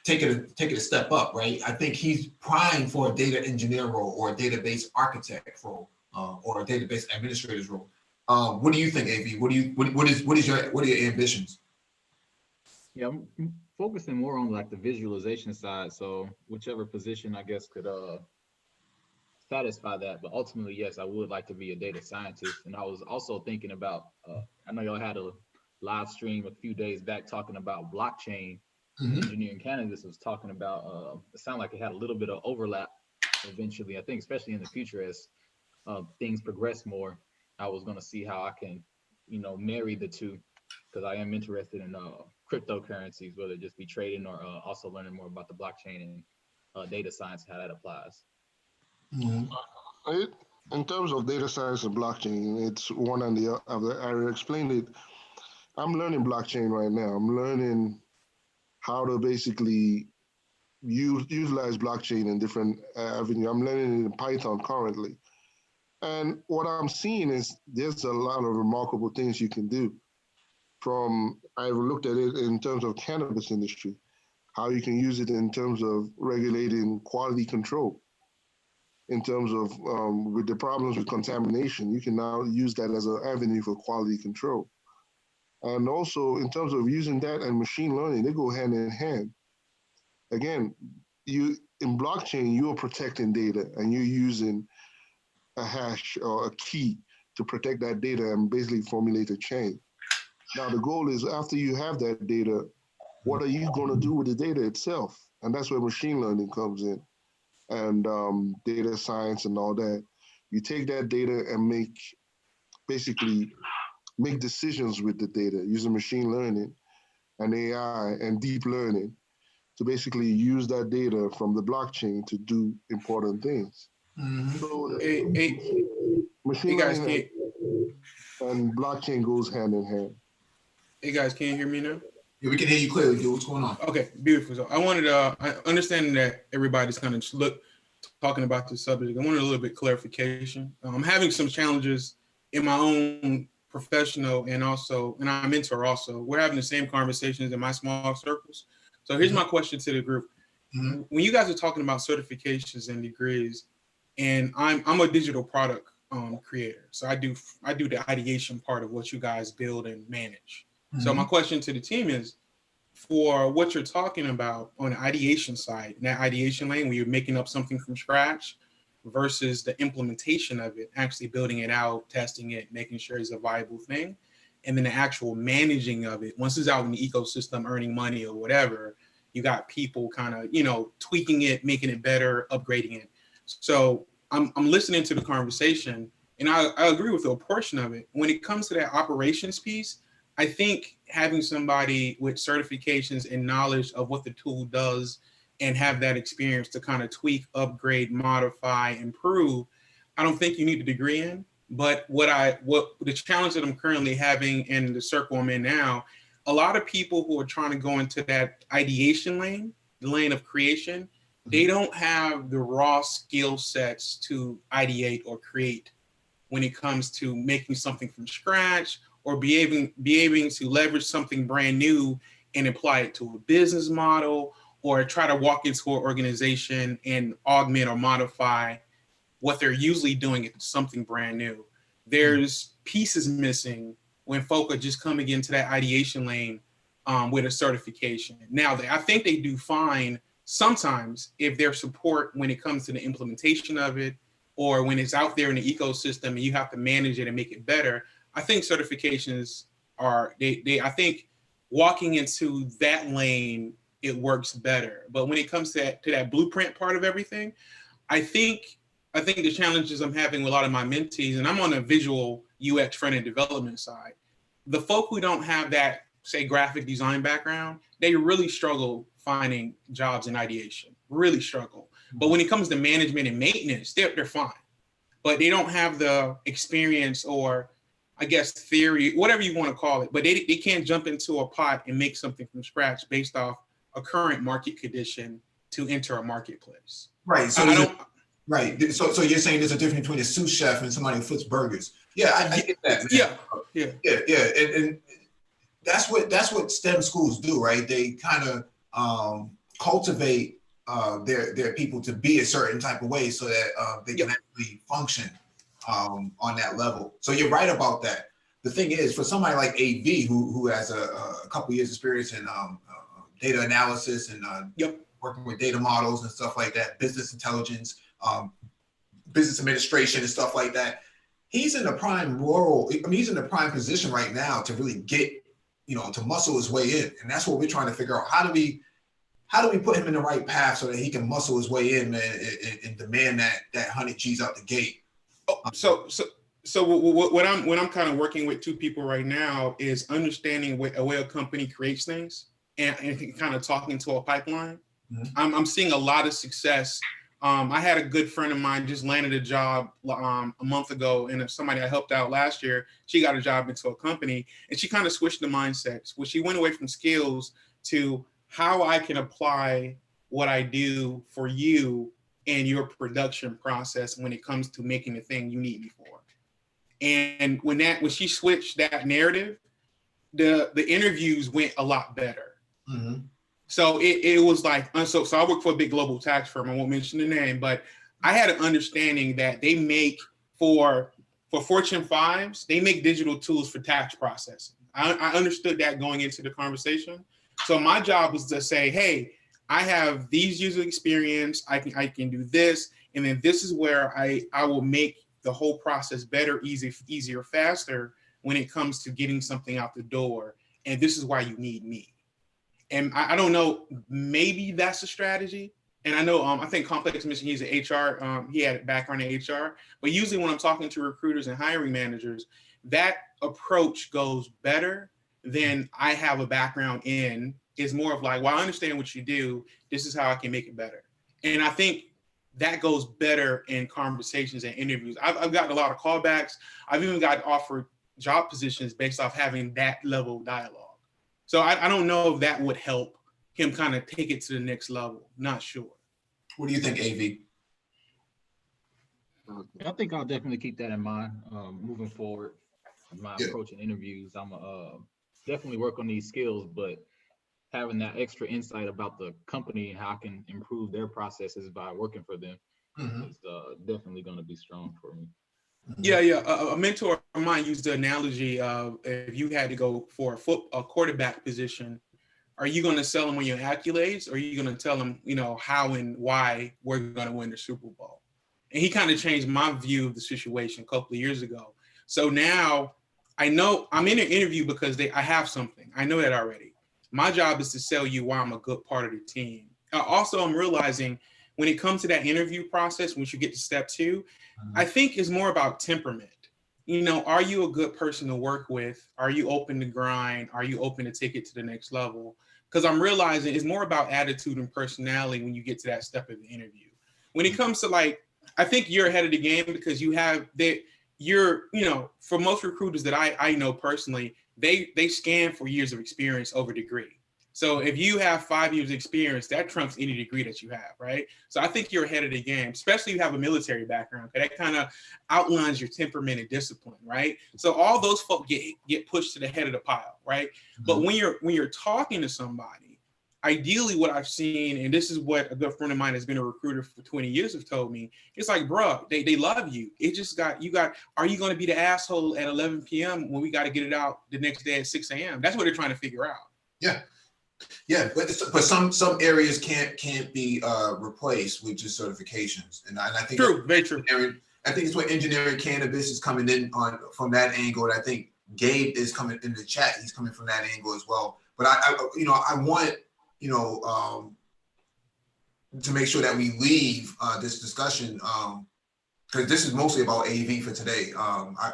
take it a step up, right? I think he's primed for a data engineer role or a database architect role or a database administrator's role. What do you think, AV? What are your ambitions? Yeah, I'm focusing more on like the visualization side. So whichever position I guess could satisfy that. But ultimately, yes, I would like to be a data scientist. And I was also thinking about, I know y'all had a live stream a few days back talking about blockchain. Engineering Canvas was talking about, it sounded like it had a little bit of overlap eventually. I think especially in the future as things progress more, I was going to see how I can, you know, marry the two, because I am interested in cryptocurrencies, whether it just be trading or also learning more about the blockchain and data science, how that applies. In terms of data science and blockchain, it's one and the other. I explained it. I'm learning blockchain right now. I'm learning how to basically utilize blockchain in different avenues. I'm learning it in Python currently. And what I'm seeing is there's a lot of remarkable things you can do. I've looked at it in terms of cannabis industry, how you can use it in terms of regulating quality control. In terms of with the problems with contamination, you can now use that as an avenue for quality control. And also in terms of using that and machine learning, they go hand in hand. Again, in blockchain, you're protecting data and you're using a hash or a key to protect that data and basically formulate a chain. Now, the goal is after you have that data, what are you going to do with the data itself? And that's where machine learning comes in and data science and all that. You take that data and basically make decisions with the data using machine learning and AI and deep learning to basically use that data from the blockchain to do important things. So machine learning and blockchain goes hand in hand. Hey guys, can you hear me now? Yeah, we can hear you clearly, dude. What's going on? Okay, beautiful. So I wanted I understand that everybody's kind of talking about the subject. I wanted a little bit clarification. I'm having some challenges in my own professional and I mentor also. We're having the same conversations in my small circles. So here's my question to the group. when you guys are talking about certifications and degrees, and I'm a digital product creator, so I do the ideation part of what you guys build and manage. So my question to the team is, for what you're talking about on the ideation side, in that ideation lane where you're making up something from scratch versus the implementation of it, actually building it out, testing it, making sure it's a viable thing, and then the actual managing of it, once it's out in the ecosystem, earning money or whatever, you got people kind of, tweaking it, making it better, upgrading it. So I'm listening to the conversation, and I agree with a portion of it. When it comes to that operations piece, I think having somebody with certifications and knowledge of what the tool does and have that experience to kind of tweak, upgrade, modify, improve, I don't think you need a degree in. But what the challenge that I'm currently having in the circle I'm in now, a lot of people who are trying to go into that ideation lane, the lane of creation, they don't have the raw skill sets to ideate or create when it comes to making something from scratch, or be able to leverage something brand new and apply it to a business model, or try to walk into an organization and augment or modify what they're usually doing into something brand new. There's pieces missing when folk are just coming into that ideation lane with a certification. Now, I think they do fine sometimes if their support when it comes to the implementation of it, or when it's out there in the ecosystem and you have to manage it and make it better. I think certifications I think walking into that lane, it works better. But when it comes to that blueprint part of everything, I think the challenges I'm having with a lot of my mentees, and I'm on a visual UX front-end development side, the folk who don't have that, say, graphic design background, they really struggle finding jobs in ideation, really struggle. But when it comes to management and maintenance, they're fine. But they don't have the experience, or I guess theory, whatever you want to call it, but they can't jump into a pot and make something from scratch based off a current market condition to enter a marketplace. Right. So I don't. Right. So you're saying there's a difference between a sous chef and somebody who flips burgers. Yeah, I get that, man. Yeah. And that's what STEM schools do, right? They kind of cultivate their people to be a certain type of way so that they can actually function on that level. So you're right about that. The thing is, for somebody like AV who has a couple years experience in data analysis and working with data models and stuff like that, business intelligence, business administration and stuff like that, he's in a prime role. I mean, he's in a prime position right now to really get, to muscle his way in. And that's what we're trying to figure out. How do we put him in the right path so that he can muscle his way in, man, and demand that 100 G's out the gate? So what I'm kind of working with two people right now is understanding a way a company creates things and kind of talking to a pipeline. I'm seeing a lot of success. I had a good friend of mine just landed a job a month ago, and somebody I helped out last year, she got a job into a company, and she kind of switched the mindsets. Well, she went away from skills to how I can apply what I do for you and your production process when it comes to making the thing you need me for. And when she switched that narrative, the interviews went a lot better. So it was like, so I work for a big global tax firm. I won't mention the name, but I had an understanding that they make for Fortune 5s, they make digital tools for tax processing. I understood that going into the conversation. So my job was to say, hey, I have these user experience, I can do this, and then this is where I will make the whole process better, easier, faster when it comes to getting something out the door. And this is why you need me. And I don't know, maybe that's a strategy. And I know, I think Complex mentioned he's an HR, he had a background in HR, but usually when I'm talking to recruiters and hiring managers, that approach goes better than I have a background in. Is more of like, well, I understand what you do. This is how I can make it better. And I think that goes better in conversations and interviews. I've gotten a lot of callbacks. I've even got offered job positions based off having that level of dialogue. So I don't know if that would help him kind of take it to the next level. Not sure. What do you think, AV? I think I'll definitely keep that in mind moving forward. My approach in interviews, I'm definitely work on these skills, but having that extra insight about the company and how I can improve their processes by working for them Mhm. is definitely going to be strong for me. Yeah. A mentor of mine used the analogy of if you had to go for a quarterback position, are you going to sell them on your accolades, or are you going to tell them, how and why we're going to win the Super Bowl? And he kind of changed my view of the situation a couple of years ago. So now I know I'm in an interview because I have something. I know that already. My job is to sell you why I'm a good part of the team. Also, I'm realizing when it comes to that interview process, once you get to step 2, I think it's more about temperament. Are you a good person to work with? Are you open to grind? Are you open to take it to the next level? Because I'm realizing it's more about attitude and personality when you get to that step of the interview. When it comes to I think you're ahead of the game because you have that. For most recruiters that I know personally, they scan for years of experience over degree. So if you have 5 years experience, that trumps any degree that you have, right? So I think you're ahead of the game, especially if you have a military background, because that kind of outlines your temperament and discipline, right? So all those folk get pushed to the head of the pile, right? But when you're talking to somebody, ideally what I've seen, and this is what a good friend of mine has been a recruiter for 20 years have told me, it's like, bro, they love you. It just are you going to be the asshole at 11 p.m. when we got to get it out the next day at 6 a.m.? That's what they're trying to figure out. Yeah, but some areas can't be replaced with just certifications, and I think True, very true. I think it's what engineering cannabis is coming in on from that angle, and I think Gabe is coming in the chat. He's coming from that angle as well. But I want to make sure that we leave this discussion because this is mostly about AV for today.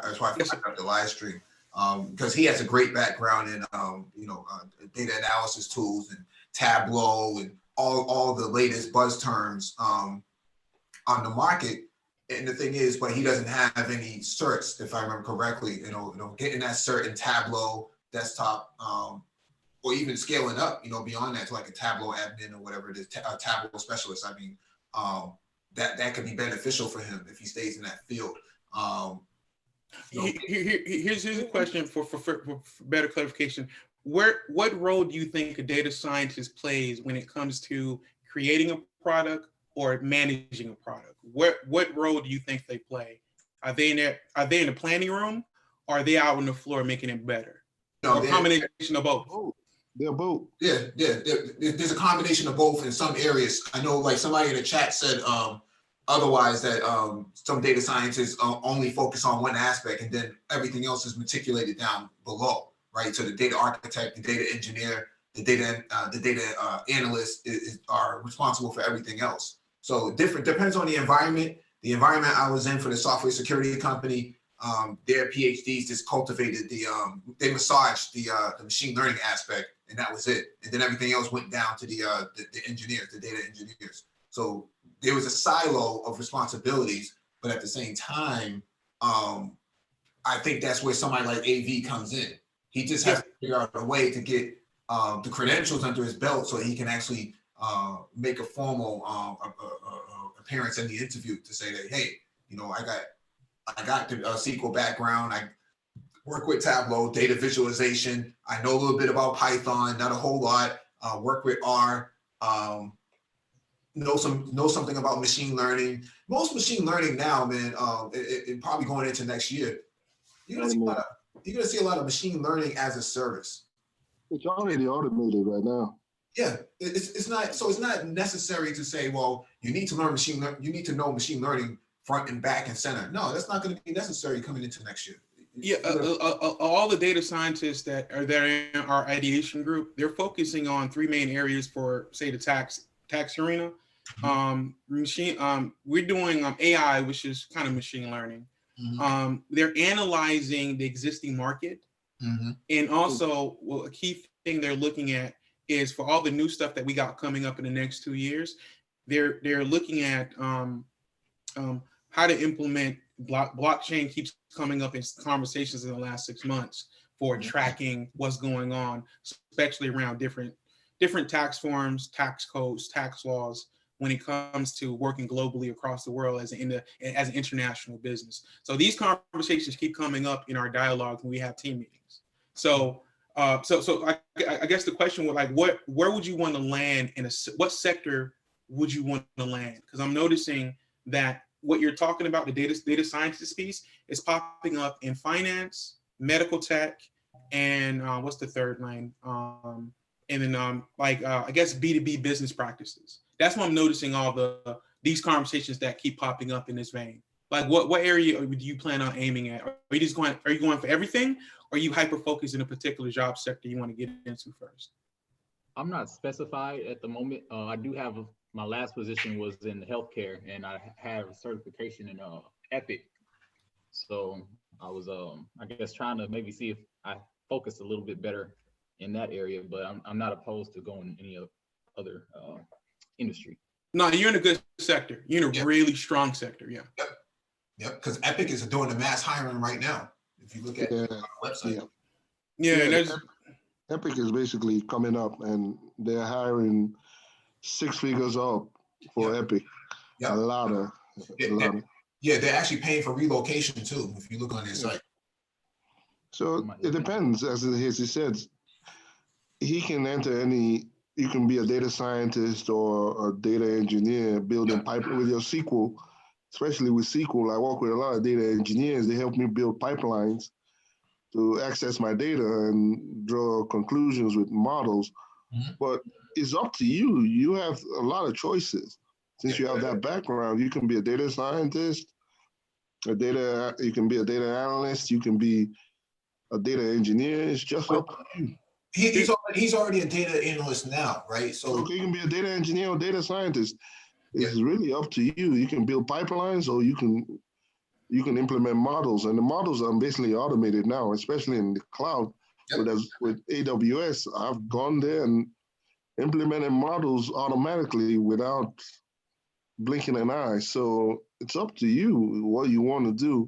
That's why I picked up the live stream. Because he has a great background in data analysis tools and Tableau and all the latest buzz terms on the market. And the thing is, but he doesn't have any certs, if I remember correctly. Getting that cert in Tableau desktop, or even scaling up, beyond that to like a Tableau admin or whatever it is, a Tableau specialist. I mean, that could be beneficial for him if he stays in that field. Here's a question for better clarification. What role do you think a data scientist plays when it comes to creating a product or managing a product? What role do you think they play? Are they in the planning room, or are they out on the floor making it better? Or a combination of both? They're both. Yeah. There's a combination of both in some areas. I know, like somebody in the chat said, otherwise that some data scientists only focus on one aspect and then everything else is meticulated down below, right? So the data architect, the data engineer, the data analyst are responsible for everything else. So depends on the environment. The environment I was in for the software security company, their PhDs just cultivated they massaged the machine learning aspect, and that was it. And then everything else went down to the engineers, the data engineers. So there was a silo of responsibilities, but at the same time, I think that's where somebody like AV comes in. He just has to figure out a way to get the credentials under his belt so he can actually make a formal appearance in the interview to say that, hey, I got the SQL background. I work with Tableau, data visualization. I know a little bit about Python, not a whole lot. Work with R. Know something about machine learning. Most machine learning now, man, and probably going into next year, you're gonna see a lot of machine learning as a service. It's already automated right now. Yeah, it's not necessary to say, well, you need to learn you need to know machine learning front and back and center. No, that's not going to be necessary coming into next year. Yeah, all the data scientists that are there in our ideation group, they're focusing on 3 main areas for, say, the tax arena. We're doing AI, which is kind of machine learning. They're analyzing the existing market, and also a key thing they're looking at is for all the new stuff that we got coming up in the next 2 years. They're looking at how to implement blockchain. Keeps coming up in conversations in the last 6 months for tracking what's going on, especially around different tax forms, tax codes, tax laws, when it comes to working globally across the world as an international business. So these conversations keep coming up in our dialogue when we have team meetings. So I I guess the question was like, where would you want to land what sector would you want to land? Because I'm noticing that what you're talking about, the data scientist piece, is popping up in finance, medical tech, and what's the third lane? And then I guess B2B business practices. That's what I'm noticing these conversations that keep popping up in this vein. Like what area do you plan on aiming at? Are you going for everything, or are you hyper focused in a particular job sector you want to get into first? I'm not specified at the moment. I do have my last position was in healthcare, and I have a certification in Epic. So I was I guess trying to maybe see if I focus a little bit better in that area, but I'm not opposed to going any other industry. No, you're in a good sector. You're in a really strong sector. Yeah. Yep, because Epic is doing the mass hiring right now. If you look at the website. Yeah. Epic is basically coming up, and they're hiring 6 figures up for Epic. Yep. A lot of. Yeah, they're actually paying for relocation too, if you look on their site. So it depends, as he said. He can enter any. You can be a data scientist or a data engineer building pipeline with your SQL. Especially with SQL, I work with a lot of data engineers. They help me build pipelines to access my data and draw conclusions with models. Mm-hmm. But it's up to you. You have a lot of choices. Since you have that background, you can be a data scientist, you can be a data analyst, you can be a data engineer. It's just up to you. He's already a data analyst now, right? So okay, you can be a data engineer or data scientist. It's really up to you. You can build pipelines, or you can implement models, and the models are basically automated now, especially in the cloud. With AWS, I've gone there and implemented models automatically without blinking an eye. So it's up to you what you want to do.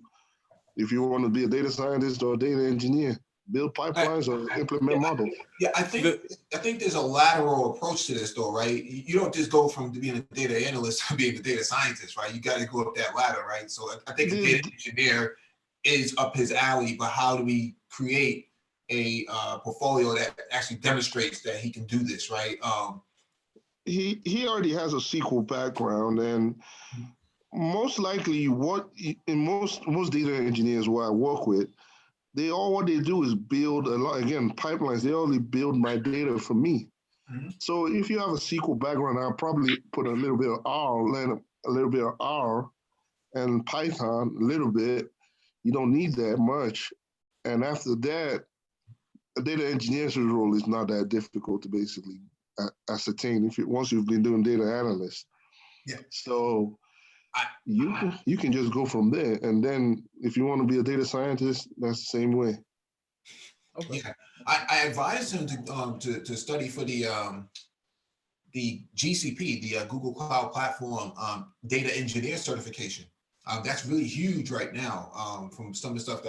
If you want to be a data scientist or a data engineer, build pipelines or implement models. Yeah, I think there's a lateral approach to this though, right? You don't just go from being a data analyst to being a data scientist, right? You got to go up that ladder, right? So I think a data engineer is up his alley, but how do we create a portfolio that actually demonstrates that he can do this, right? He already has a SQL background, and most likely most data engineers who I work with, what they do is build pipelines. They only build my data for me. Mm-hmm. So if you have a SQL background, I'll probably put a little bit of R, and Python, a little bit. You don't need that much. And after that, a data engineer's role is not that difficult to basically ascertain once you've been doing data analyst. Yeah. So you can just go from there, and then if you want to be a data scientist, that's the same way. Okay. Yeah, I advised him to study for the GCP, the Google Cloud Platform data engineer certification. That's really huge right now. From some of the stuff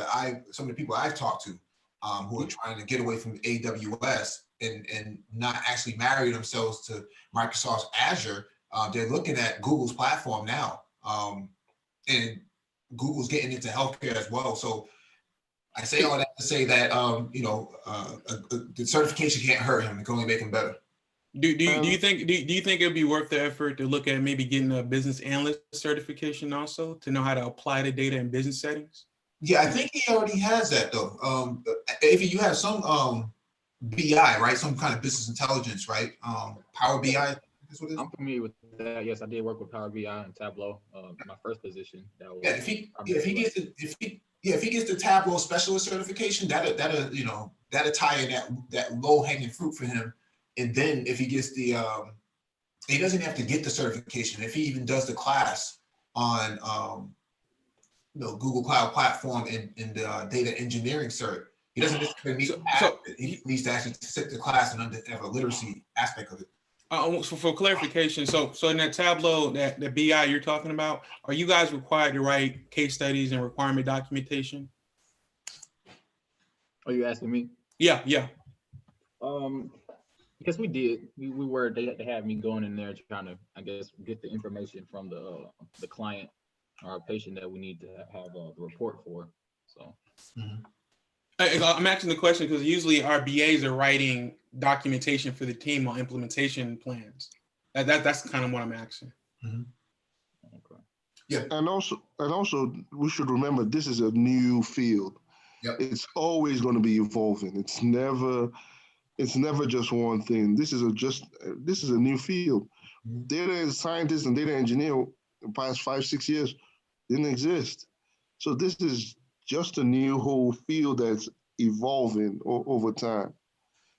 some of the people I've talked to, who are trying to get away from AWS and not actually marry themselves to Microsoft's Azure. They're looking at Google's platform now. And Google's getting into healthcare as well. So I say all that to say that the certification can't hurt him; it can only make him better. Do you think it'd be worth the effort to look at maybe getting a business analyst certification also to know how to apply the data in business settings? Yeah, I think he already has that though. If you have some BI, right, some kind of business intelligence, right, Power BI. I'm familiar with that. Yes, I did work with Power BI and Tableau. My first position. If he gets the Tableau specialist certification, that'll tie in that low hanging fruit for him. And then if he gets he doesn't have to get the certification. If he even does the class on Google Cloud Platform in the data engineering cert, he doesn't necessarily need he needs to actually sit the class and have a literacy aspect of it. For clarification, so in that Tableau, that BI you're talking about, are you guys required to write case studies and requirement documentation? Are you asking me? Yeah. Because we did. We were. They had me going in there trying to, I guess, get the information from the client or our patient that we need to have the report for. So. Mm-hmm. I'm asking the question because usually our BAs are writing documentation for the team on implementation plans. That's kind of what I'm asking. Okay. Yeah. And also, we should remember this is a new field. Yep. It's always going to be evolving. It's never just one thing. This is a new field. Mhm. Data scientists and data engineer the past 5-6 years didn't exist. So this is just a new whole field that's evolving over time.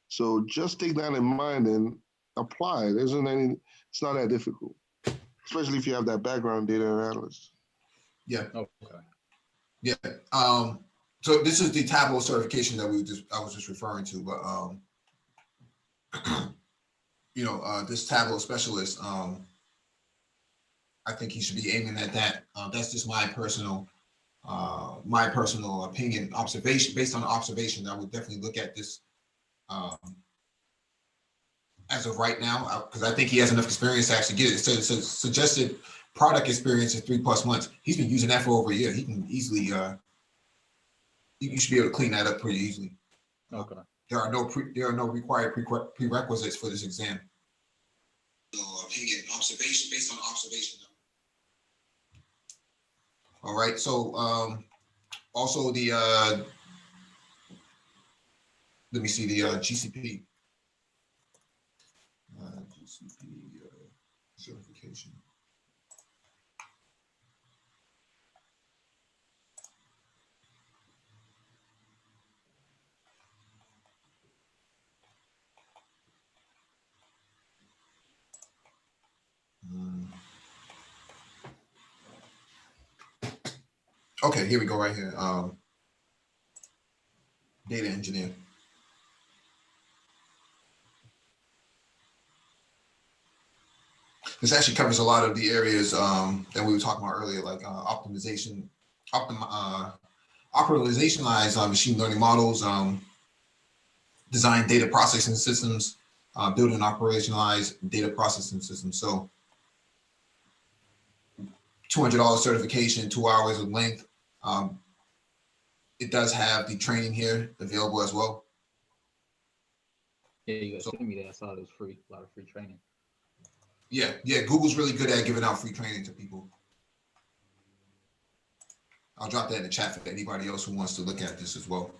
So just take that in mind and apply. It's not that difficult, especially if you have that background data analyst. Yeah. Okay. Yeah. So this is the Tableau certification that I was just referring to, but this Tableau specialist, I think he should be aiming at that. That's just my personal opinion, observation. Based on observation, I would definitely look at this as of right now, because I think he has enough experience to actually get it. So suggested product experience is 3+ months. He's been using that for over a year. He can easily, you should be able to clean that up pretty easily. Okay. There are no required prerequisites for this exam. So opinion, observation, based on observation. All right. So also the let me see the GCP. GCP certification. Okay, here we go right here. Data engineer. This actually covers a lot of the areas that we were talking about earlier, like operationalize machine learning models, design data processing systems, build and operationalize data processing systems. So $200 certification, 2 hours of length. It does have the training here available as well. Yeah, you guys sent me that. I saw it was free, a lot of free training. Yeah, Google's really good at giving out free training to people. I'll drop that in the chat for anybody else who wants to look at this as well.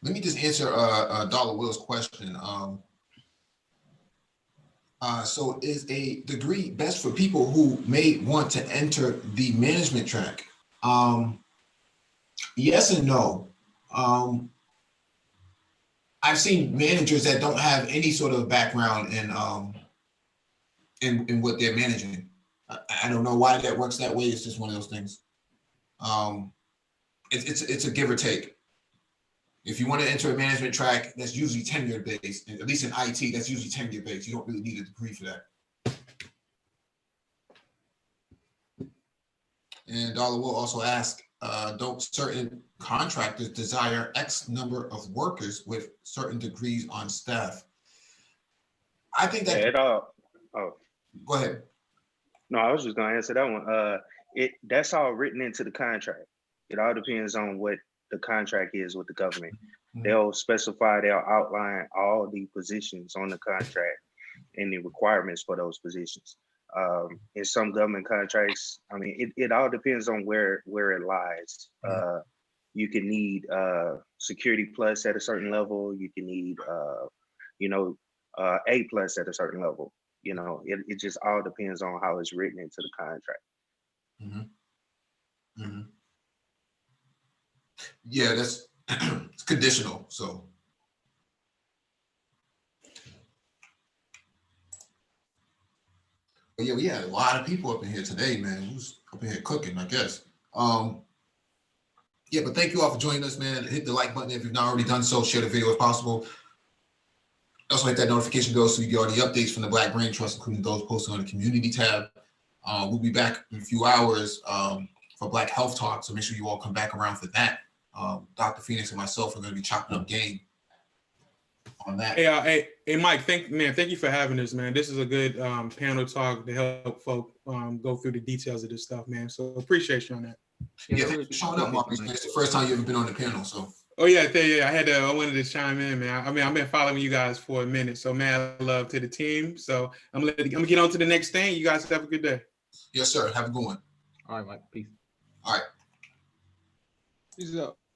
Let me just answer Dollar Will's question. So is a degree best for people who may want to enter the management track? Yes and no. I've seen managers that don't have any sort of background in what they're managing. I don't know why that works that way. It's just one of those things. It's a give or take. If you want to enter a management track, that's usually tenure based. At least in IT, that's usually tenure based. You don't really need a degree for that. And Dollar will also ask, don't certain contractors desire X number of workers with certain degrees on staff? I think that. Go ahead. No, I was just gonna answer that one. That's all written into the contract. It all depends on what the contract is with the government. They'll outline all the positions on the contract and the requirements for those positions. In some government contracts, I mean, it all depends on where it lies. You can need security plus at a certain level. You can need, A plus at a certain level. It just all depends on how it's written into the contract. Yeah, that's it's conditional. So but yeah, we had a lot of people up in here today, man. Who's up in here cooking, I guess. Yeah, but thank you all for joining us, man. Hit the like button if you've not already done so. Share the video if possible. Also hit that notification bell so you get all the updates from the Black Brain Trust, including those posted on the community tab. We'll be back in a few hours for Black Health Talk, so make sure you all come back around for that. Dr. Phoenix and myself are going to be chopping up game on that. Hey, Mike, thank you for having this, man. This is a good panel talk to help folk go through the details of this stuff, man. So appreciate you on that. Yeah, thanks for showing up, Marcus. It's the first time you ever been on the panel, so. Oh yeah, I wanted to chime in, man. I mean, I've been following you guys for a minute, so mad love to the team. So I'm gonna get on to the next thing. You guys have a good day. Yes, sir. Have a good one. All right, Mike. Peace. All right. Peace out.